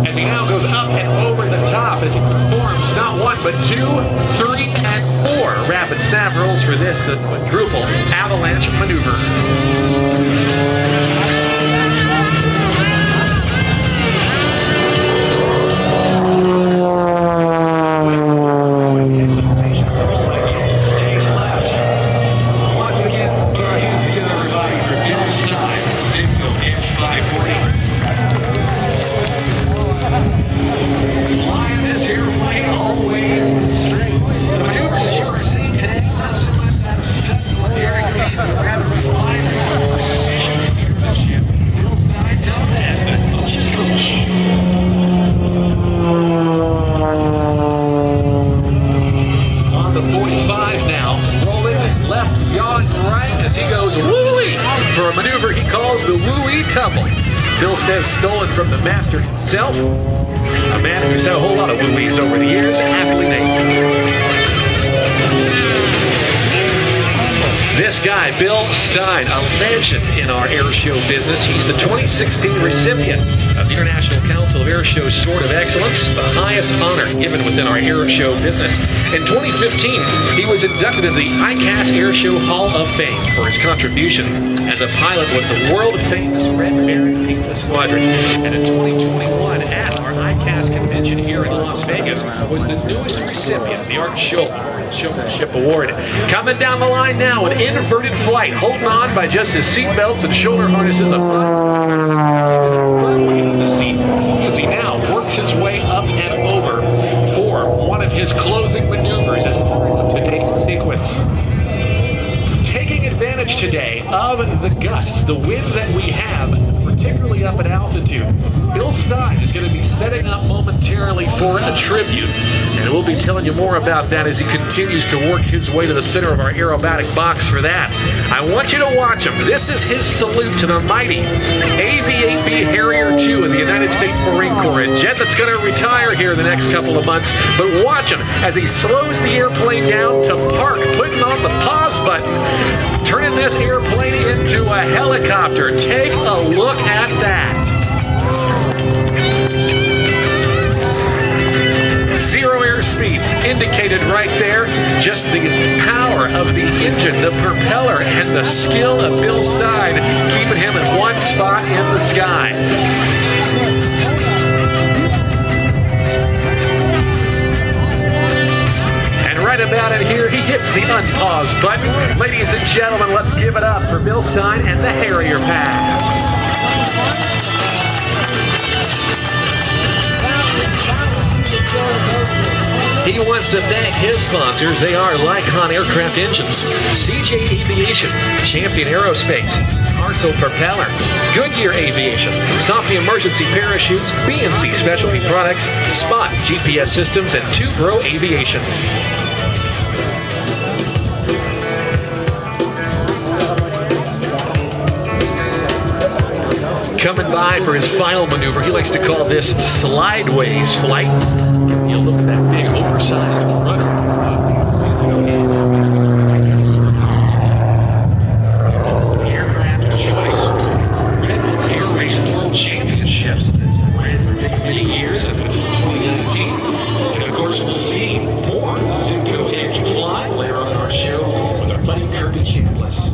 S1: as he now goes up and over the top as he performs not one but 2, 3, and 4 rapid snap rolls for this quadruple avalanche maneuver. Bill says stolen from the master himself, a man who's had a whole lot of wooies over the years, aptly named. This guy, Bill Stein, a legend in our air show business. He's the 2016 recipient of the International Council of Air Shows Sword of Excellence, the highest honor given within our air show business. In 2015, he was inducted into the ICAS Air Show Hall of Fame for his contributions as a pilot with the world-famous Red Baron Pink Squadron. And in 2021, at our ICAS convention here in Las Vegas, was the newest recipient of the Art Showmanship Award. Coming down the line now, an inverted flight, holding on by just his seat belts and shoulder harnesses firmly into the seat as he now works his way up and over for one of his closing maneuvers as part of today's sequence. Taking advantage today of the gusts, the wind that we have, particularly up at altitude, Bill Stein is going to be setting up momentarily for a tribute, and we'll be telling you more about that as he continues to work his way to the center of our aerobatic box for that. I want you to watch him. This is his salute to the mighty AV-8B Harrier II of the United States Marine Corps, a jet that's going to retire here in the next couple of months, but watch him as he slows the airplane down to park, putting on the pause button, turning this airplane into a helicopter. Take a look at that. Zero airspeed indicated right there. Just the power of the engine, the propeller, and the skill of Bill Stein keeping him in one spot in the sky. And right about it here, he hits the unpause button. Ladies and gentlemen, let's give it up for Bill Stein and the Harrier Pass. He He wants to thank his sponsors. They are Lycon Aircraft Engines, CJ Aviation, Champion Aerospace, Arcel Propeller, Goodyear Aviation, Softy Emergency Parachutes, BNC Specialty Products, Spot GPS Systems, and 2Bro Aviation. Coming by for his final maneuver. He likes to call this slideways flight. You look at that big oversized rudder. Aircraft of choice. Red Bull Air Race World Championships. Ran for many years up until 2019. And of course, we'll see more Simcoe Edge fly later on our show with our buddy Kirby Chambliss.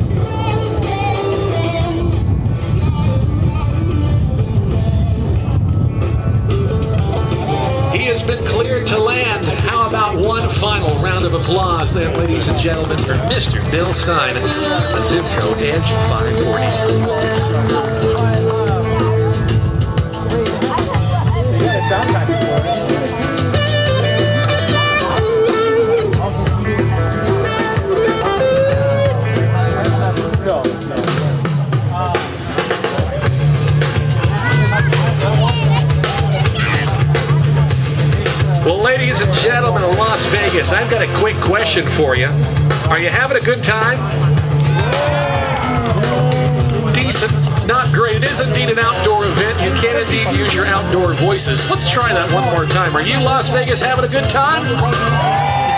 S1: He has been cleared to land. How about one final round of applause then, ladies and gentlemen, for Mr. Bill Stein, the Simcoe Edge 540. Well, ladies and gentlemen of Las Vegas, I've got a quick question for you. Are you having a good time? Decent, not great. It is indeed an outdoor event. You can indeed use your outdoor voices. Let's try that one more time. Are you, Las Vegas, having a good time?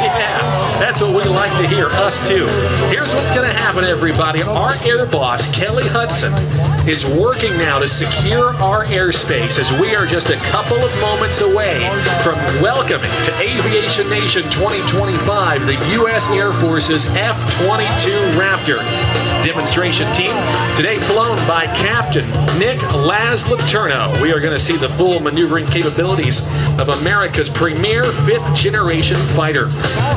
S1: Yeah, that's what we like to hear, us too. Here's what's going to happen, everybody. Our air boss, Kelly Hudson, is working now to secure our airspace as we are just a couple of moments away from welcoming to Aviation Nation 2025 the U.S. Air Force's F-22 Raptor demonstration team, today flown by Captain Nick Lazlaterno. We are going to see the full maneuvering capabilities of America's premier fifth-generation fighter.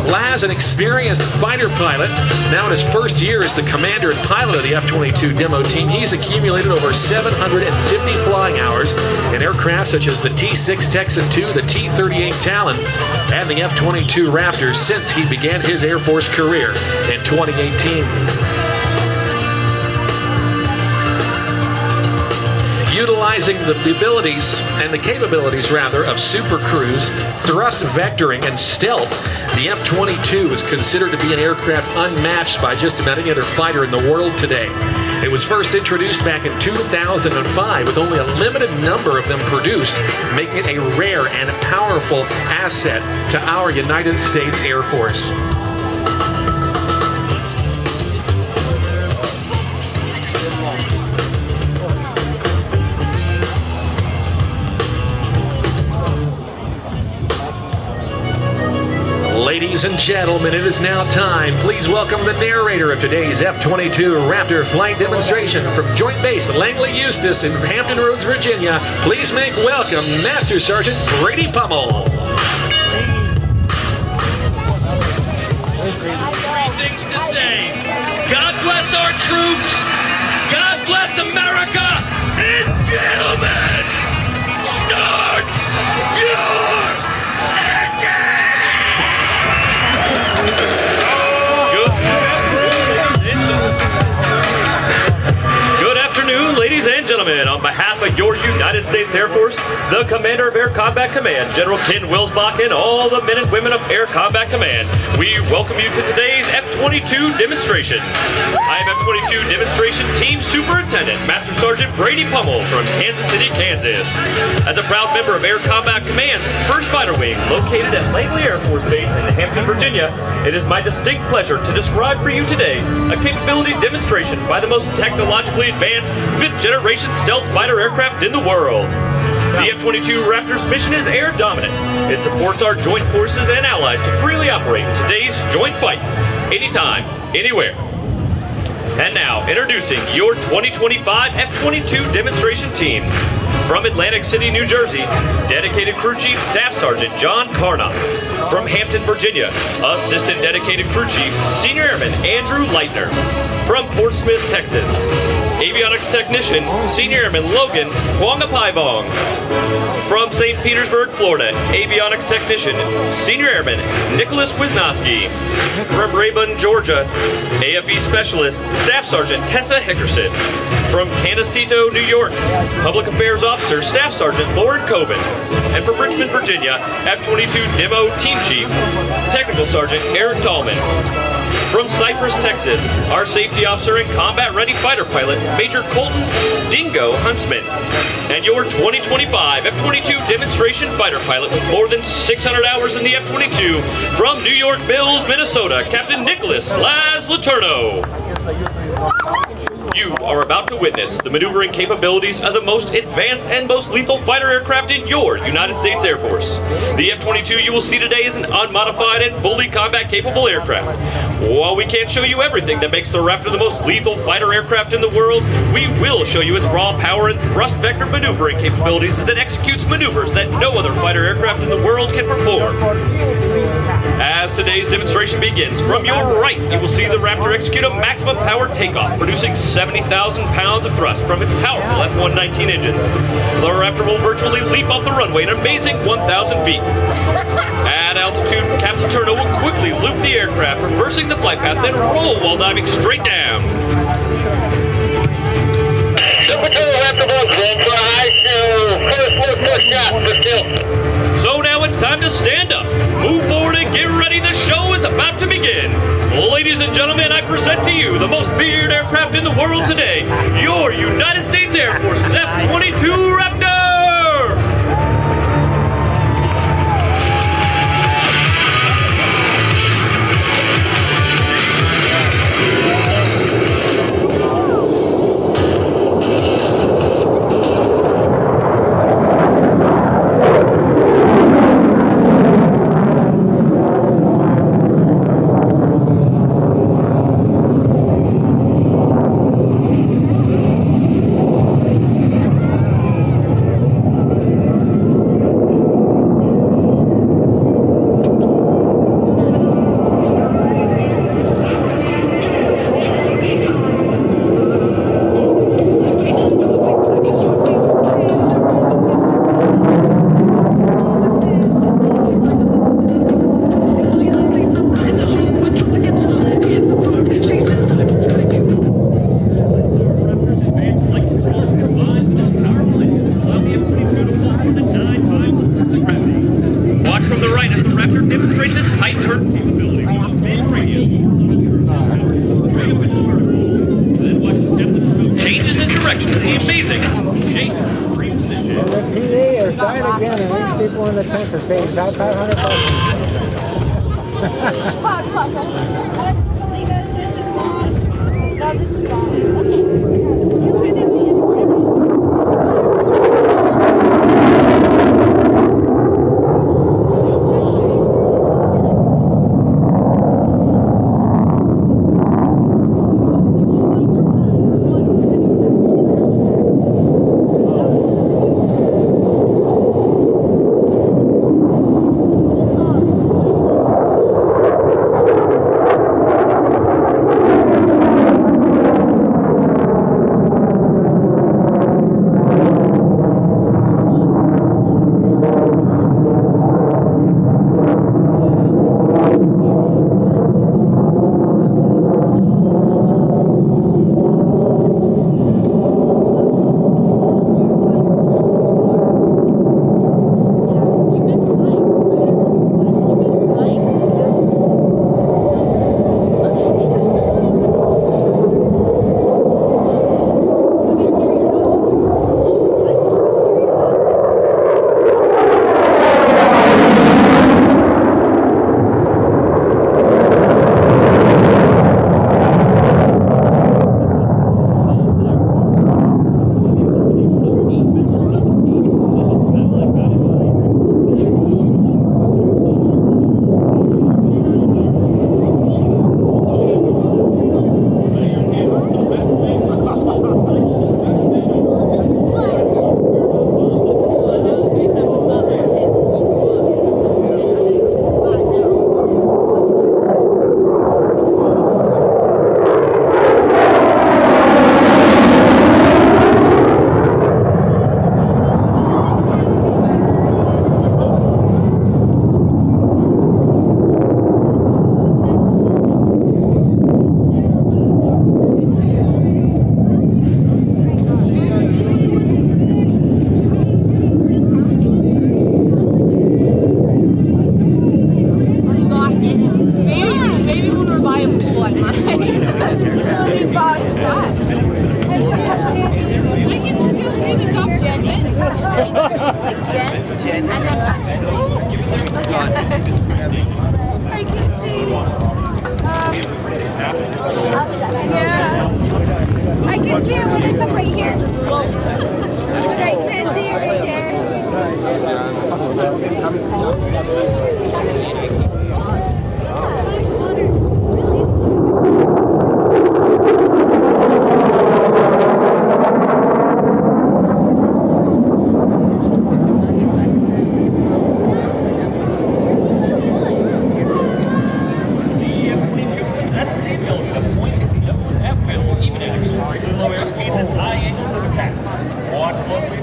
S1: Laz, an experienced fighter pilot, now in his first year as the commander and pilot of the F-22 demo team, he's accumulated over 750 flying hours in aircraft such as the T-6 Texan II, the T-38 Talon, and the F-22 Raptor since he began his Air Force career in 2018. Utilizing the abilities and the capabilities, rather, of Super Cruise, thrust vectoring, and stealth, the F-22 is considered to be an aircraft unmatched by just about any other fighter in the world today. It was first introduced back in 2005 with only a limited number of them produced, making it a rare and powerful asset to our United States Air Force. Ladies and gentlemen, it is now time. Please welcome the narrator of today's F-22 Raptor flight demonstration from Joint Base Langley Eustis in Hampton Roads, Virginia. Please make welcome Master Sergeant Brady Pummel.
S11: Three things to say. God bless our troops. God bless America. And gentlemen, start your engine! Good afternoon, ladies and gentlemen. On behalf of your United States Air Force, the Commander of Air Combat Command, General Ken Wilsbach, and all the men and women of Air Combat Command, we welcome you to today's F-22 demonstration. I am F-22 Demonstration Team Superintendent, Master Sergeant Brady Pummel from Kansas City, Kansas. As a proud member of Air Combat Command's 1st Fighter Wing, located at Langley Air Force Base in Hampton, Virginia, it is my distinct pleasure to describe for you today a capability demonstration by the most technologically advanced 5th-generation stealth fighter aircraft in the world. The F-22 Raptor's mission is air dominance. It supports our joint forces and allies to freely operate in today's joint fight, anytime, anywhere. And now, introducing your 2025 F-22 demonstration team. From Atlantic City, New Jersey, Dedicated Crew Chief Staff Sergeant John Carnoff. From Hampton, Virginia, Assistant Dedicated Crew Chief Senior Airman Andrew Leitner. From Portsmouth, Texas, Avionics Technician Senior Airman Logan Huangapaivong. From St. Petersburg, Florida, avionics technician, senior airman Nicholas Wisnowski. From Rayburn, Georgia, AFE specialist, Staff Sergeant Tessa Hickerson. From Canacito, New York, Public Affairs Officer, Staff Sergeant Lauren Coben. And from Richmond, Virginia, F-22 Demo Team Chief, Technical Sergeant Eric Tallman. From Cypress, Texas, our safety officer and combat-ready fighter pilot, Major Colton Dingo Huntsman. And your 2025 F-22 demonstration fighter pilot with more than 600 hours in the F-22 from New York Mills, Minnesota, Captain Nicholas Laz Laterno. You are about to witness the maneuvering capabilities of the most advanced and most lethal fighter aircraft in your United States Air Force. The F-22 you will see today is an unmodified and fully combat-capable aircraft. While we can't show you everything that makes the Raptor the most lethal fighter aircraft in the world, we will show you its raw power and thrust vector maneuvering capabilities as it executes maneuvers that no other fighter aircraft in the world can perform. As today's demonstration begins, from your right, you will see the Raptor execute a maximum power takeoff, producing 70,000 pounds of thrust from its powerful F-119 engines. The Raptor will virtually leap off the runway at an amazing 1,000 feet. At altitude, Captain Laterno will quickly loop the aircraft, reversing the flight path, then roll while diving straight down. So now it's time to stand up, move forward and get ready. The show is about to begin. Ladies and gentlemen, I present to you the most feared aircraft in the world today, your United States Air Force's F-22 Raptor!
S5: Yeah. I can see it when it's up right here. But I can't see it right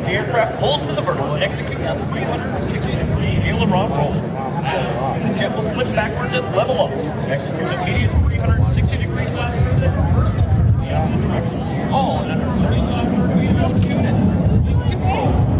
S11: Aircraft pulls to the vertical, execute down the 360-degree aileron roll. The jet will flip backwards and level up. Execute immediate 360-degree flash through the opposite direction. All at 30 degree altitude and control.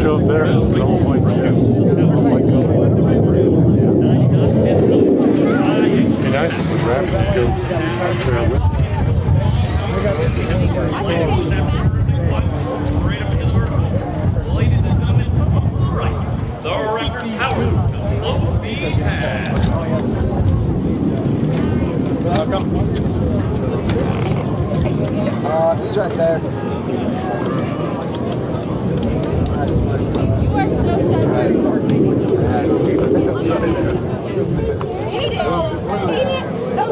S4: show up there. It's all white skin. Be nice if the Raptor goes out there with
S11: The Raptor power low speed pass.
S8: He's right there.
S5: You are so sunburned. Eat it. So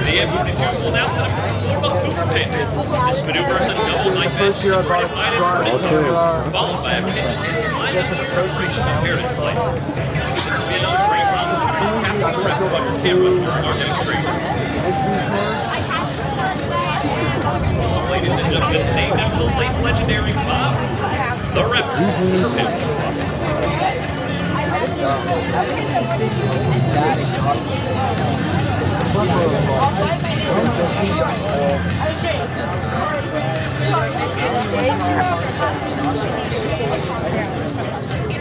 S11: The F-22 will now set up for maneuver. This maneuver is a double night fence separated by followed by application preparation flight. This will be another great opportunity to capture the Raptor on camera during our demonstration. Ladies and gentlemen, named after the late legendary Bob, the Raptor.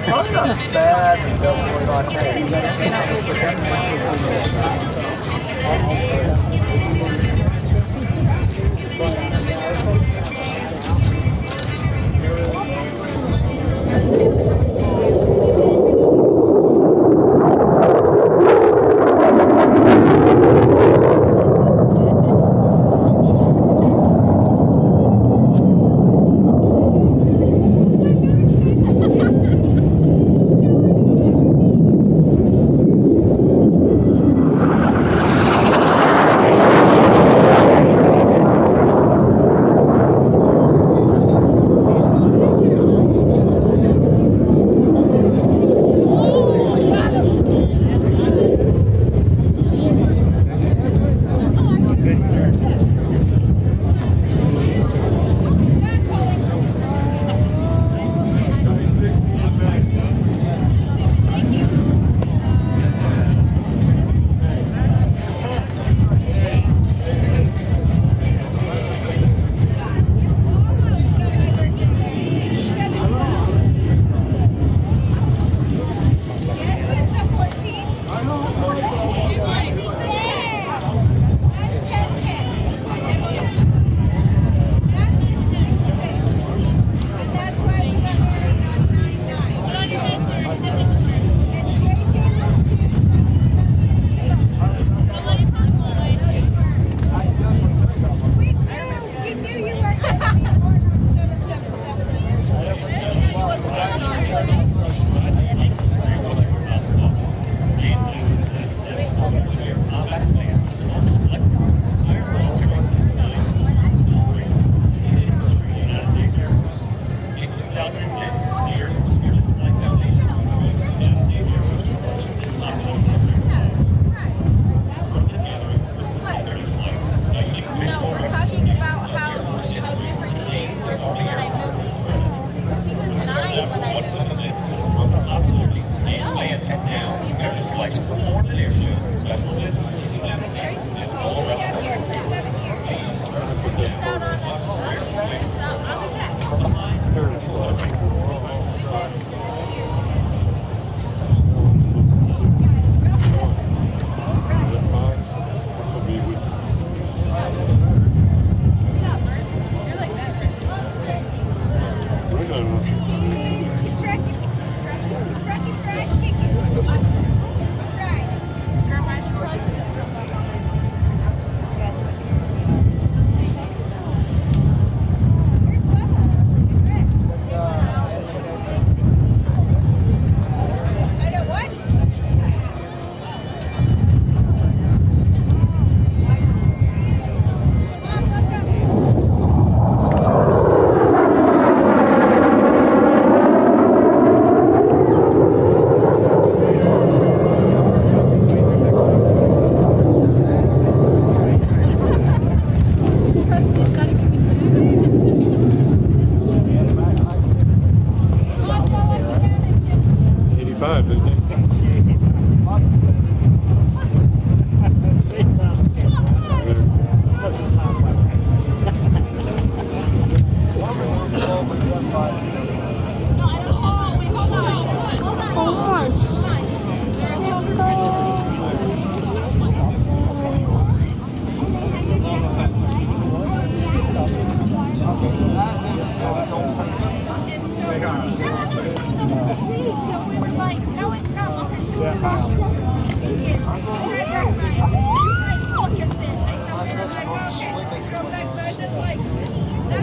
S8: That's not bad.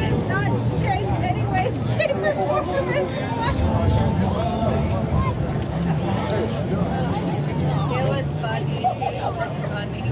S5: is not shaped anyway, shape or form of this flash. It was funny. It was funny.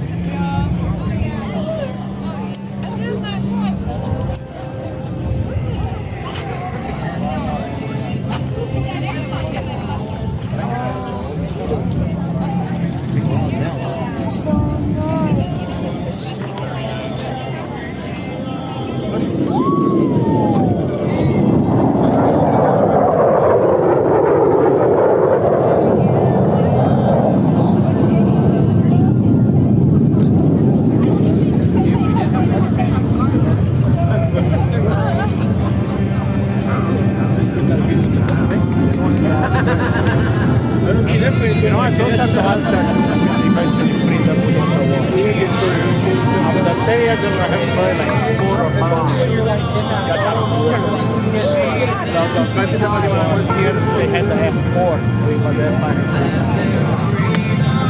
S2: They had the F4 with their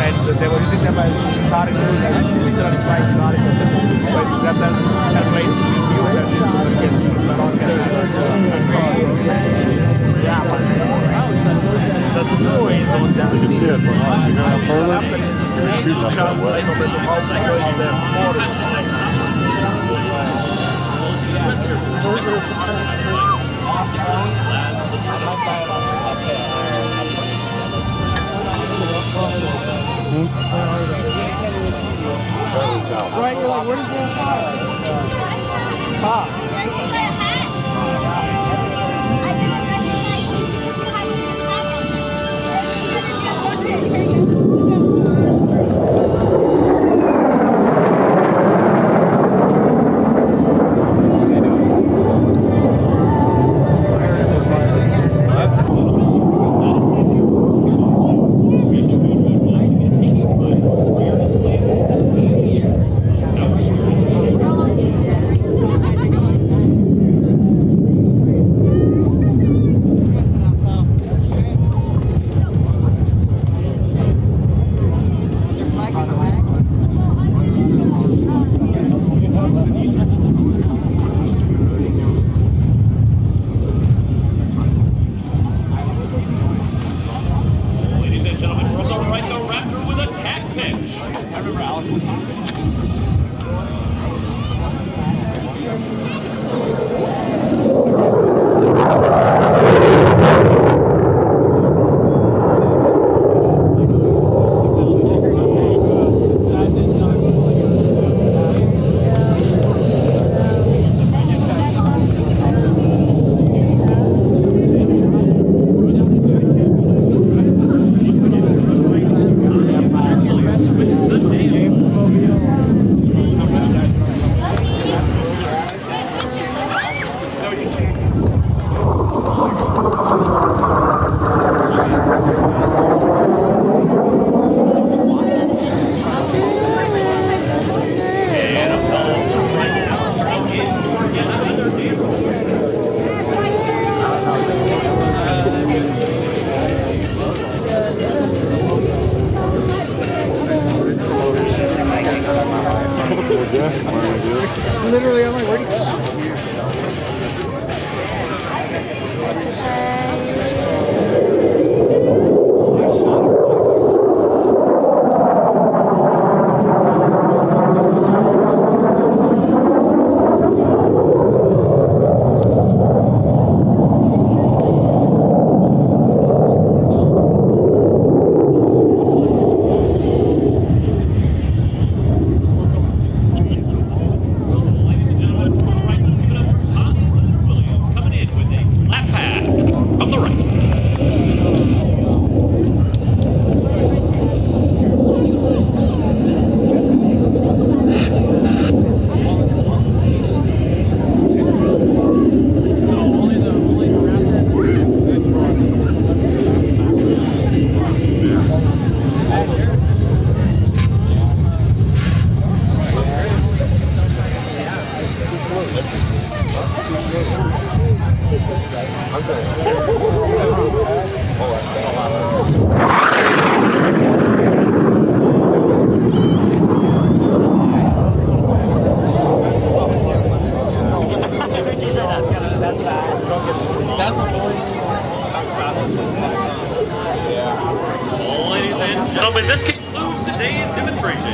S2: and they were using them as starting to literally fight starting to grab them and wait to you and get yeah, but the two is on that.
S4: You can see it, but you go further, you're shooting up that way.
S2: Right, you're like, where is your car? Literally, I'm like, where do you
S11: gentlemen, this concludes today's demonstration.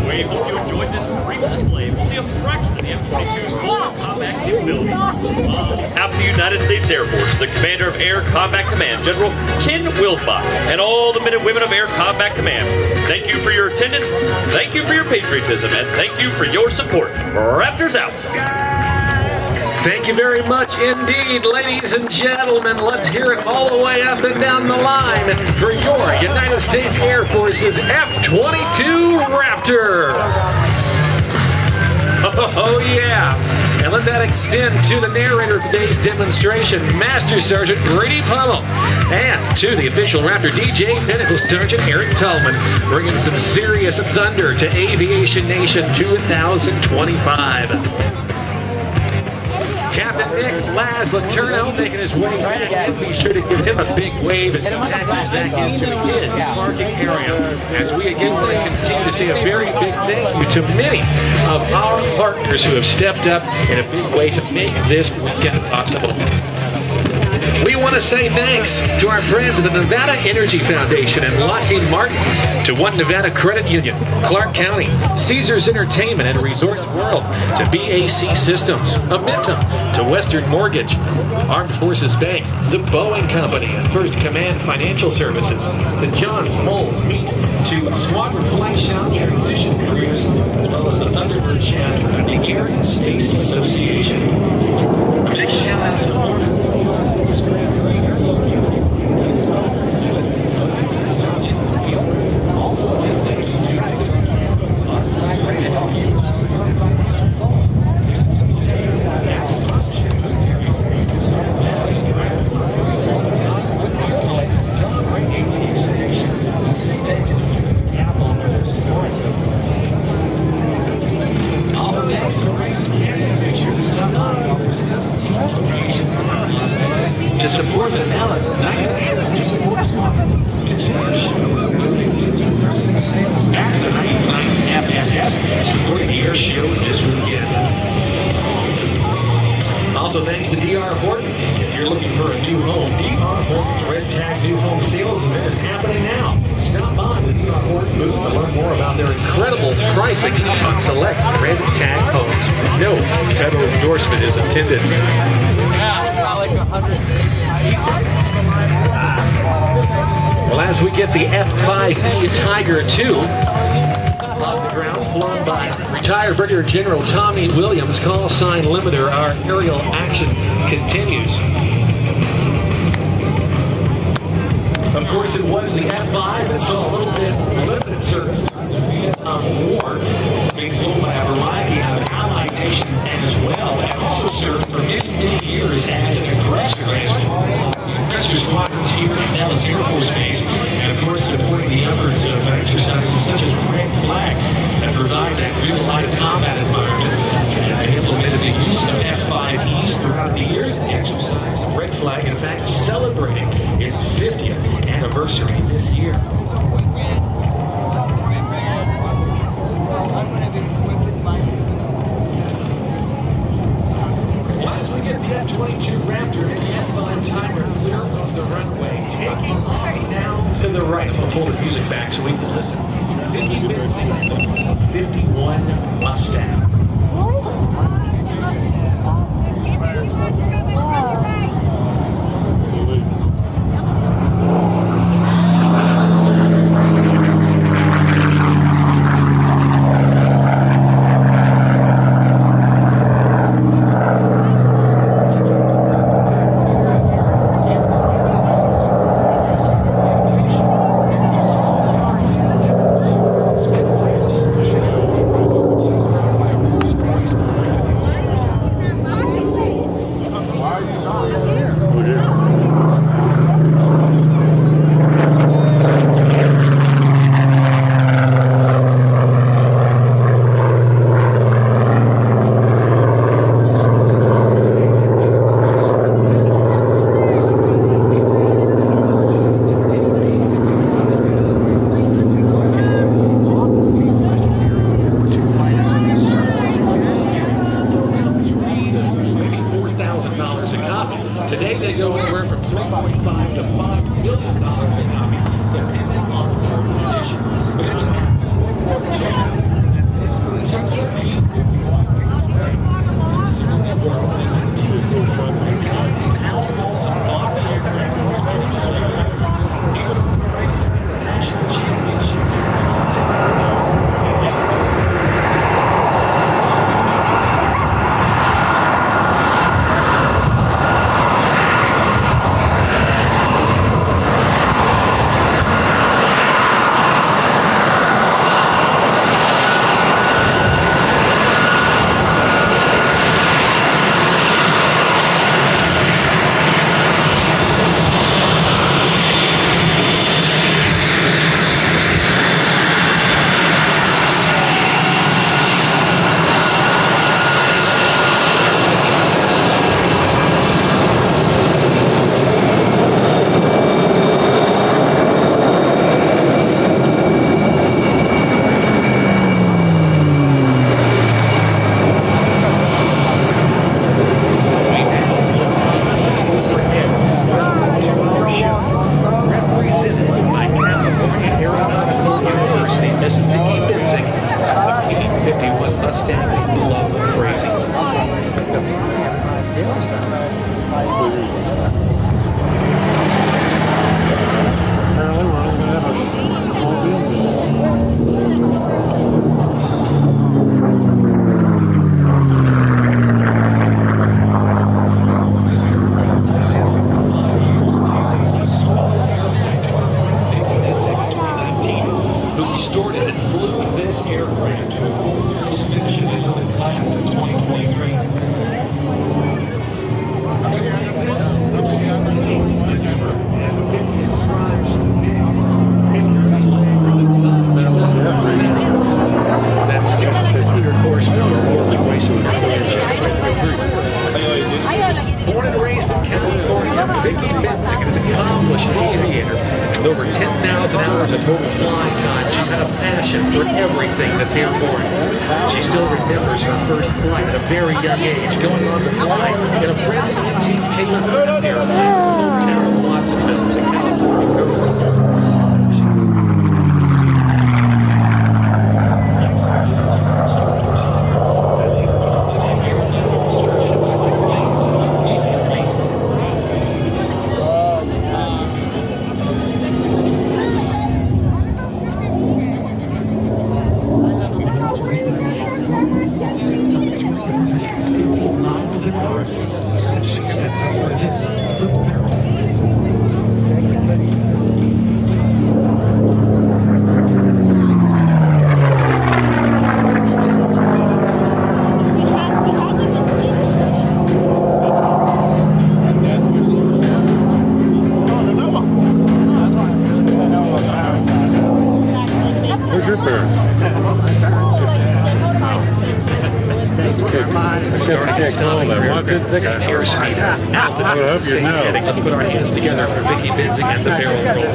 S11: We hope you enjoyed this brief display of only a fraction of the F-22's full combat capability. On behalf of the United States Air Force, the Commander of Air Combat Command, General Ken Wilsbach, and all the men and women of Air Combat Command, thank you for your attendance, thank you for your patriotism, and thank you for your support. Raptors out.
S1: Thank you very much indeed, ladies and gentlemen. Let's hear it all the way up and down the line for your United States Air Force's F-22 Raptor. Oh yeah, and let that extend to the narrator of today's demonstration, Master Sergeant Brady Pummel, and to the official Raptor DJ, Technical Sergeant Eric Tullman, bringing some serious thunder to Aviation Nation 2025. Captain Nick Laz-Laterno making his way back. Be sure to give him a big wave as he taxis back into his parking area. As we again want to continue to say a very big thank you to many of our partners who have stepped up in a big way to make this weekend possible. We want to say thanks to our friends at the Nevada Energy Foundation and Lockheed Martin, to One Nevada Credit Union, Clark County, Caesars Entertainment and Resorts World, to BAC Systems, Amentum, to Western Mortgage, Armed Forces Bank, the Boeing Company, and First Command Financial Services, to John's Moles Meat, to Squadron Flight Shop Transition Careers, as well as the Thunderbird chapter of the Air and Space Association. A big shout out to the Hornet. To support the Nellis back to the 99 FSS supporting the air show this weekend. Also thanks to DR Horton. If you're looking for a new home, DR Horton's Red Tag New Home Sales event is happening now. Stop by the DR Horton booth to learn more about their incredible pricing on select Red Tag homes. No federal endorsement is intended. Well, as we get the F-5E Tiger II off the ground, flown by retired Brigadier General Tommy Williams, call sign limiter, our aerial action continues. Of course, it was the F-5 that saw a little bit limited service during the Vietnam War, being flown by a variety of allied nations as well, and also served for many, many years as an aggressor squadrons here at Nellis Air Forece Base, and of course supporting the efforts of exercises such as Red Flag that provide that real-life combat environment. And they implemented the use of F-5Es throughout the years of the exercise. Red Flag, in fact, celebrating its 50th anniversary this year. As we get the F-22 Raptor and the F-5 Tiger clear of the runway, taking off down to the right. I'll pull the music back so we can listen. Vicky Benzing, 51 Mustang. $1,000 a copy. Today they go anywhere from $3.5 to $5 million a copy, depending on their condition. But it was Vicky Benzing is an accomplished aviator with over 10,000 hours of total flying time. She's had a passion for everything that's airborne. She still remembers her first flight at a very young age, going on to fly in a Prince antique Taylor airplane from the hometown of Watsonville, the California coast. Let's put our hands together for Vicky Benzing at the barrel roll.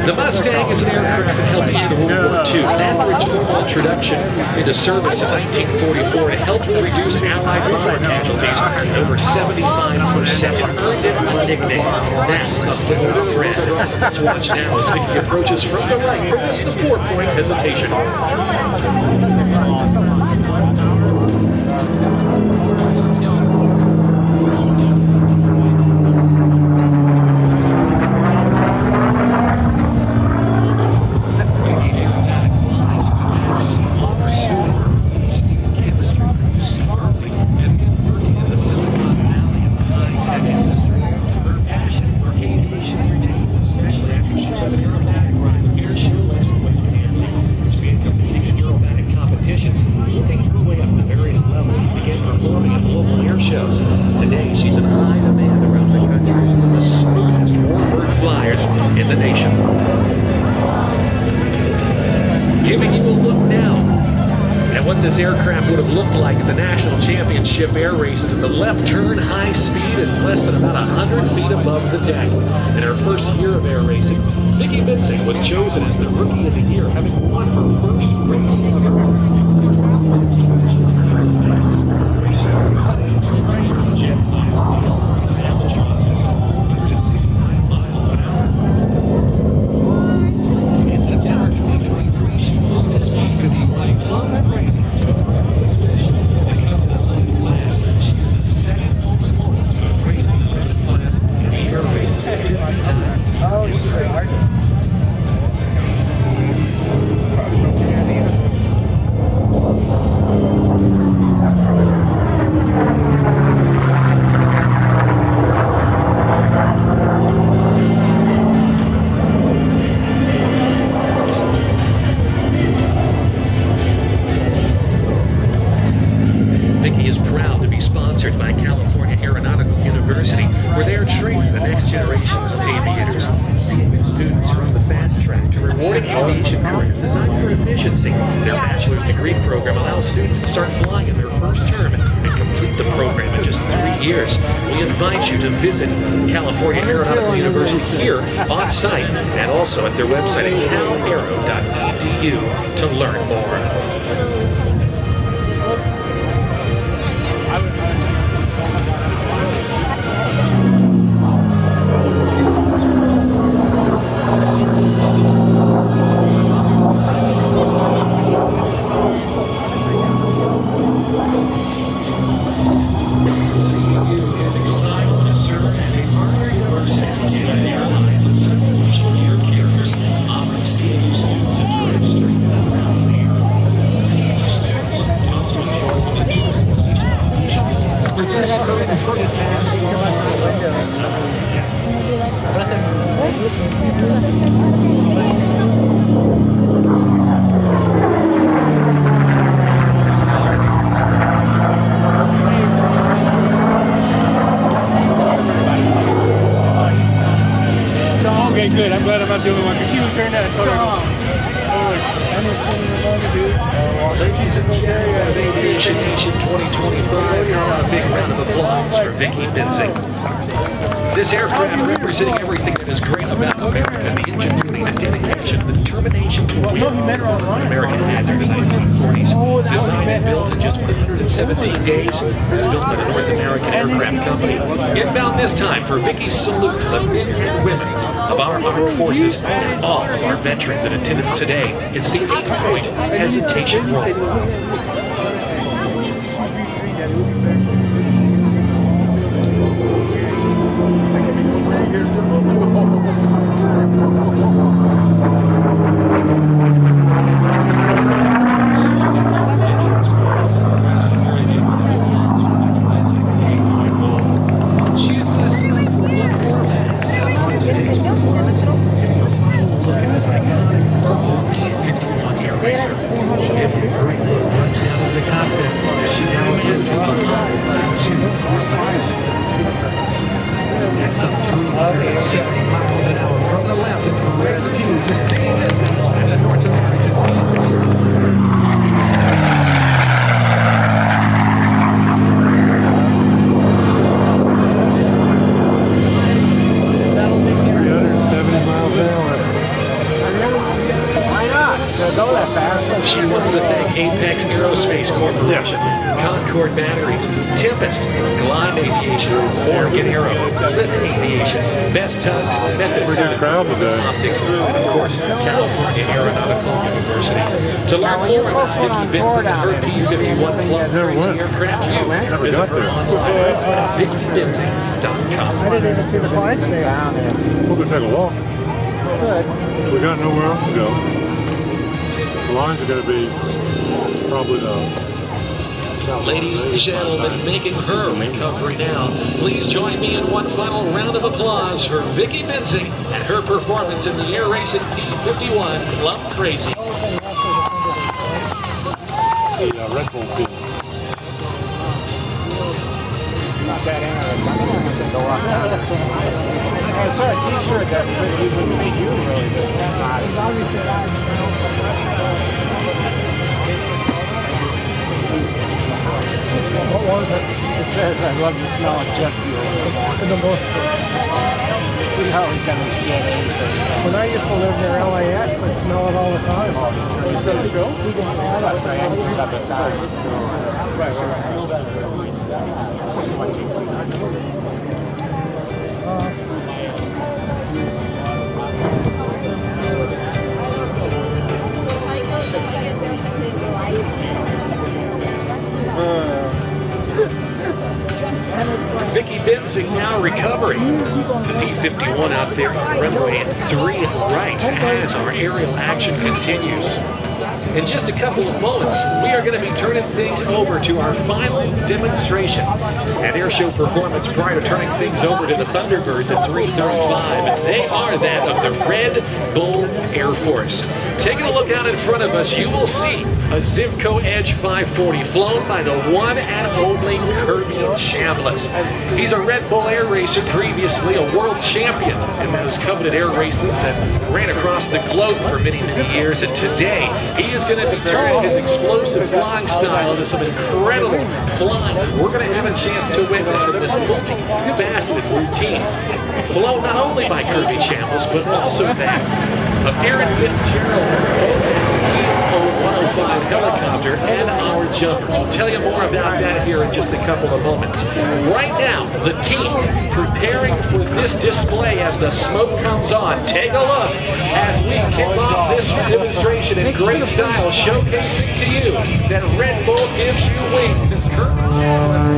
S1: The Mustang is an aircraft that helped end World War II after its formal introduction into service in 1944 to help reduce Allied bomber casualties over 75% and earned it a nickname. That's a football friend. Let's watch now as Vicky approaches from the right for this the 4-point hesitation. This aircraft would have looked like at the National Championship air races in the left turn, high speed, and less than about 100 feet above the deck. In her first year of air racing, Vicky Benzing was chosen as the Rookie of the Year, having won her first race. Aeronautical University, where they are training the next generation of aviators. CAF students are on the fast track to rewarding aviation careers designed for efficiency. Their bachelor's degree program allows students to start flying in their first term and complete the program in just 3 years. We invite you to visit California Aeronautical University here on site and also at their website at calaero.edu to learn more.
S2: Okay, good. I'm glad I'm not the only one. Because she was hearing that. I told her.
S1: Ladies and gentlemen of Aviation Nation 2025, a big round of applause for Vicky Benzing. This aircraft representing everything that is great about America, the ingenuity, the dedication, the determination to win. American had there in the 1940s. Designed and built in just 117 days, built by the North American Aircraft Company. Inbound this time for Vicky's salute to the men and women of our armed forces and all of our veterans in attendance today. It's the 8-point hesitation roll. Some 370 miles an hour from the left in rare view. This thing is in the North American She wants to thank Apex Aerospace Corporation, Concord Batteries, Tempest, Glide Aviation, Oregon Aero, Lift Aviation, Best Tugs, Method Optics, and of course, California Aeronautical University. To learn more about Vicky Benzing and her P-51 Club Crazy Aircraft, you can visit her online at VickyBenzing.com.
S2: I didn't even see the flights there.
S4: We'll go take a walk.
S2: Good.
S4: We got nowhere else to go. The lines are going to be probably the...
S1: Ladies and gentlemen, making her recovery now. Please join me in one final round of applause for Vicky Benzing and her performance in the air racing P-51 Club Crazy.
S4: The Red Bull team.
S2: Not that interesting. I saw a t-shirt that made you really good. What was it? It says, I love the smell of jet fuel. You know he's got his jet everything. When I used to live near LAX, I'd smell it all the time. You still a show? I'm not saying it's at the time.
S1: Vicky Benzing now recovering. The P-51 out there on the runway at 3 right as our aerial action continues. In just a couple of moments, we are going to be turning things over to our final demonstration and airshow performance prior to turning things over to the Thunderbirds at 3:35. And they are that of the Red Bull Air Force. Taking a look out in front of us, you will see a Zivco Edge 540 flown by the one and only Kirby Chambliss. He's a Red Bull air racer, previously a world champion in those coveted air races that ran across the globe for many, many years. And today, he is going to be turning his explosive flying style into some incredible flying. We're going to have a chance to witness in this multi-faceted routine, flown not only by Kirby Chambliss, but also that of Aaron Fitzgerald, 105 helicopter, and our jumpers. We'll tell you more about that here in just a couple of moments. Right now, the team preparing for this display as the smoke comes on. Take a look as we kick off this demonstration in great style, showcasing to you that Red Bull gives you wings. It's Kirby Chambliss.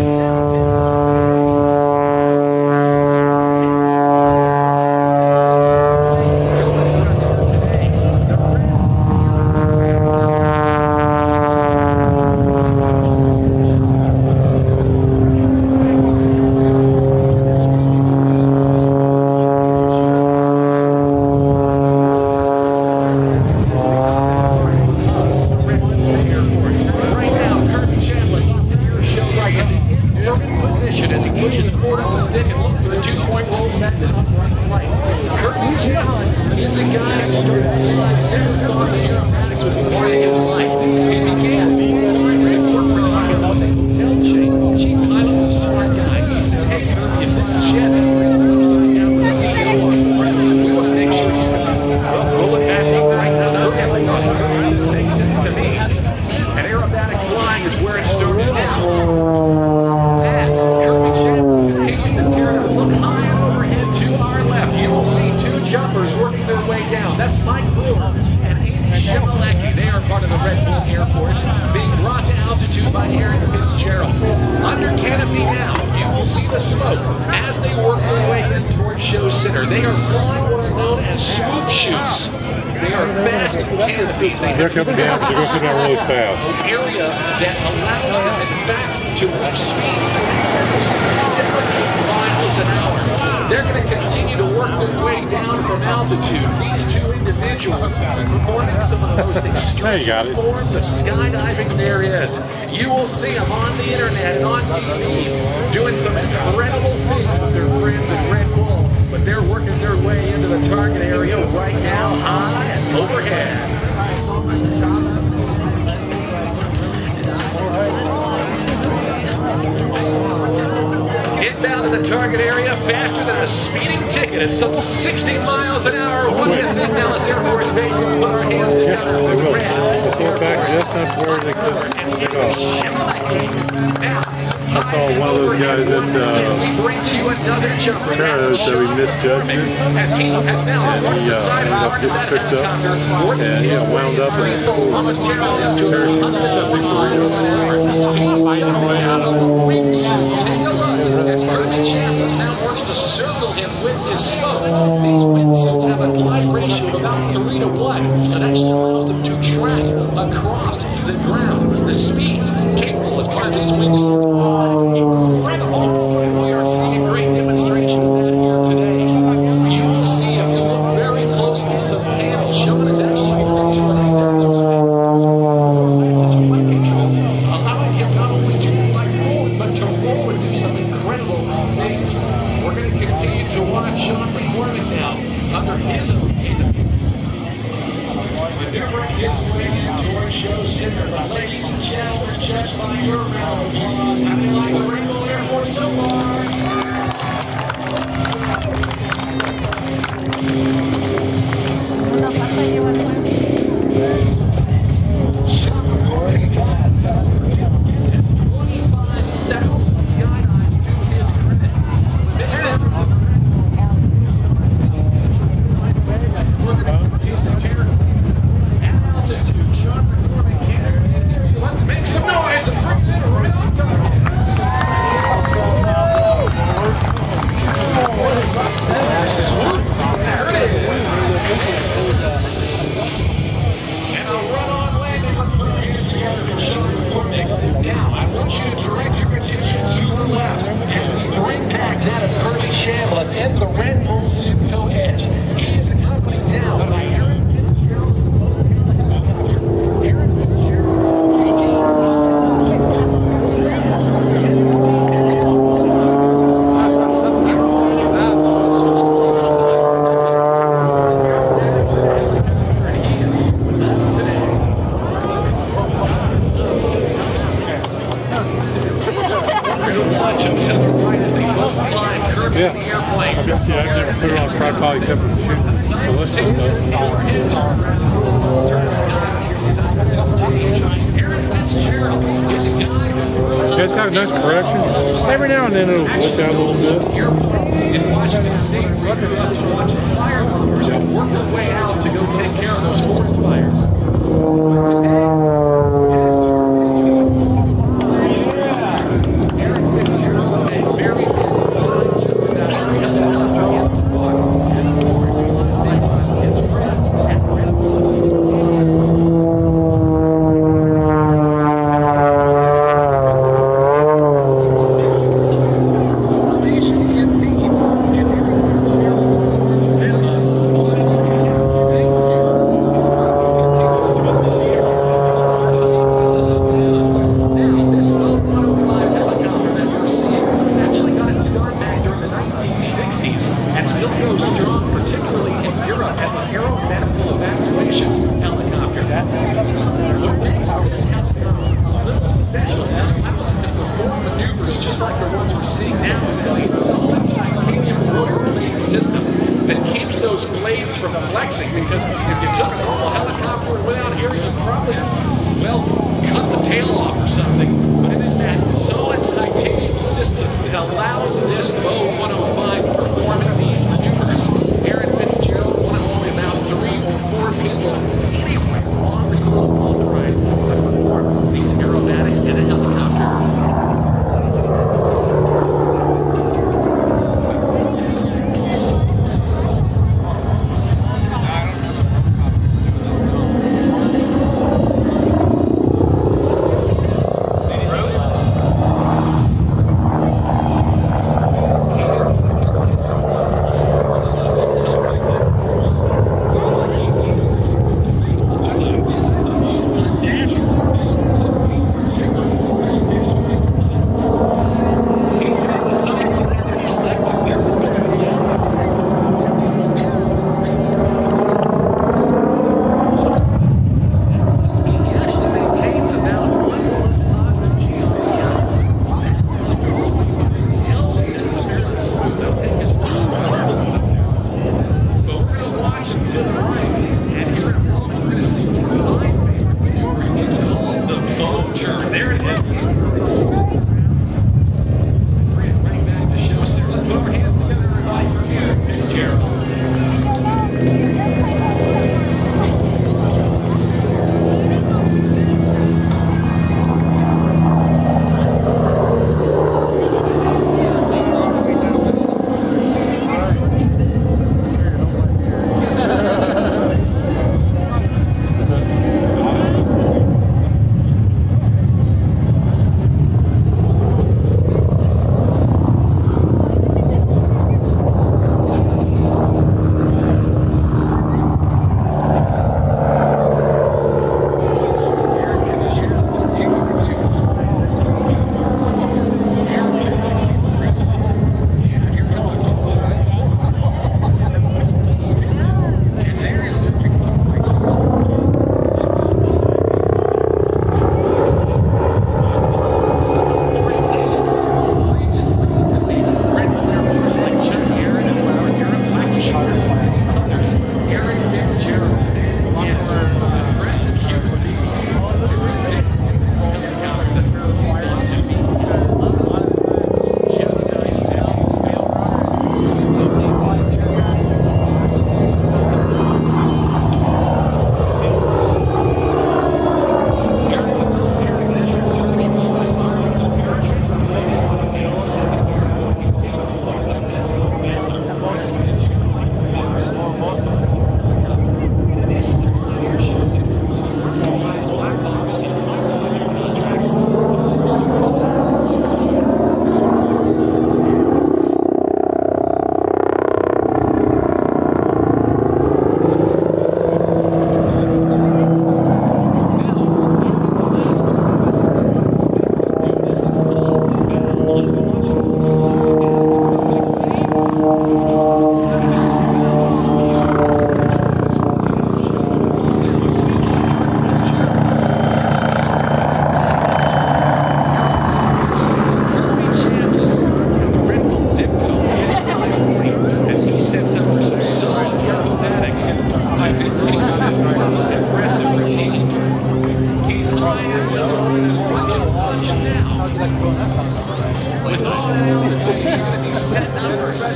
S4: They're coming down, but they're going to come down really fast.
S1: Area that allows them, in fact, to reach speeds in excess of 70 miles an hour. They're going to continue to work their way down from altitude. These two individuals performing some of the most extreme forms of skydiving there is. You will see them on the internet and on TV doing some incredible things with their friends at Red Bull, but they're working their way into the target area right now, high and overhead. Inbound to the target area faster than a speeding ticket at some 60 miles an hour. What do you think, Nellis Air Force Base? Let's put our hands together for Red.
S4: Back just not where they take off. I saw one of those guys at Terrace that we misjudged it, and he ended up getting tricked up, and he wound up in his pool.
S1: Take a look as Kirby Chambliss now works to circle him with his smoke. These wingsuits have a glide ratio of about 3 to 1 that actually allows them to track across the ground. The speeds capable as part of these wingsuits are incredible, and we are seeing a great demonstration of that here today. You will see, if you look very closely, some panels showing us actually being able to set those flight controls, allowing him not only to fly forward, but to forward do some incredible things. We're going to continue to watch Sean McCormick now under his own canopy. The different history tour show center. But ladies and gentlemen, judged by your round of applause, how do you like the Rainbow Air Force so far? Sean McCormick has 25,000 skydives to his credit. At altitude, Sean McCormick, let's make some noise and bring it around. the airplane.
S4: I've never put it on a tripod except for shooting celestial stuff. It's got a nice correction. Every now and then it'll glitch out a little bit.
S1: In Washington State, Raptor fire workers have worked their way out to go take care of those forest fires. Aaron Fitzgerald stayed very busy just about every helicopter in the water. And of course, a lot of his friends at Raptor.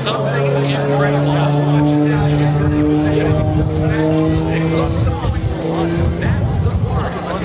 S1: something incredible. That's the part of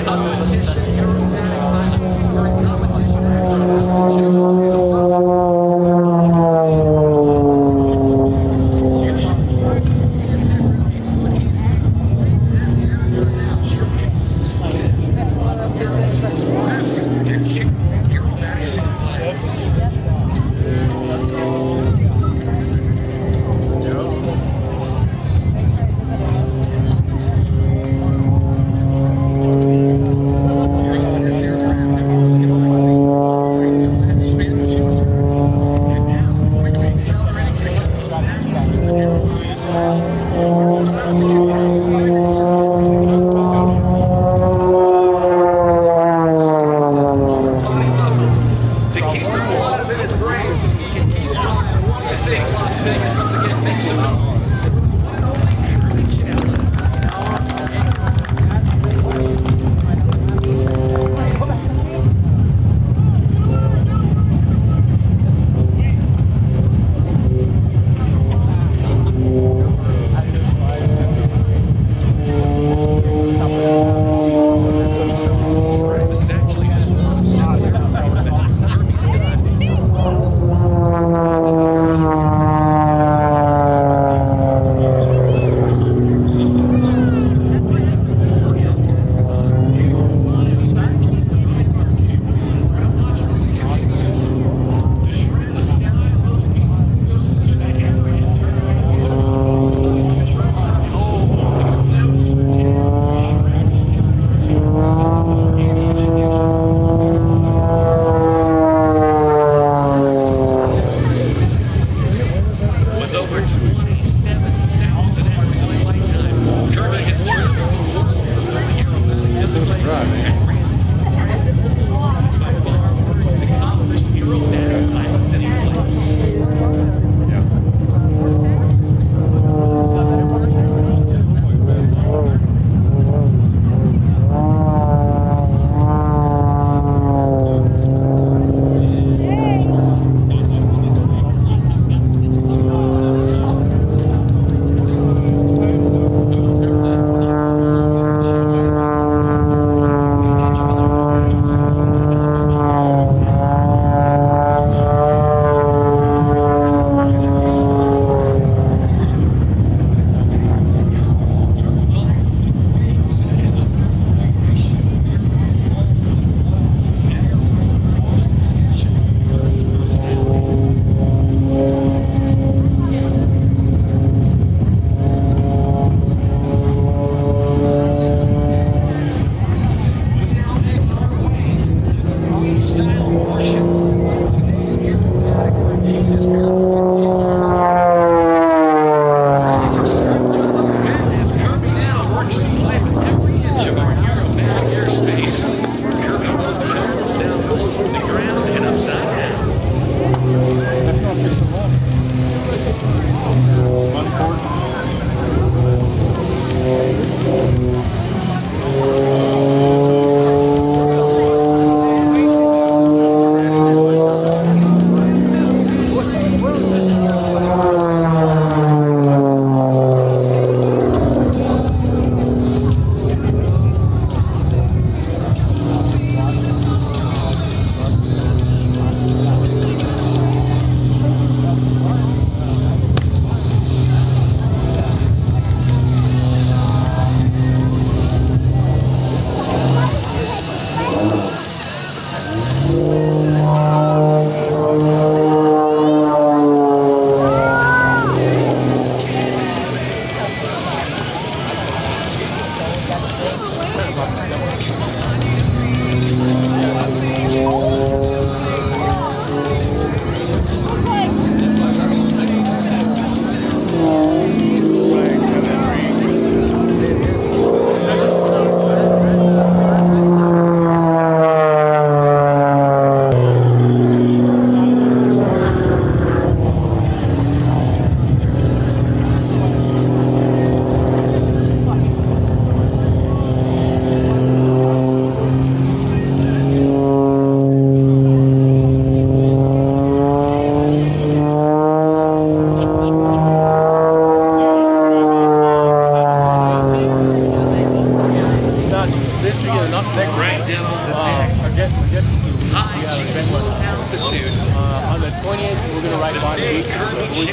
S10: on the beach,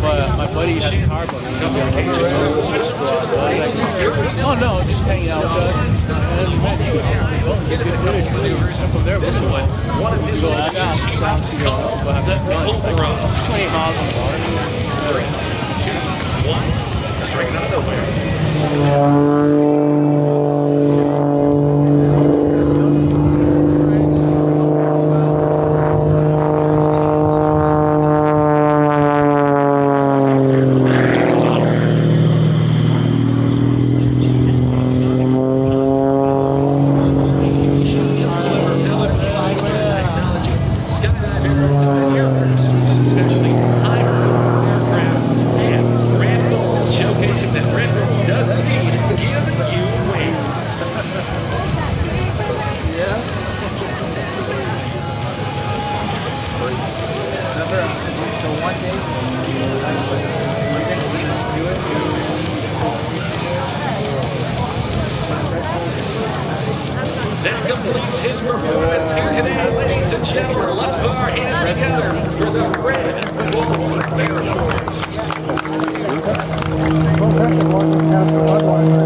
S10: but my buddy had a car, but he took me on oh no, just hanging out with us. And as we met, he would get good footage from there. This one, we go out to go have that fun. 20 miles on the water.
S1: 3, 2, 1, straight out of nowhere. That completes his performance here today, ladies and gentlemen. Let's put our hands together for the red and gold Air Force.
S2: We'll take the one past the Budweiser.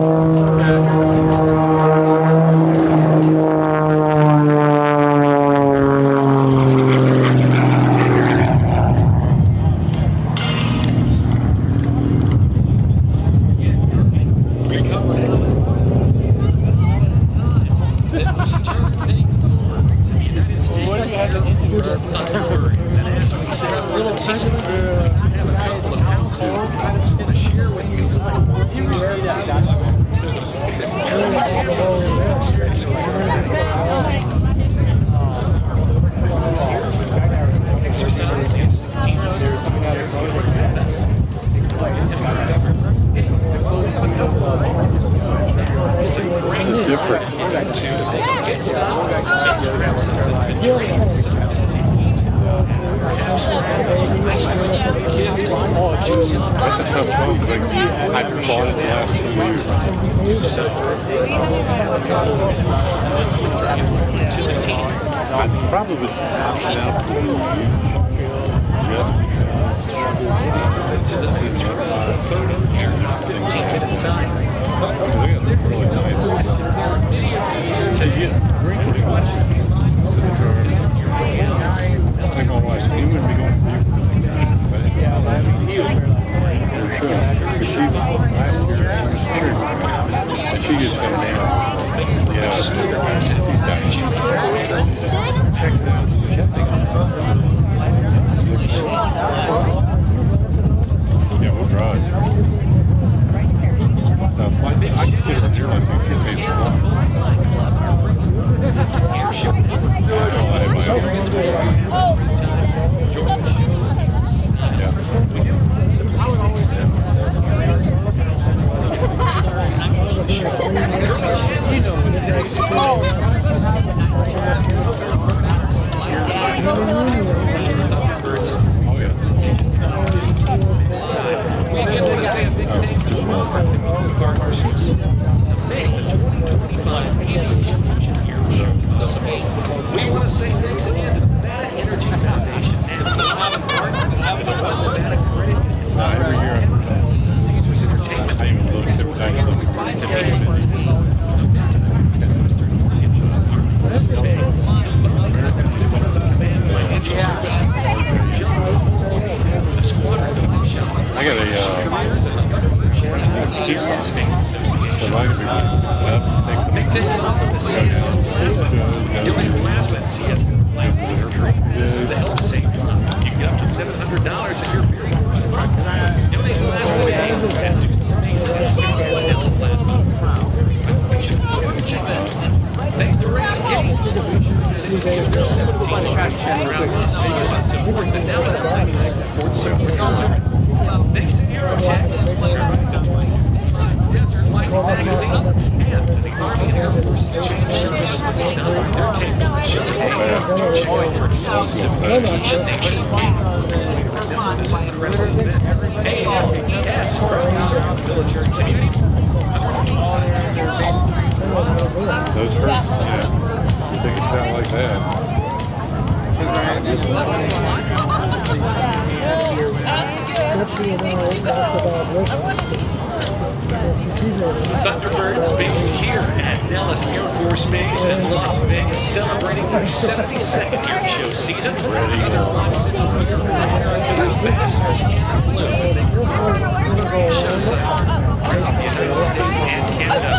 S1: Thunderbirds, and as we set up for the team, I have a couple of household items to share with you. You see that
S4: It's different. That's a tough one because I'd fought it the last 2 years. I'd probably pass it out for you just because it's in your 5. We got some really nice to get pretty much to the drawers. I think my wife's he wouldn't be going to do for sure. Because she was last year, and she just got down. Yeah, she's down. Check it out. Yeah, we'll drive. I can get her here. I think she takes her off.
S1: We want to say thanks again to the Nevada Energy Foundation and to Nevada Credit.
S4: Every year,
S1: Caesars Entertainment.
S4: I even look at I got a
S1: Big things also to see doing plasma at CF This is the hell of a same time. You can get up to $700 if you're very first. Donate plasma today at thanks to Raising Cane's. There's 17 locations around Las Vegas and support the Nellis Thanks to Aerotech, Desert Light Magazine, and to the Army Air Force Exchange Service. They're taking the show today. Join your exclusive Aviation Nation this incredible event. AFES, proudly serving the military community.
S4: those hurts, yeah. You take a shot like that.
S1: Thunderbirds base here at Nellis Air Forece Base in Las Vegas, celebrating their 72nd air show season. Ready to launch the show sites across the United States and Canada.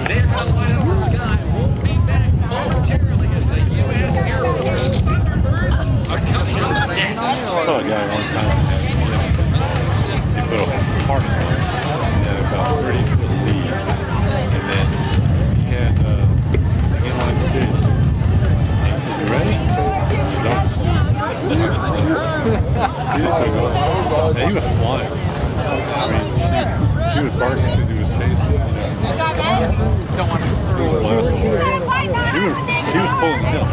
S1: They're going to light up the sky. Won't be back momentarily as the U.S. Air Force Thunderbirds are coming up next.
S4: I saw a guy one time. He put a party on it. He had about 30 feet. And then he had inline skates. He said, "You ready?" Don't. He just took off. And he was flying. I mean, she was barking because he was chasing. Don't want to. She was pulling him.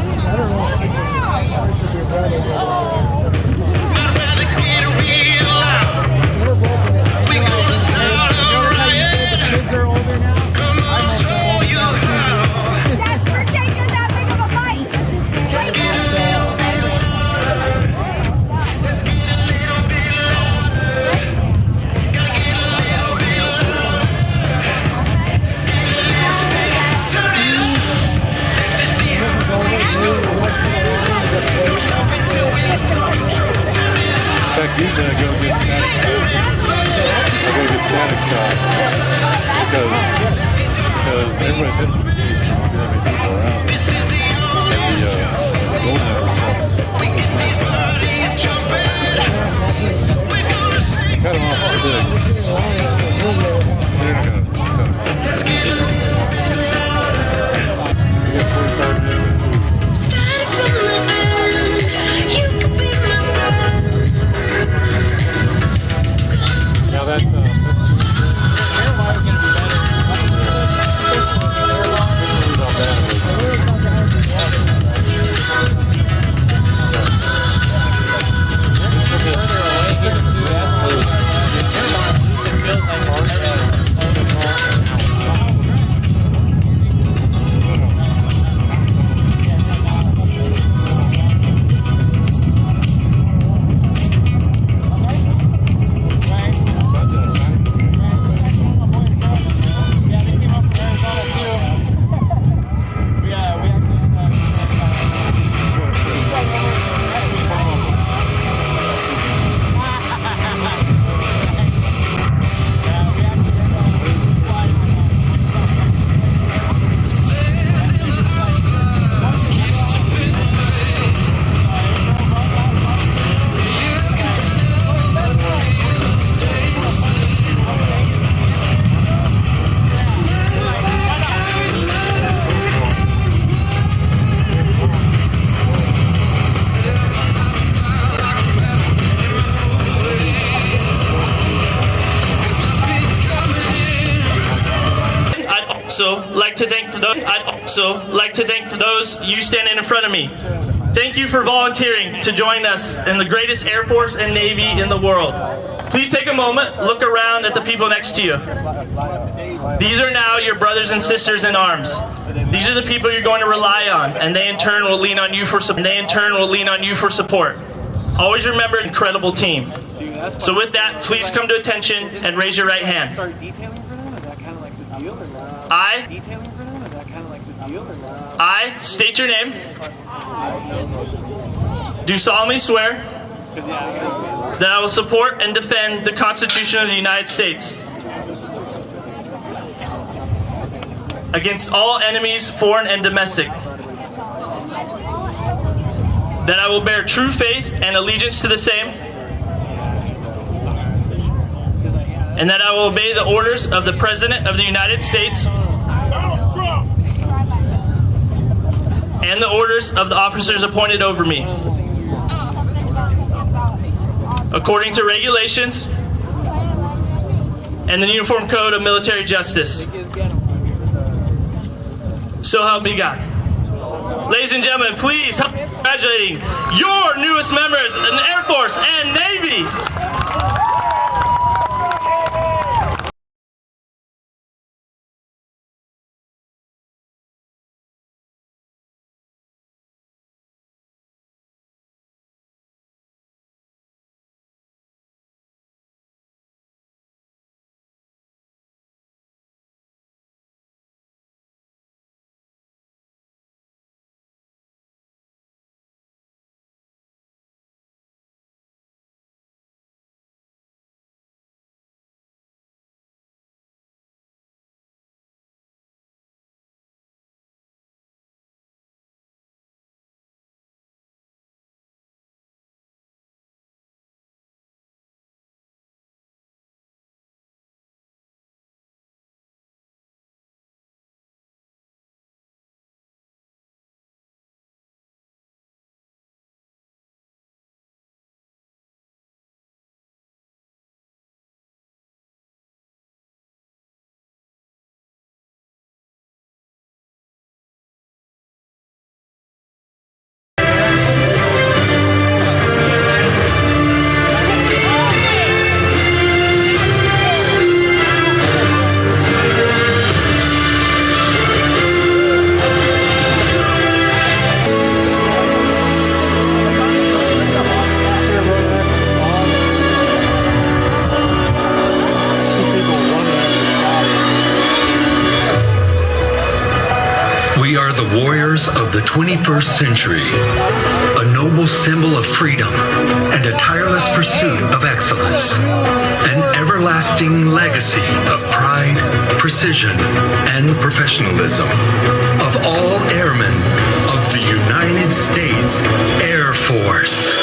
S2: Kids are older now.
S5: That's for taking that big of a bite.
S4: In fact, usually I go get static shots. I go get static shots because everybody's heading for the beach. You don't get that many people around. And the gold network cut them off at 6. They're not going to cut them off. We got 45 minutes of food. Now that
S12: I'd also like to thank those you standing in front of me. Thank you for volunteering to join us in the greatest Air Force and Navy in the world. Please take a moment, look around at the people next to you. These are now your brothers and sisters in arms. These are the people you're going to rely on, and they in turn will lean on you for support. Always remember, incredible team. So with that, please come to attention and raise your right hand. I state your name. Do solemnly swear that I will support and defend the Constitution of the United States against all enemies, foreign and domestic. That I will bear true faith and allegiance to the same. And that I will obey the orders of the President of the United States and the orders of the officers appointed over me, according to regulations and the Uniform Code of Military Justice. So help me God. Ladies and gentlemen, please help me congratulating your newest members in the Air Force and Navy.
S13: cars of the 21st century, a noble symbol of freedom and a tireless pursuit of excellence, an everlasting legacy of pride, precision, and professionalism of all airmen of the United States Air Force.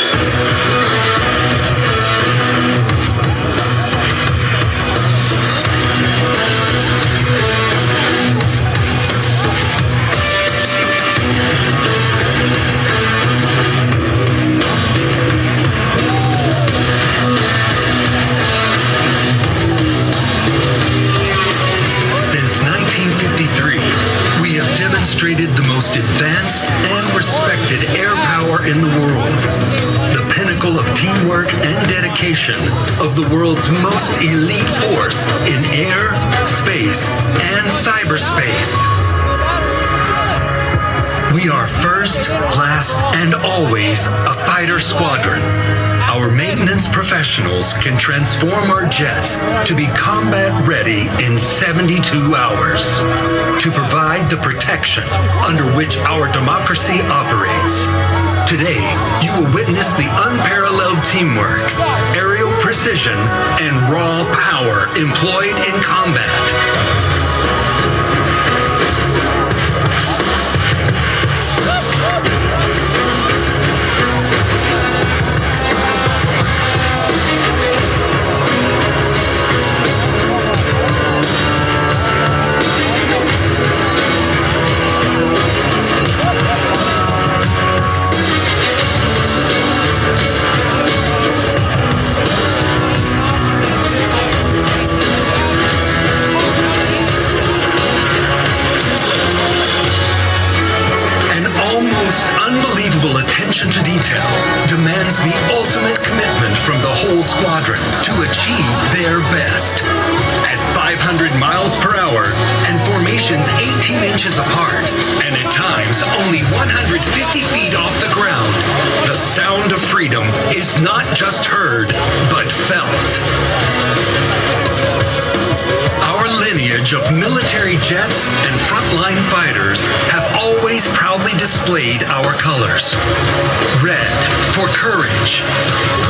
S13: Since 1953, we have demonstrated the most advanced and respected air power in the world, the pinnacle of teamwork and dedication of the world's most elite force in air, space, and cyberspace. We are first, last, and always a fighter squadron. Our maintenance professionals can transform our jets to be combat ready in 72 hours to provide the protection under which our democracy operates. Today, you will witness the unparalleled teamwork, aerial precision, and raw power employed in combat. Unbelievable attention to detail demands the ultimate commitment from the whole squadron to achieve their best. At 500 miles per hour and formations 18 inches apart, and at times only 150 feet off the ground, the sound of freedom is not just heard, but felt. Our lineage of military jets and frontline fighters have always proudly displayed our colors. Red for courage,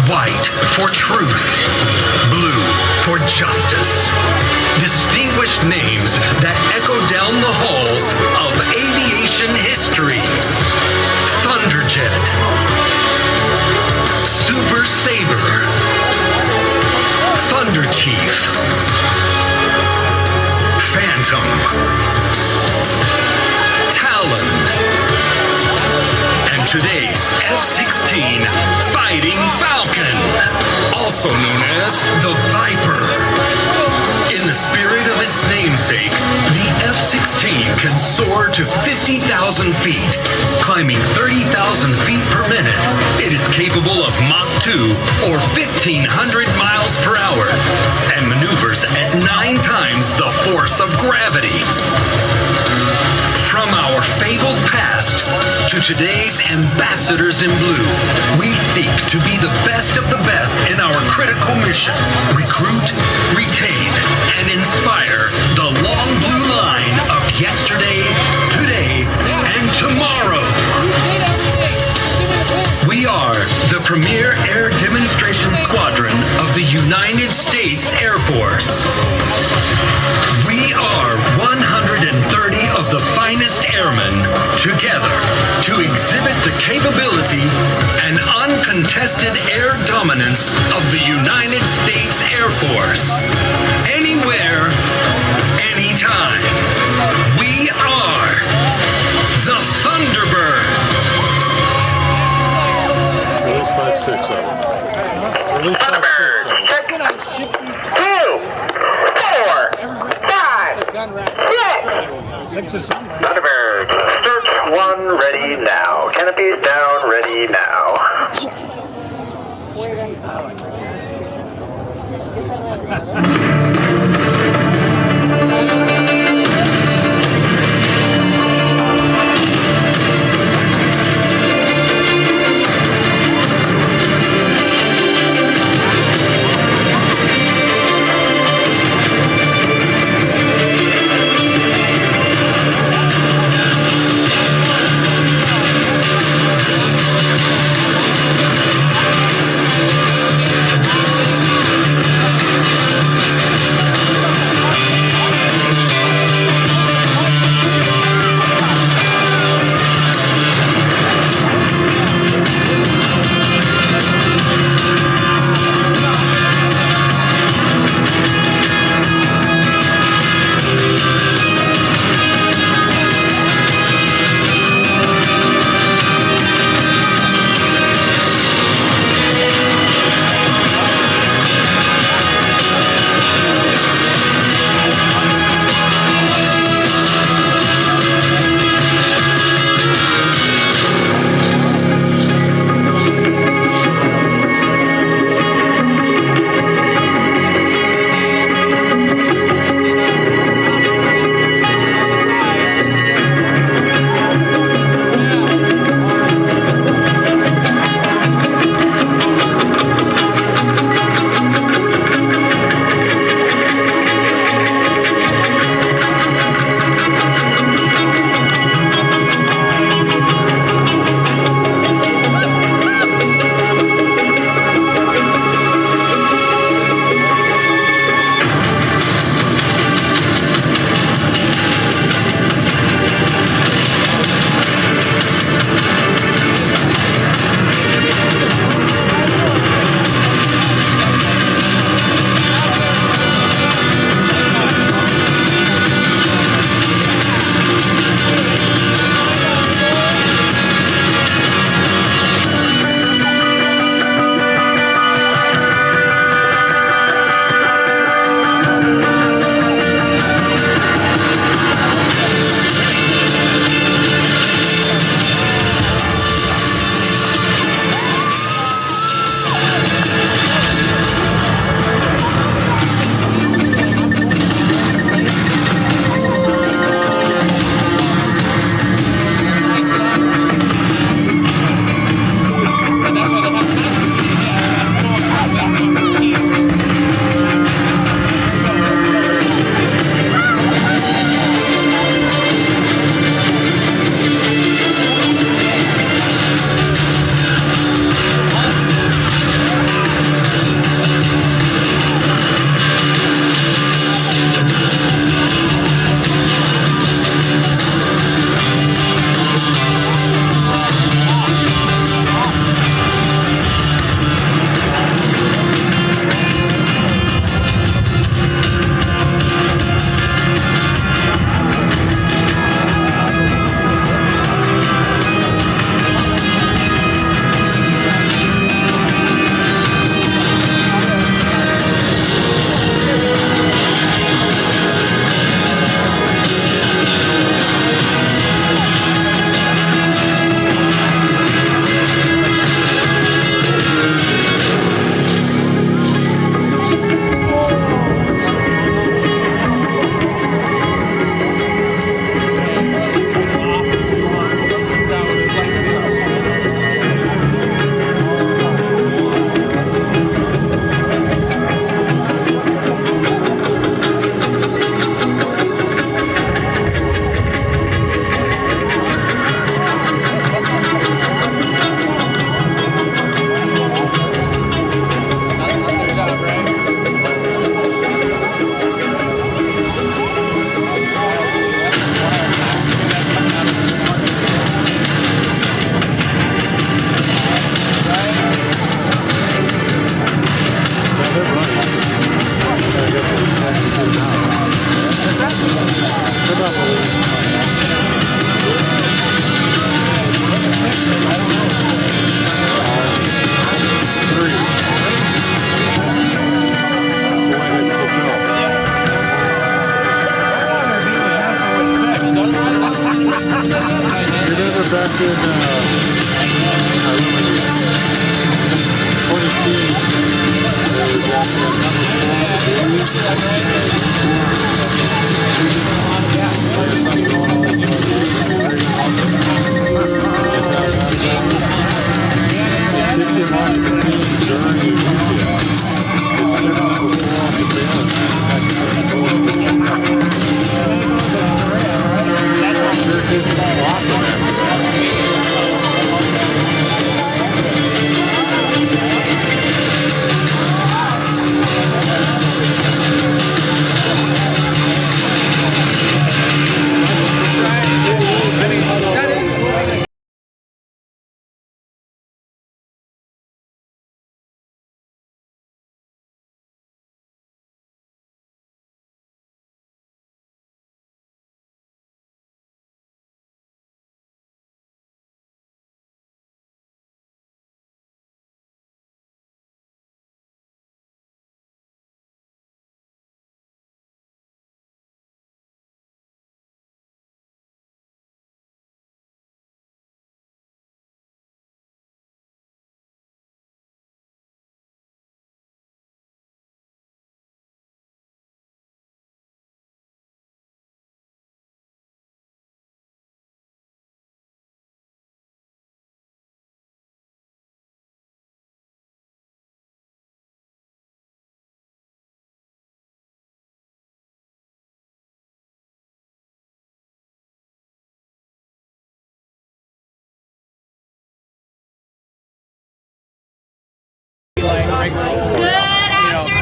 S13: white for truth, blue for justice. Distinguished names that echo down the halls of aviation history. Thunderjet, Super Sabre, Thunder Chief, Phantom, Talon, and today's F-16 Fighting Falcon, also known as the Viper. In the spirit of its namesake, the F-16 can soar to 50,000 feet, climbing 30,000 feet per minute. It is capable of Mach 2 or 1,500 miles per hour and maneuvers at 9 times the force of gravity. From our fabled past to today's ambassadors in blue, we seek to be the best of the best in our critical mission. Recruit, retain, and inspire the long blue line of yesterday, today, and tomorrow. We are the premier air demonstration squadron of the United States Air Force. We are 130 of the finest airmen together to exhibit the capability and uncontested air dominance of the United States Air Force. Anywhere, anytime. We are the Thunderbirds.
S4: Release 5-6 of them. Release 5-6 of them.
S6: 6. Thunderbird, start 1 ready now. Canopies down, ready now.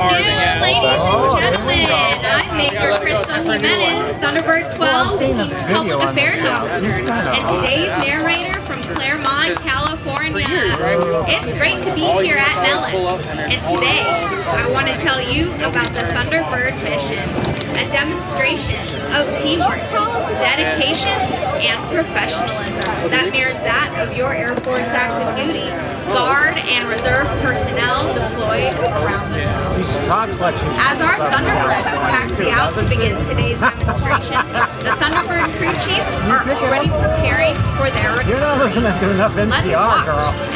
S5: afternoon, ladies and gentlemen. I'm Major Crystal Jimenez, Thunderbird 12, the team's public affairs officer, and today's narrator from Claremont, California. It's great to be here at Nellis, and today I want to tell you about the Thunderbird mission, a demonstration of teamwork, dedication, and professionalism that mirrors that of your Air Force active duty, Guard, and Reserve personnel deployed around the world. As our Thunderbirds taxi out to begin today's demonstration, the Thunderbird crew chiefs are already preparing for their return. Let's watch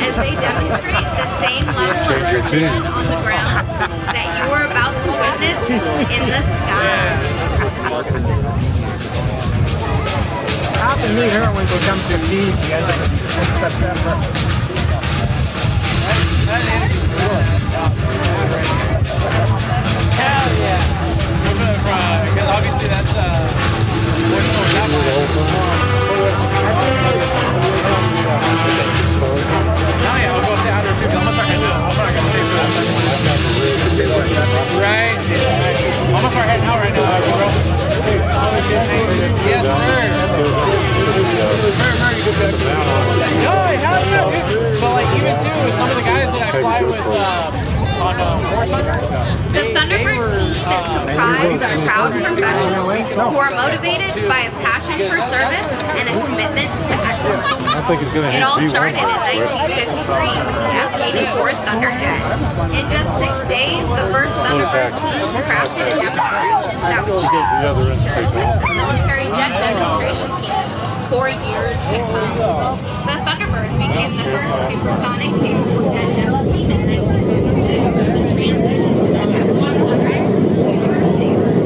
S5: as they demonstrate the same level of precision on the ground that you are about to witness in the sky.
S2: I have to meet her when we come to DC in September.
S10: Because obviously that's what's going to happen. Yeah, we'll go say hi to her too. I'm not gonna say that. Right? I'm gonna start heading out right now, bro. Yes, sir. No, I haven't. So like even too with some of the guys that I fly with on War Thunder.
S5: The Thunderbird team is comprised of proud professionals who are motivated by a passion for service and a commitment to excellence. It all started in 1953 with the F-22 Thunderjet. In just 6 days, the first Thunderbird team crafted a demonstration that would shape the future of military jet demonstration teams for years to come. The Thunderbirds became the first supersonic capable jet demo team in 1956 with the transition to the F-100 Super Sabre.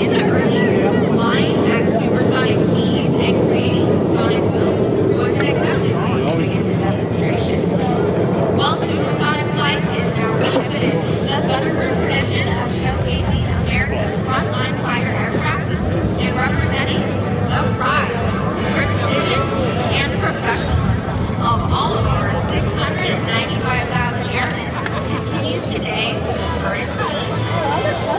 S5: In the early years, flying at supersonic speeds and creating sonic boom was an accepted way to begin the demonstration. While supersonic flight is now prohibited, the Thunderbird tradition of showcasing America's frontline fighter aircraft and representing the pride, precision, and professionalism of all of our 695,000 airmen continues today with the current team.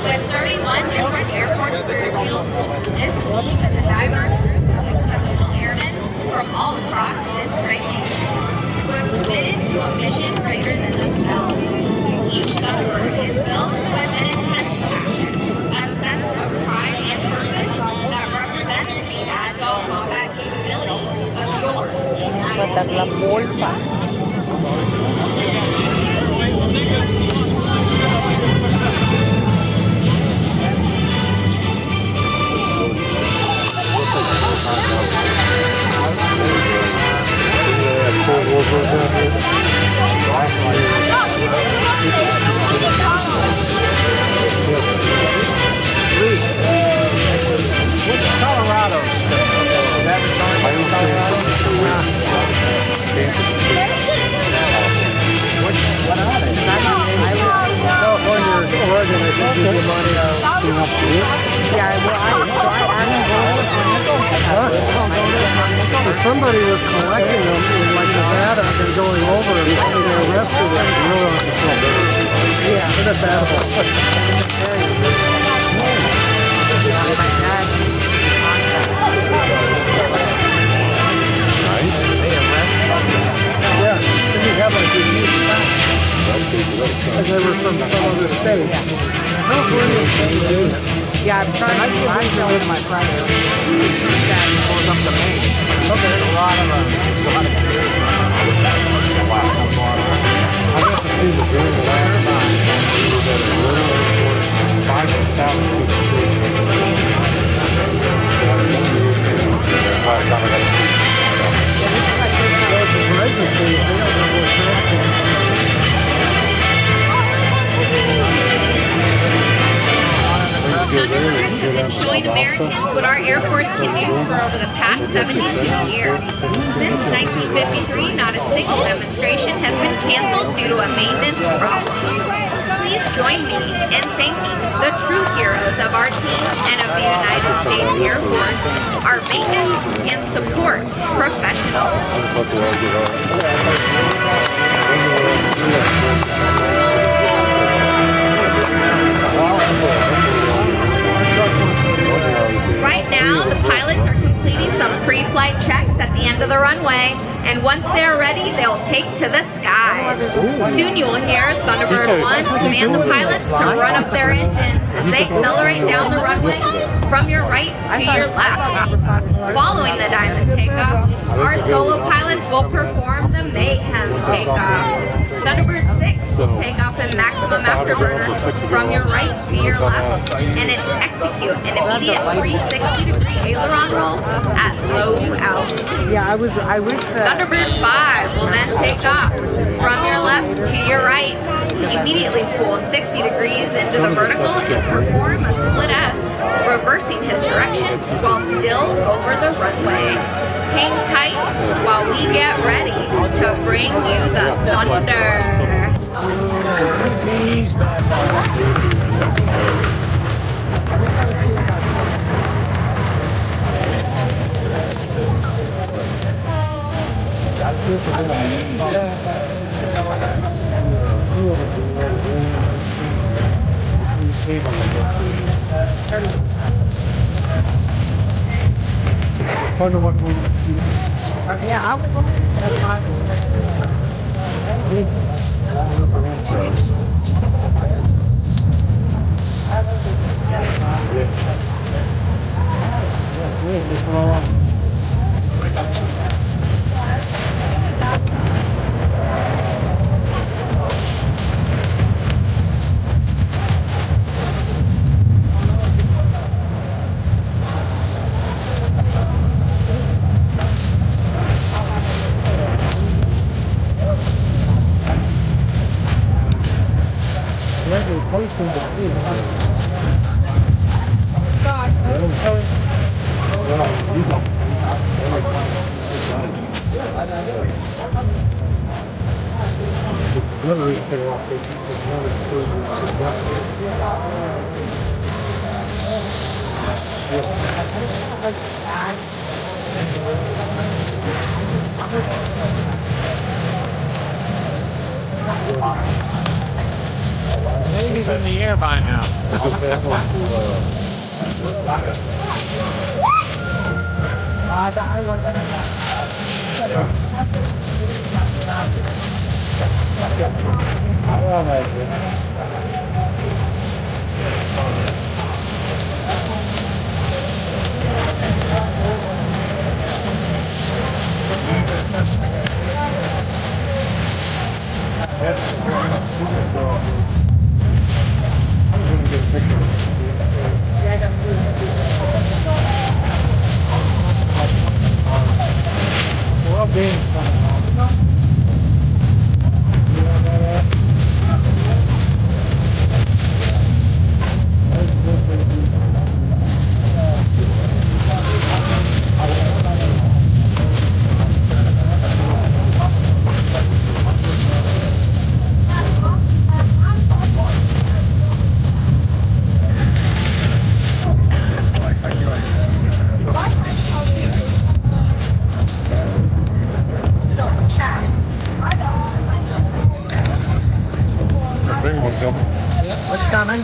S5: With 31 different Air Force career fields, this team is a diverse group of exceptional airmen from all across this great nation who have committed to a mission greater than themselves. Each Thunderbird is built with an intense passion, a sense of pride and purpose that represents the agile combat capability of your United States.
S2: What's Colorado? Is that Colorado? What are they? California or Oregon, I think you get money out. Yeah, well, somebody was collecting them in like Nevada and going over and they arrested them. Real on control. Yeah, in a yeah, you have like a huge sign. And they were from some other state.
S14: Yeah, I'm trying to with my friend that goes up the main. Okay. There's a lot of
S4: I got to see the very last time we was at a really airport, 5,000
S5: Thunderbirds have been showing Americans what our Air Force can do for over the past 72 years. Since 1953, not a single demonstration has been canceled due to a maintenance problem. Please join me in thanking the true heroes of our team and of the United States Air Force, our maintenance and support professionals. the runway, and once they're ready, they'll take to the skies. Soon you will hear Thunderbird 1 command the pilots to run up their engines as they accelerate down the runway from your right to your left. Following the diamond takeoff, our solo pilots will perform the mayhem takeoff. Thunderbird 6 will take off in maximum afterburner from your right to your left and execute an immediate 360-degree aileron roll at low altitude.
S14: Yeah, I wish that.
S5: Thunderbird 5 will then take off from your left to your right, immediately pull 60 degrees into the vertical and perform a split S, reversing his direction while still over the runway. Hang tight while we get ready to bring you the thunder.
S14: Yeah, I would look at my.
S10: Navy's in the air by now.
S14: What's coming?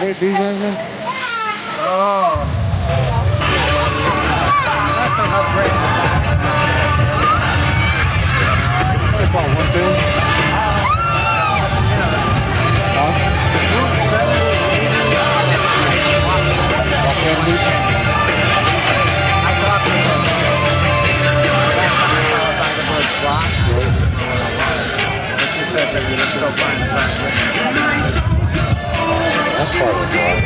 S4: Hey, D-Engine.
S14: Oh. That's an upgrade.
S4: It's all one thing.
S14: I talked to him. But she said that you can still find the
S4: That's part of the block.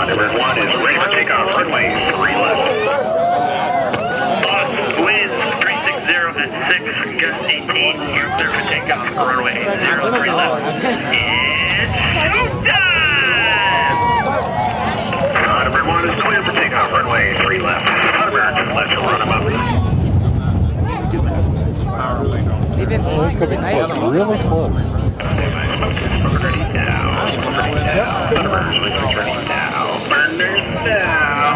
S6: Number 1 is ready for takeoff, runway 3 left. Boss, winds 360 at 6, gust 18, you're clear for takeoff, runway 03 left. It's time! Number 1 is clear for takeoff, runway 3 left. Thunderbirds, let's run them up.
S4: This could be close, really close.
S6: Burners now.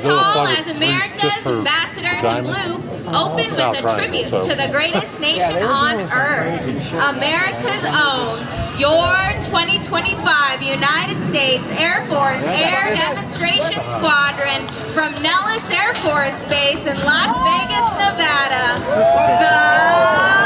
S5: Tall as America's ambassadors in blue, open with a tribute to the greatest nation on earth, America's own, your 2025 United States Air Force Air Demonstration Squadron from Nellis Air Forece Base in Las Vegas, Nevada, the Thunderbirds!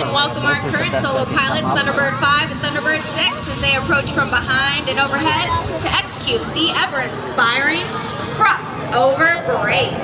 S5: and welcome our current solo pilots, Thunderbird 5 and Thunderbird 6, as they approach from behind and overhead to execute the ever-inspiring crossover break.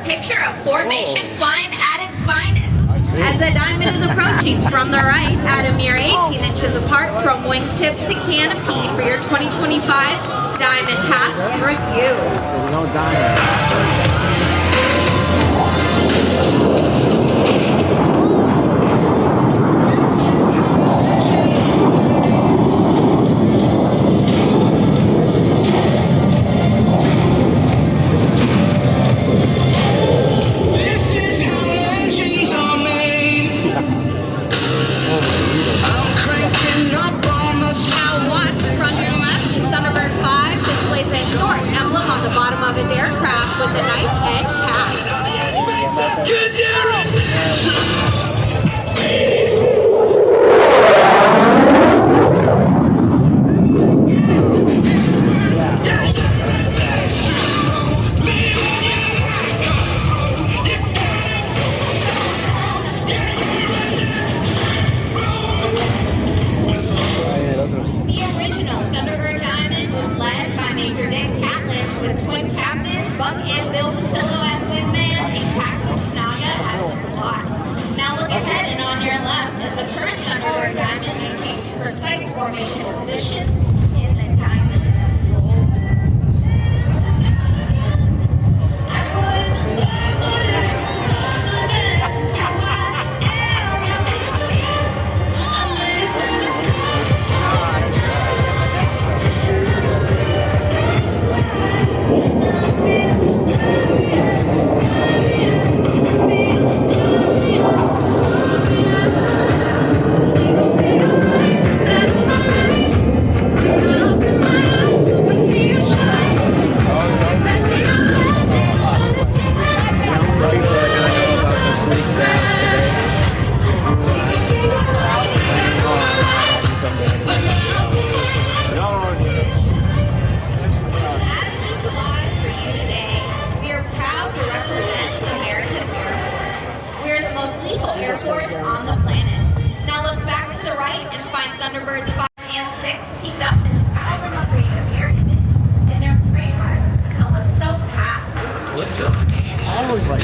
S5: Picture of formation flying at its finest. As the diamond is approaching from the right at a mere 18 inches apart from wingtip to canopy for your 2025 Diamond Pass review.
S14: There's no diamond.
S5: Aircraft with a nice edge pass. The original Thunderbird Diamond was led by Major Dick Catlin with twin captains Buck and Bill Patillo as wingman and Captain Naga as the slots. Now look ahead and on your left as the current Thunderbird Diamond maintains precise formation position in the diamond. On the planet. Now look back to the right and find Thunderbirds 5 and 6 teamed up in style and breeze of air image in their trademark Calypso Pass.
S14: I always like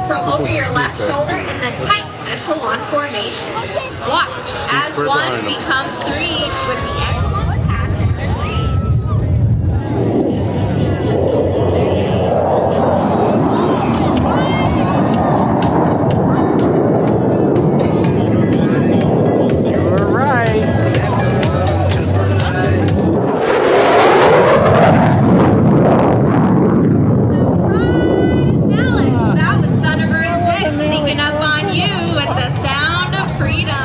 S5: from over your left shoulder in the tight echelon formation. Watch as one becomes three with the echelon pass in their
S14: You were right.
S5: That was Thunderbird 6 sneaking up on you with the sound of freedom.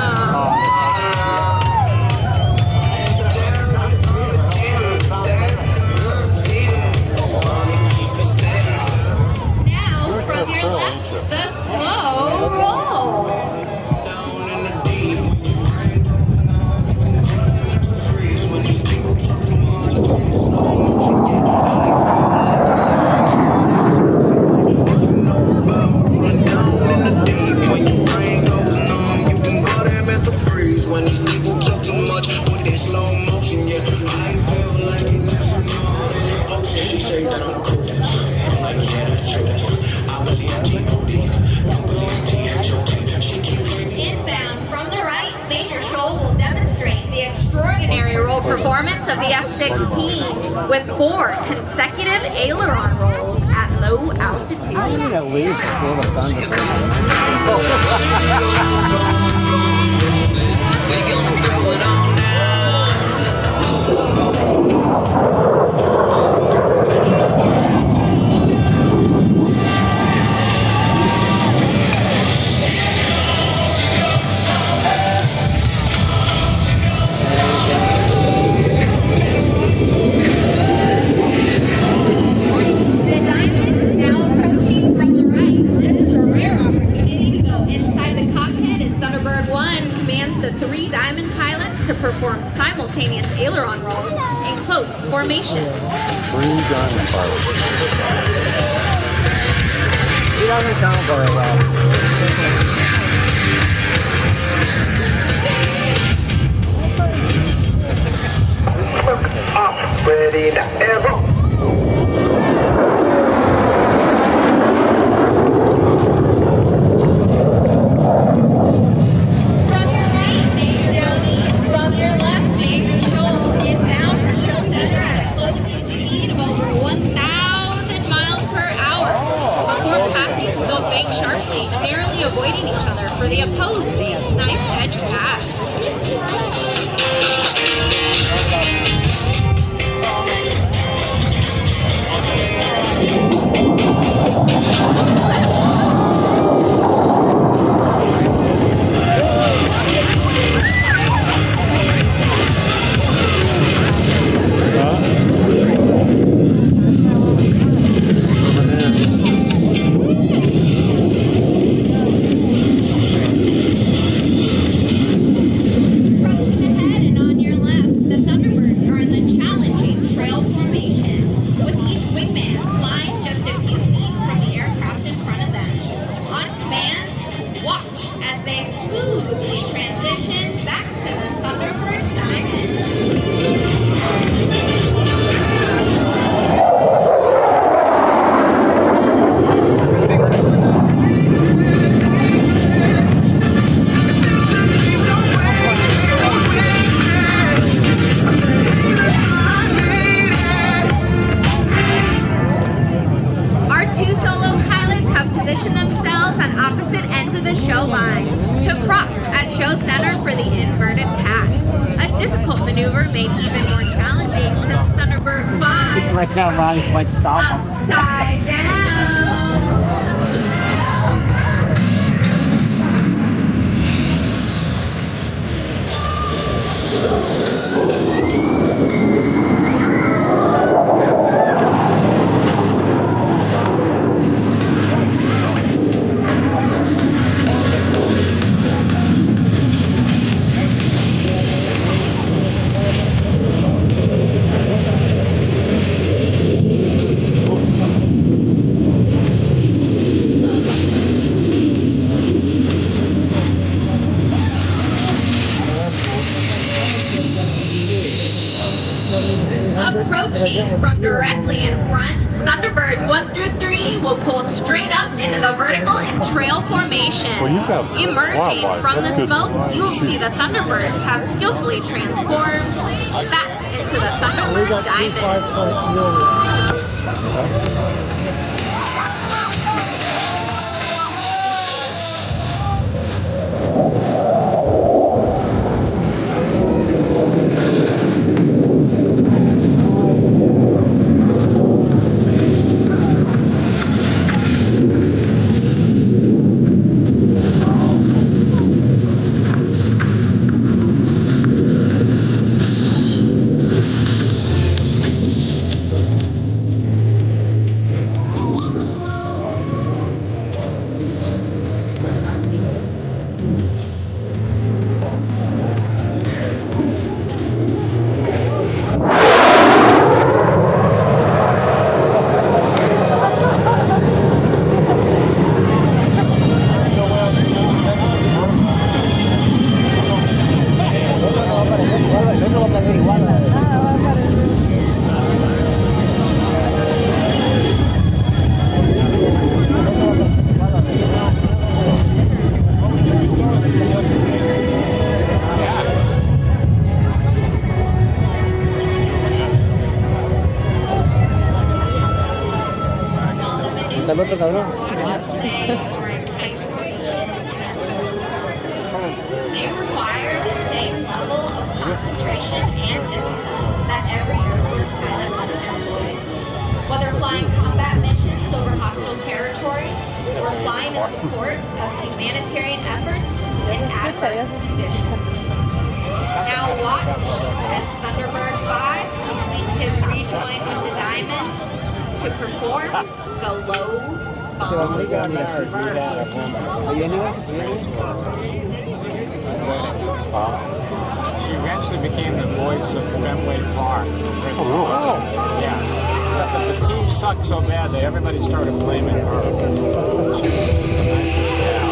S5: F-16 with 4 consecutive aileron rolls at low altitude.
S14: I need at least for the Thunderbird.
S3: We're gonna throw it on
S5: the 3 Diamond pilots to perform simultaneous aileron rolls in close formation.
S4: 3 Diamond pilots.
S14: He doesn't sound very well.
S3: Off, ready, now, airborne.
S5: Narrowly avoiding each other for the opposed knife edge pass.
S14: Like that, Ronnie's like, stop him.
S5: Upside down. Approaching from directly in front, Thunderbirds 1 through 3 will pull straight up into the vertical and trail formation. Emerging from the smoke, you will see the Thunderbirds have skillfully transformed back into the Thunderbird Diamond. They require the same level of concentration and discipline that every Air Force pilot must employ. Whether flying combat missions over hostile territory or flying in support of humanitarian efforts in adverse conditions. Now watch as Thunderbird 5 completes his rejoin with the Diamond to perform the low bomb burst.
S14: She eventually became the voice of Fenway Park. Yeah. Except that the team sucked so bad that everybody started blaming her. She was just the nicest gal.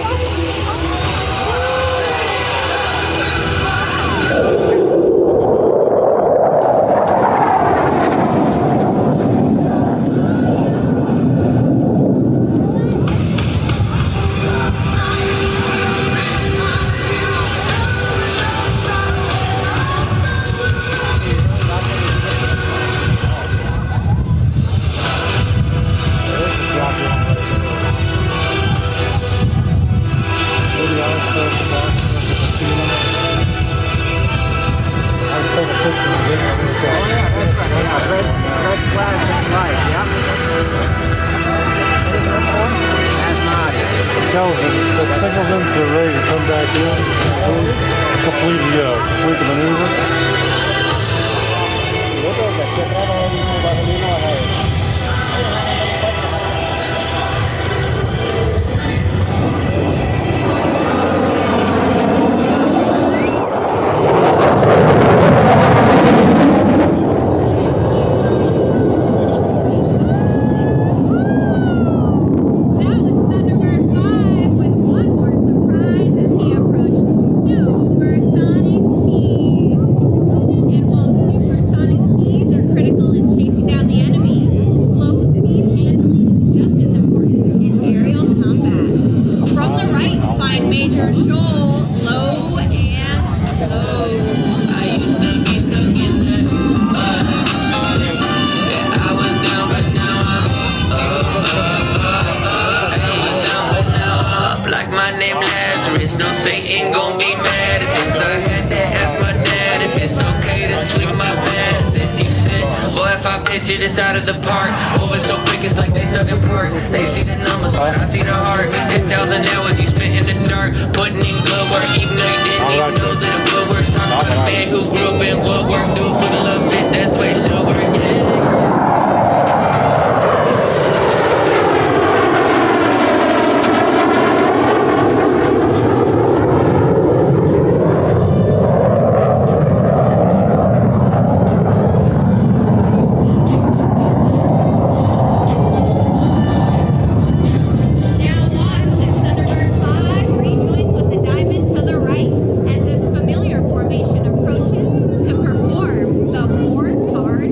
S4: Signals them they're ready to come back in, complete the maneuver.
S15: Shit is out of the park. Moving so quick, it's like they stuck in park. They see the numbers, but I see the heart. 10,000 hours you spent in the dark, putting in good work, even though you didn't even know that it would work. Talking about a man who grew up in woodwork, do for the love of it, that's why it should work. Yeah.
S5: As this familiar formation approaches to perform the 4-card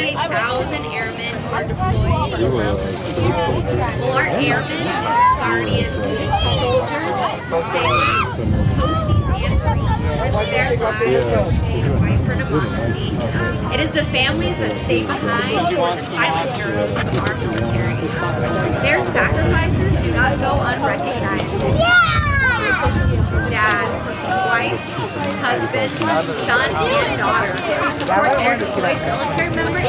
S5: 28,000 airmen who are deployed around the country. Well, our airmen, guardians, soldiers, sailors, coasties, and marines risk their lives to fight for democracy. It is the families that stay behind who are the silent heroes of our military. Their sacrifices do not go unrecognized. Dad, wife, husband, son, and daughter who support their deployed military members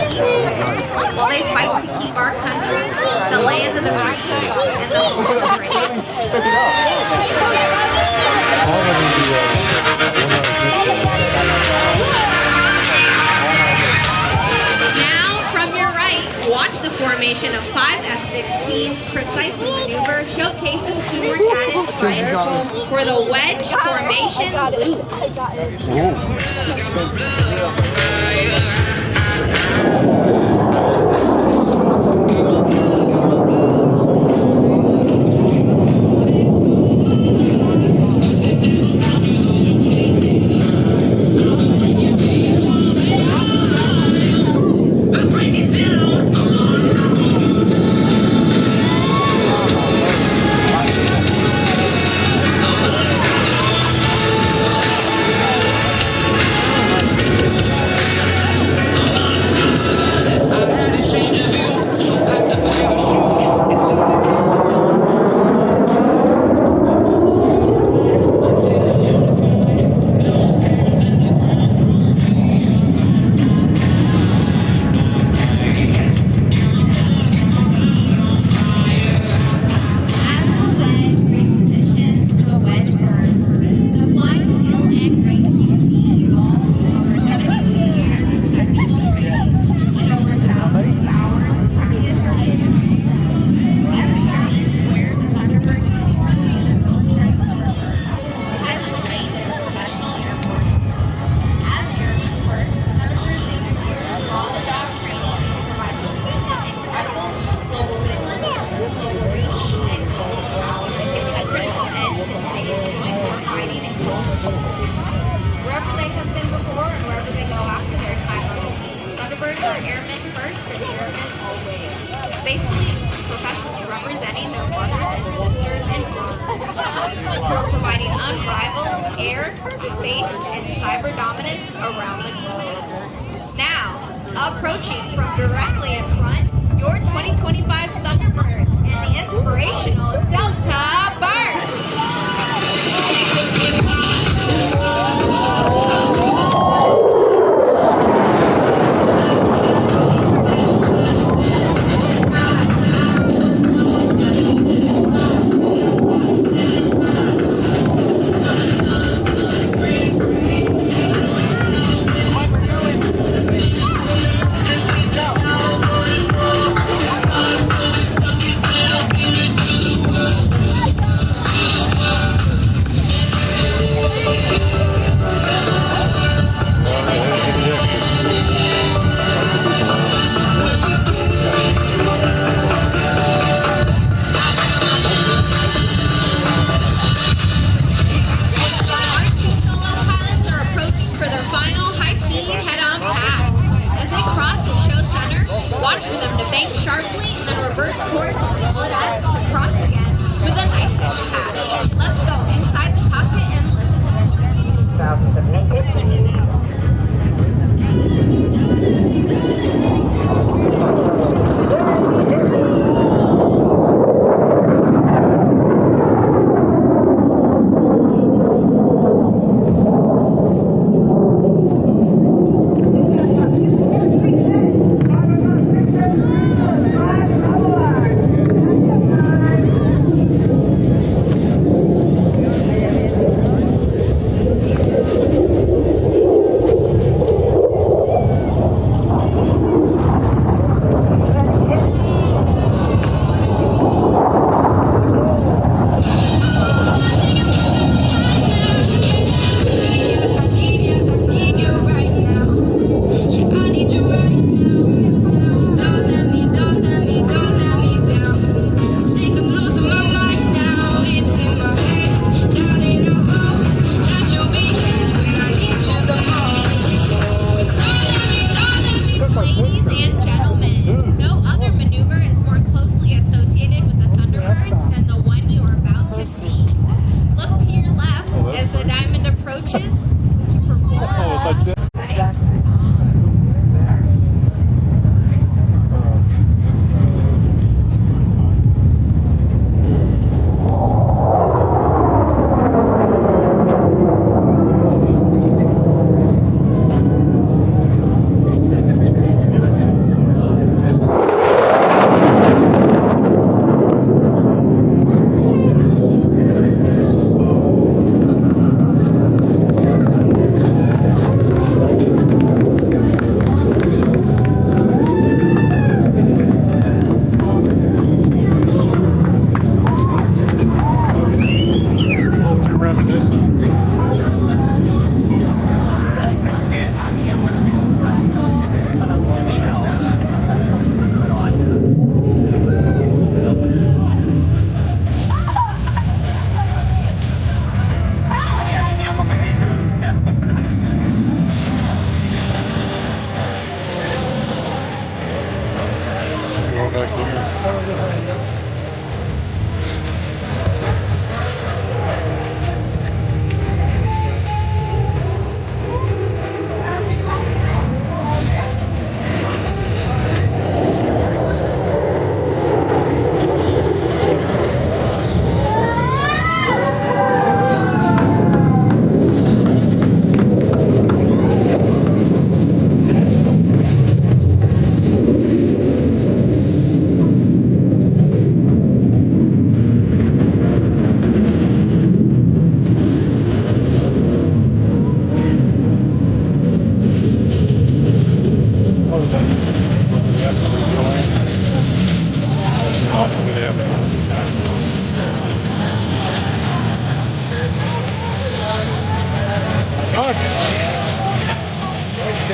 S5: while they fight to keep our country, the land of the free, and the home of the Now, from your right, watch the formation of 5 F-16s precisely maneuver, showcasing two more CAD players for the wedge formation loop. Approaching from directly in front, your 2025 Thunderbirds and the inspirational Delta Burst.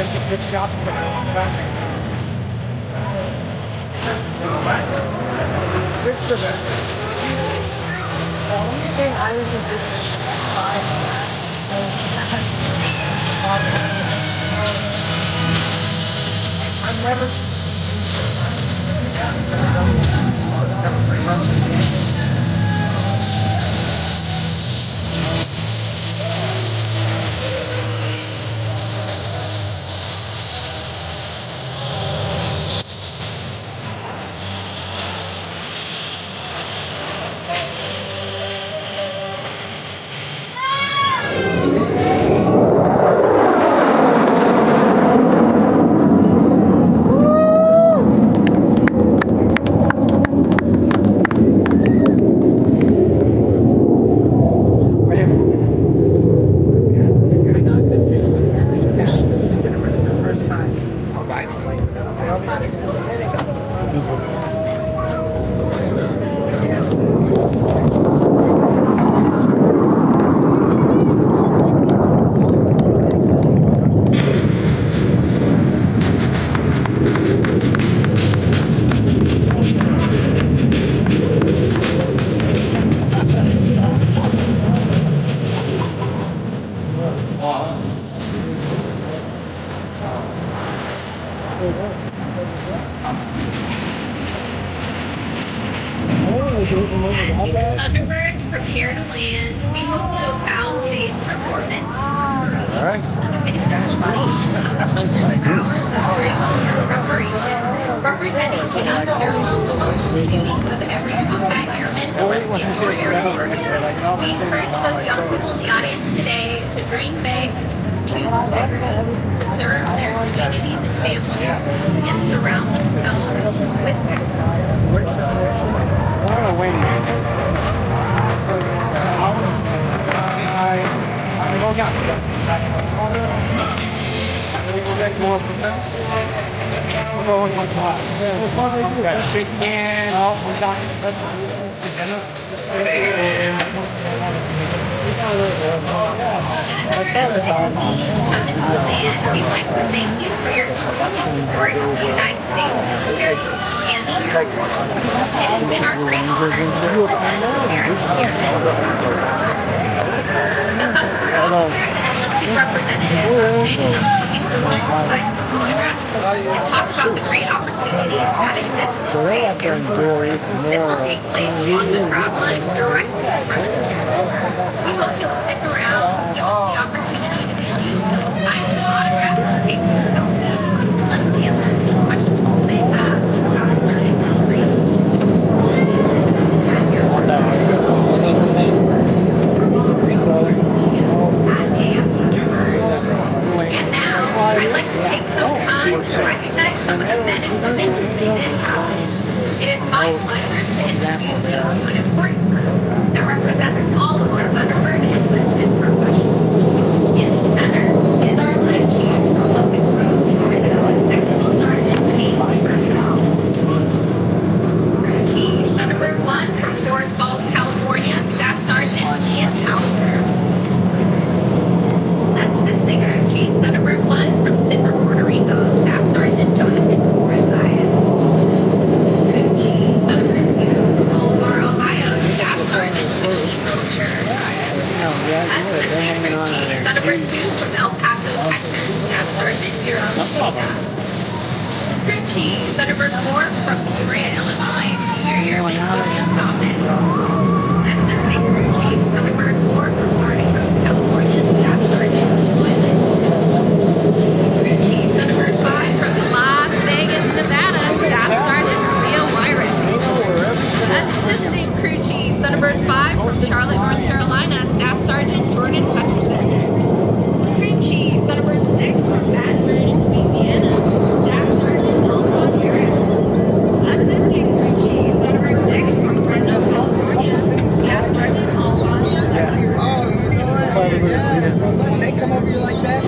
S14: some good shots, but this is the best. The only thing I was just doing is so fast. I've never
S5: Thunderbirds, prepare to land. We hope you have found today's performance. Alright. Hours of preparation, representing the unparalleled duties of every combat airman or indoor air force. We encourage those young people in the audience today to dream big, choose integrity, to serve their communities and families, and surround themselves with
S14: got shit can, we got
S5: We'd like to thank you for your support of the United States and the Air Force. It has been our great honor to present the parents here. The Thunderbirds representative and talk about the great opportunities that exist in the Air Force. This will take place on the ground line directly in front of you. We hope you'll stick around, give us the opportunity to meet you, sign an autograph, take some selfies, let us answer any questions you may have about certain history. And now, I'd like to take some time to recognize some of the men and women who made it happen. It is my pleasure to introduce you to an important group that represents all of our Thunderbird enlistment professionals. In the center is our line chief, Locust Grove, Technical Sergeant Pete Purcell. Crew Chief, Thunderbird 1 from Forest Falls, California, Staff Sergeant Ian Hauser. Assistant Crew Chief, Thunderbird 1 from Sidra, Puerto Rico, Staff Sergeant Jonathan Forsyth. Crew Chief, Thunderbird 2 from Bolivar, Ohio, Staff Sergeant Timothy Rocher. Assistant Crew Chief, Thunderbird 2 from El Paso, Texas, Staff Sergeant Mira Ortega. Crew Chief, Thunderbird 4 from Peoria, Illinois, Senior Airman William Thomas. Assistant Crew Chief, Thunderbird 4 from Barney Grove, California, Staff Sergeant Lloyd Lindsay. Crew Chief, Thunderbird 5 from Las Vegas, Nevada, Staff Sergeant Leo Wyrick. Assistant Crew Chief, Thunderbird 5 from Charlotte, North Carolina, Staff Sergeant Jordan Hutcherson. Crew Chief, Thunderbird 6 from Baton Rouge, Louisiana, Staff Sergeant Elton Harris. Assistant Crew Chief, Thunderbird 6 from Fresno, California, Staff Sergeant Alfonso.
S8: They come over you like that?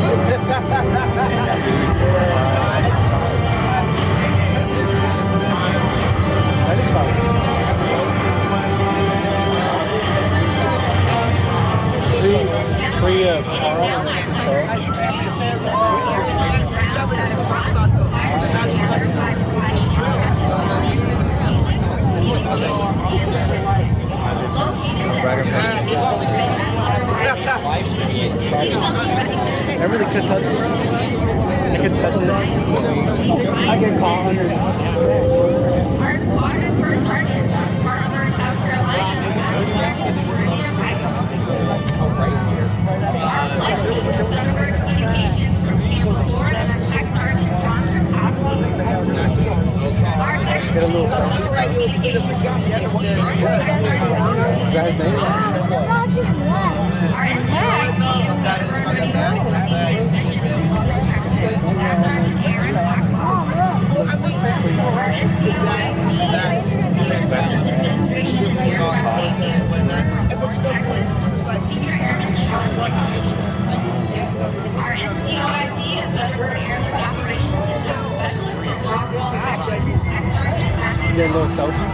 S10: I really could touch it. I could touch it. I get caught under.
S5: Our squadron first target from Spartanburg, South Carolina, Our flight chief of Thunderbird Communications from Tampa, Florida, check target Johnson Hospital. Our section chief of Thunderbird Communications from Tampa, Florida, check target Our NCIC of Thunderbird Radio Frequency Transmission from Logan, Texas, Staff Sergeant Aaron Blackwell. Our NCIC Communications Administration of Aircraft Safety of Fort Texas, Senior Airman Sean White. Our NCOIC of Thunderbird Airlift Operations and Health Specialist from Rockwell, Texas, Tech Sergeant Matthew.
S10: Get a little selfie.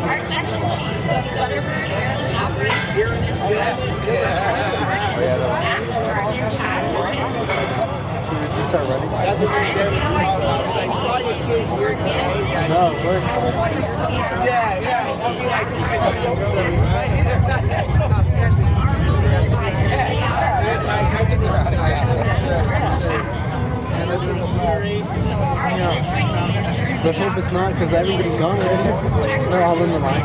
S5: Our Section Chief of Thunderbird Airlift Operations and Health Specialist Matt Sergeant Chad.
S10: No, it's working. Let's hope it's not, because everybody's gone already. They're all in the line.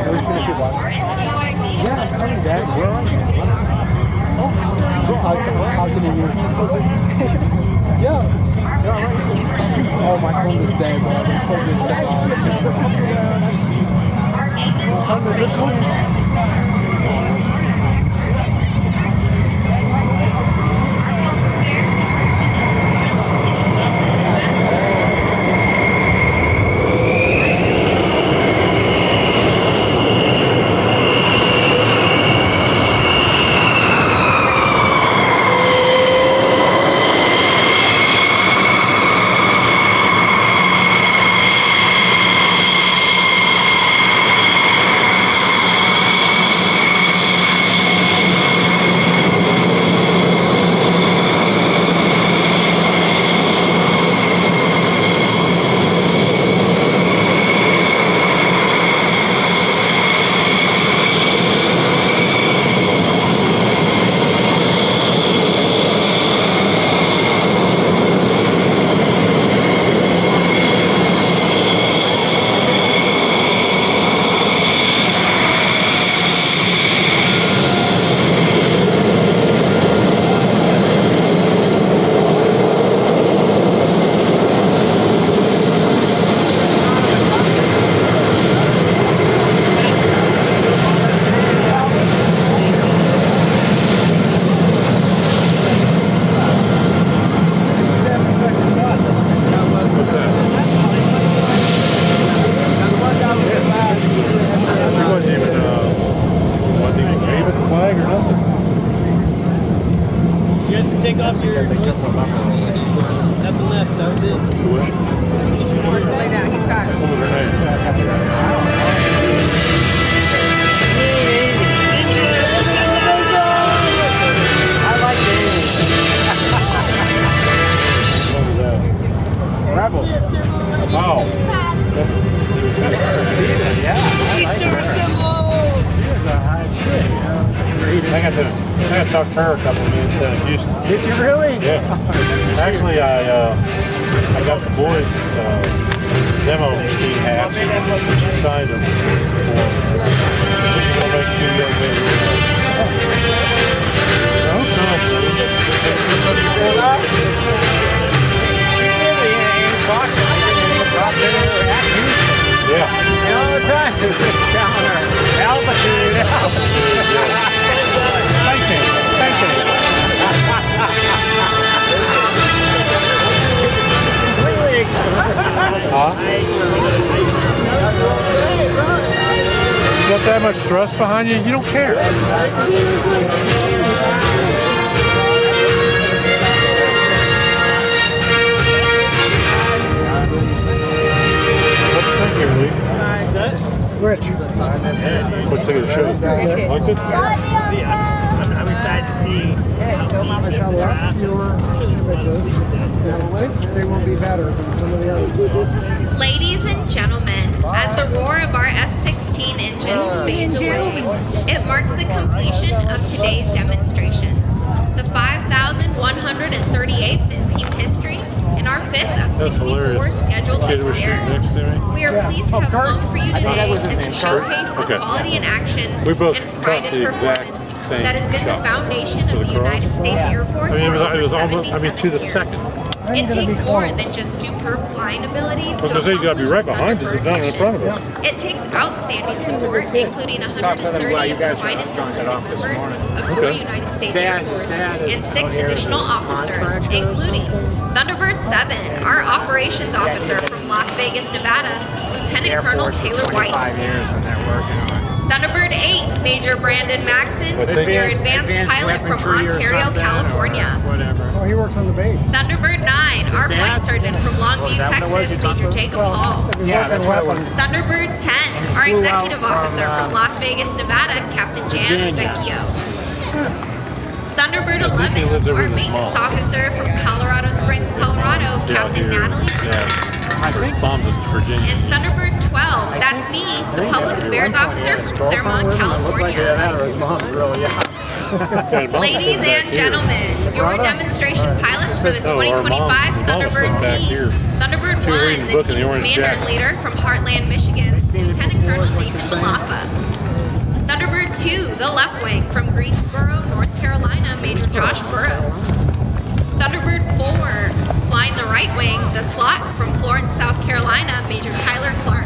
S10: We're just going to keep watching. Yeah, I'm coming back. Where are you? How can you hear? Yeah. Oh, my phone is dead, bro. My phone is dead.
S16: take off your... Nothing left, that was it. He wants to lay down, he's tired. What was her name?
S10: I like it. Rebel. Wow. Yeah.
S16: Easter symbol!
S10: She was a hot shit, you know.
S4: I got to talk to her a couple of minutes in Houston.
S10: Did you really?
S4: Yeah. Actually, I got the boys' demo team hats. She signed them for we'll make 2 young ladies.
S10: Yeah. You know, all the time. Altitude. Thank you.
S4: You got that much thrust behind you, you don't care. What's the thing here, Lee?
S2: Rich.
S4: What's the show? Liked it?
S16: I'm excited to see
S2: They will be better than some of the others.
S5: Ladies and gentlemen, as the roar of our F-16 F-16 engines fades away, it marks the completion of today's demonstration. The 5,138th in team history and our 5th of 64 scheduled this year. We are pleased to have flown for you today and to showcase the quality in action and pride in performance that has been the foundation of the United States Air Force for over 70
S4: to the second.
S5: It takes more than just superb flying ability to
S4: you got to be right behind us and down in front of us.
S5: It takes outstanding support, including 130 of the finest enlisted members of your United States Air Force and 6 additional officers, including Thunderbird 7, our operations officer from Las Vegas, Nevada, Lieutenant Colonel Taylor White.
S14: 5 years and they're working on it.
S5: Thunderbird 8, Major Brandon Maxon, your advanced pilot from Ontario, California.
S2: Oh, he works on the base.
S5: Thunderbird 9, our flight sergeant from Longview, Texas, Major Jacob Hall.
S14: Yeah, that's what it was.
S5: Thunderbird 10, our executive officer from Las Vegas, Nevada, Captain Jan Vecchio. Thunderbird 11, our maintenance officer from Colorado Springs, Colorado, Captain Natalie.
S4: Bombs in Virginia.
S5: And Thunderbird 12, that's me, the public affairs officer from Claremont, California. Ladies and gentlemen, your demonstration pilots for the 2025 Thunderbird team. Thunderbird 1, the team's commander and leader from Heartland, Michigan, Lieutenant Colonel Nathan Malafa. Thunderbird 2, the left wing from Greensboro, North Carolina, Major Josh Burrows. Thunderbird 4, flying the right wing, the slot from Florence, South Carolina, Major Tyler Clark.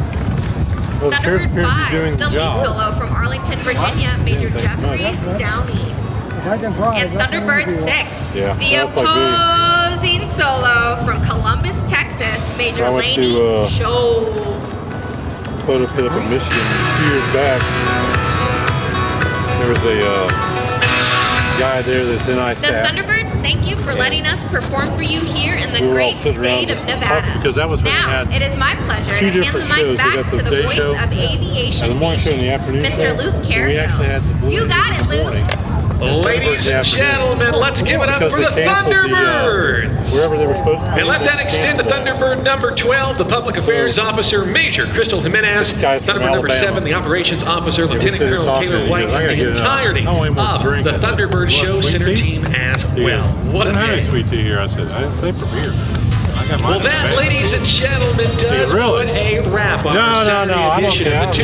S5: Thunderbird 5, the lead solo from Arlington, Virginia, Major Jeffrey Downey. And Thunderbird 6, the opposing solo from Columbus, Texas, Major Laney Show.
S4: Photo put up in Michigan a few years back. There was a guy there that's in ISAC.
S5: The Thunderbirds, thank you for letting us perform for you here in the great state of Nevada.
S4: Because that was when
S5: now, it is my pleasure to hand the mic back to the voice of Aviation Nation, Mr. Luke Carrico. You got it, Luke.
S1: Ladies and gentlemen, let's give it up for the Thunderbirds.
S4: Wherever they were supposed to be.
S1: And let that extend to Thunderbird number 12, the Public Affairs Officer, Major Crystal Jimenez. Thunderbird number 7, the Operations Officer, Lieutenant Colonel Taylor White, and the entirety of the Thunderbird Show Center team as well. What a day.
S4: Sweet tea here, I said. I didn't say for beer.
S1: Well, that, ladies and gentlemen, does put a wrap on our Saturday edition of the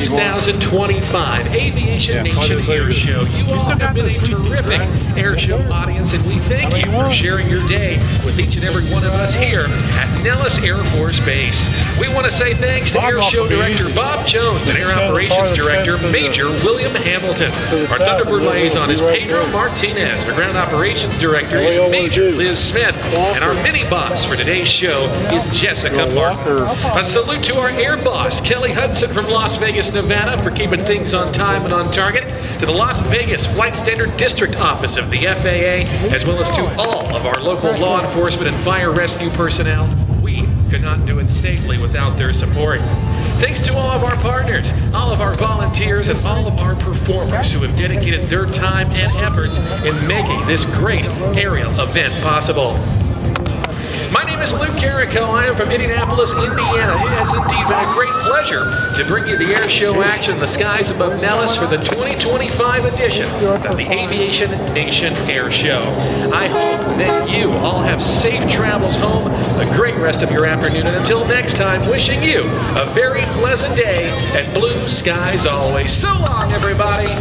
S1: 2025 Aviation Nation Air Show. You all have been a terrific air show audience, and we thank you for sharing your day with each and every one of us here at Nellis Air Force Base. We want to say thanks to Air Show Director Bob Jones and Air Operations Director Major William Hamilton. Our Thunderbird liaison is Pedro Martinez. Our Ground Operations Director is Major Liz Smith. And our mini-boss for today's show is Jessica Barker. A salute to our air boss, Kelly Hudson from Las Vegas, Nevada, for keeping things on time and on target. To the Las Vegas Flight Standard District Office of the FAA, as well as to all of our local law enforcement and fire rescue personnel. We could not do it safely without their support. Thanks to all of our partners, all of our volunteers, and all of our performers who have dedicated their time and efforts in making this great aerial event possible. My name is Luke Carrico. I am from Indianapolis, Indiana. It has indeed been a great pleasure to bring you the air show action in the skies above Nellis for the 2025 edition of the Aviation Nation Air Show. I hope that you all have safe travels home, a great rest of your afternoon, and until next time, wishing you a very pleasant day and blue skies always. So long, everybody.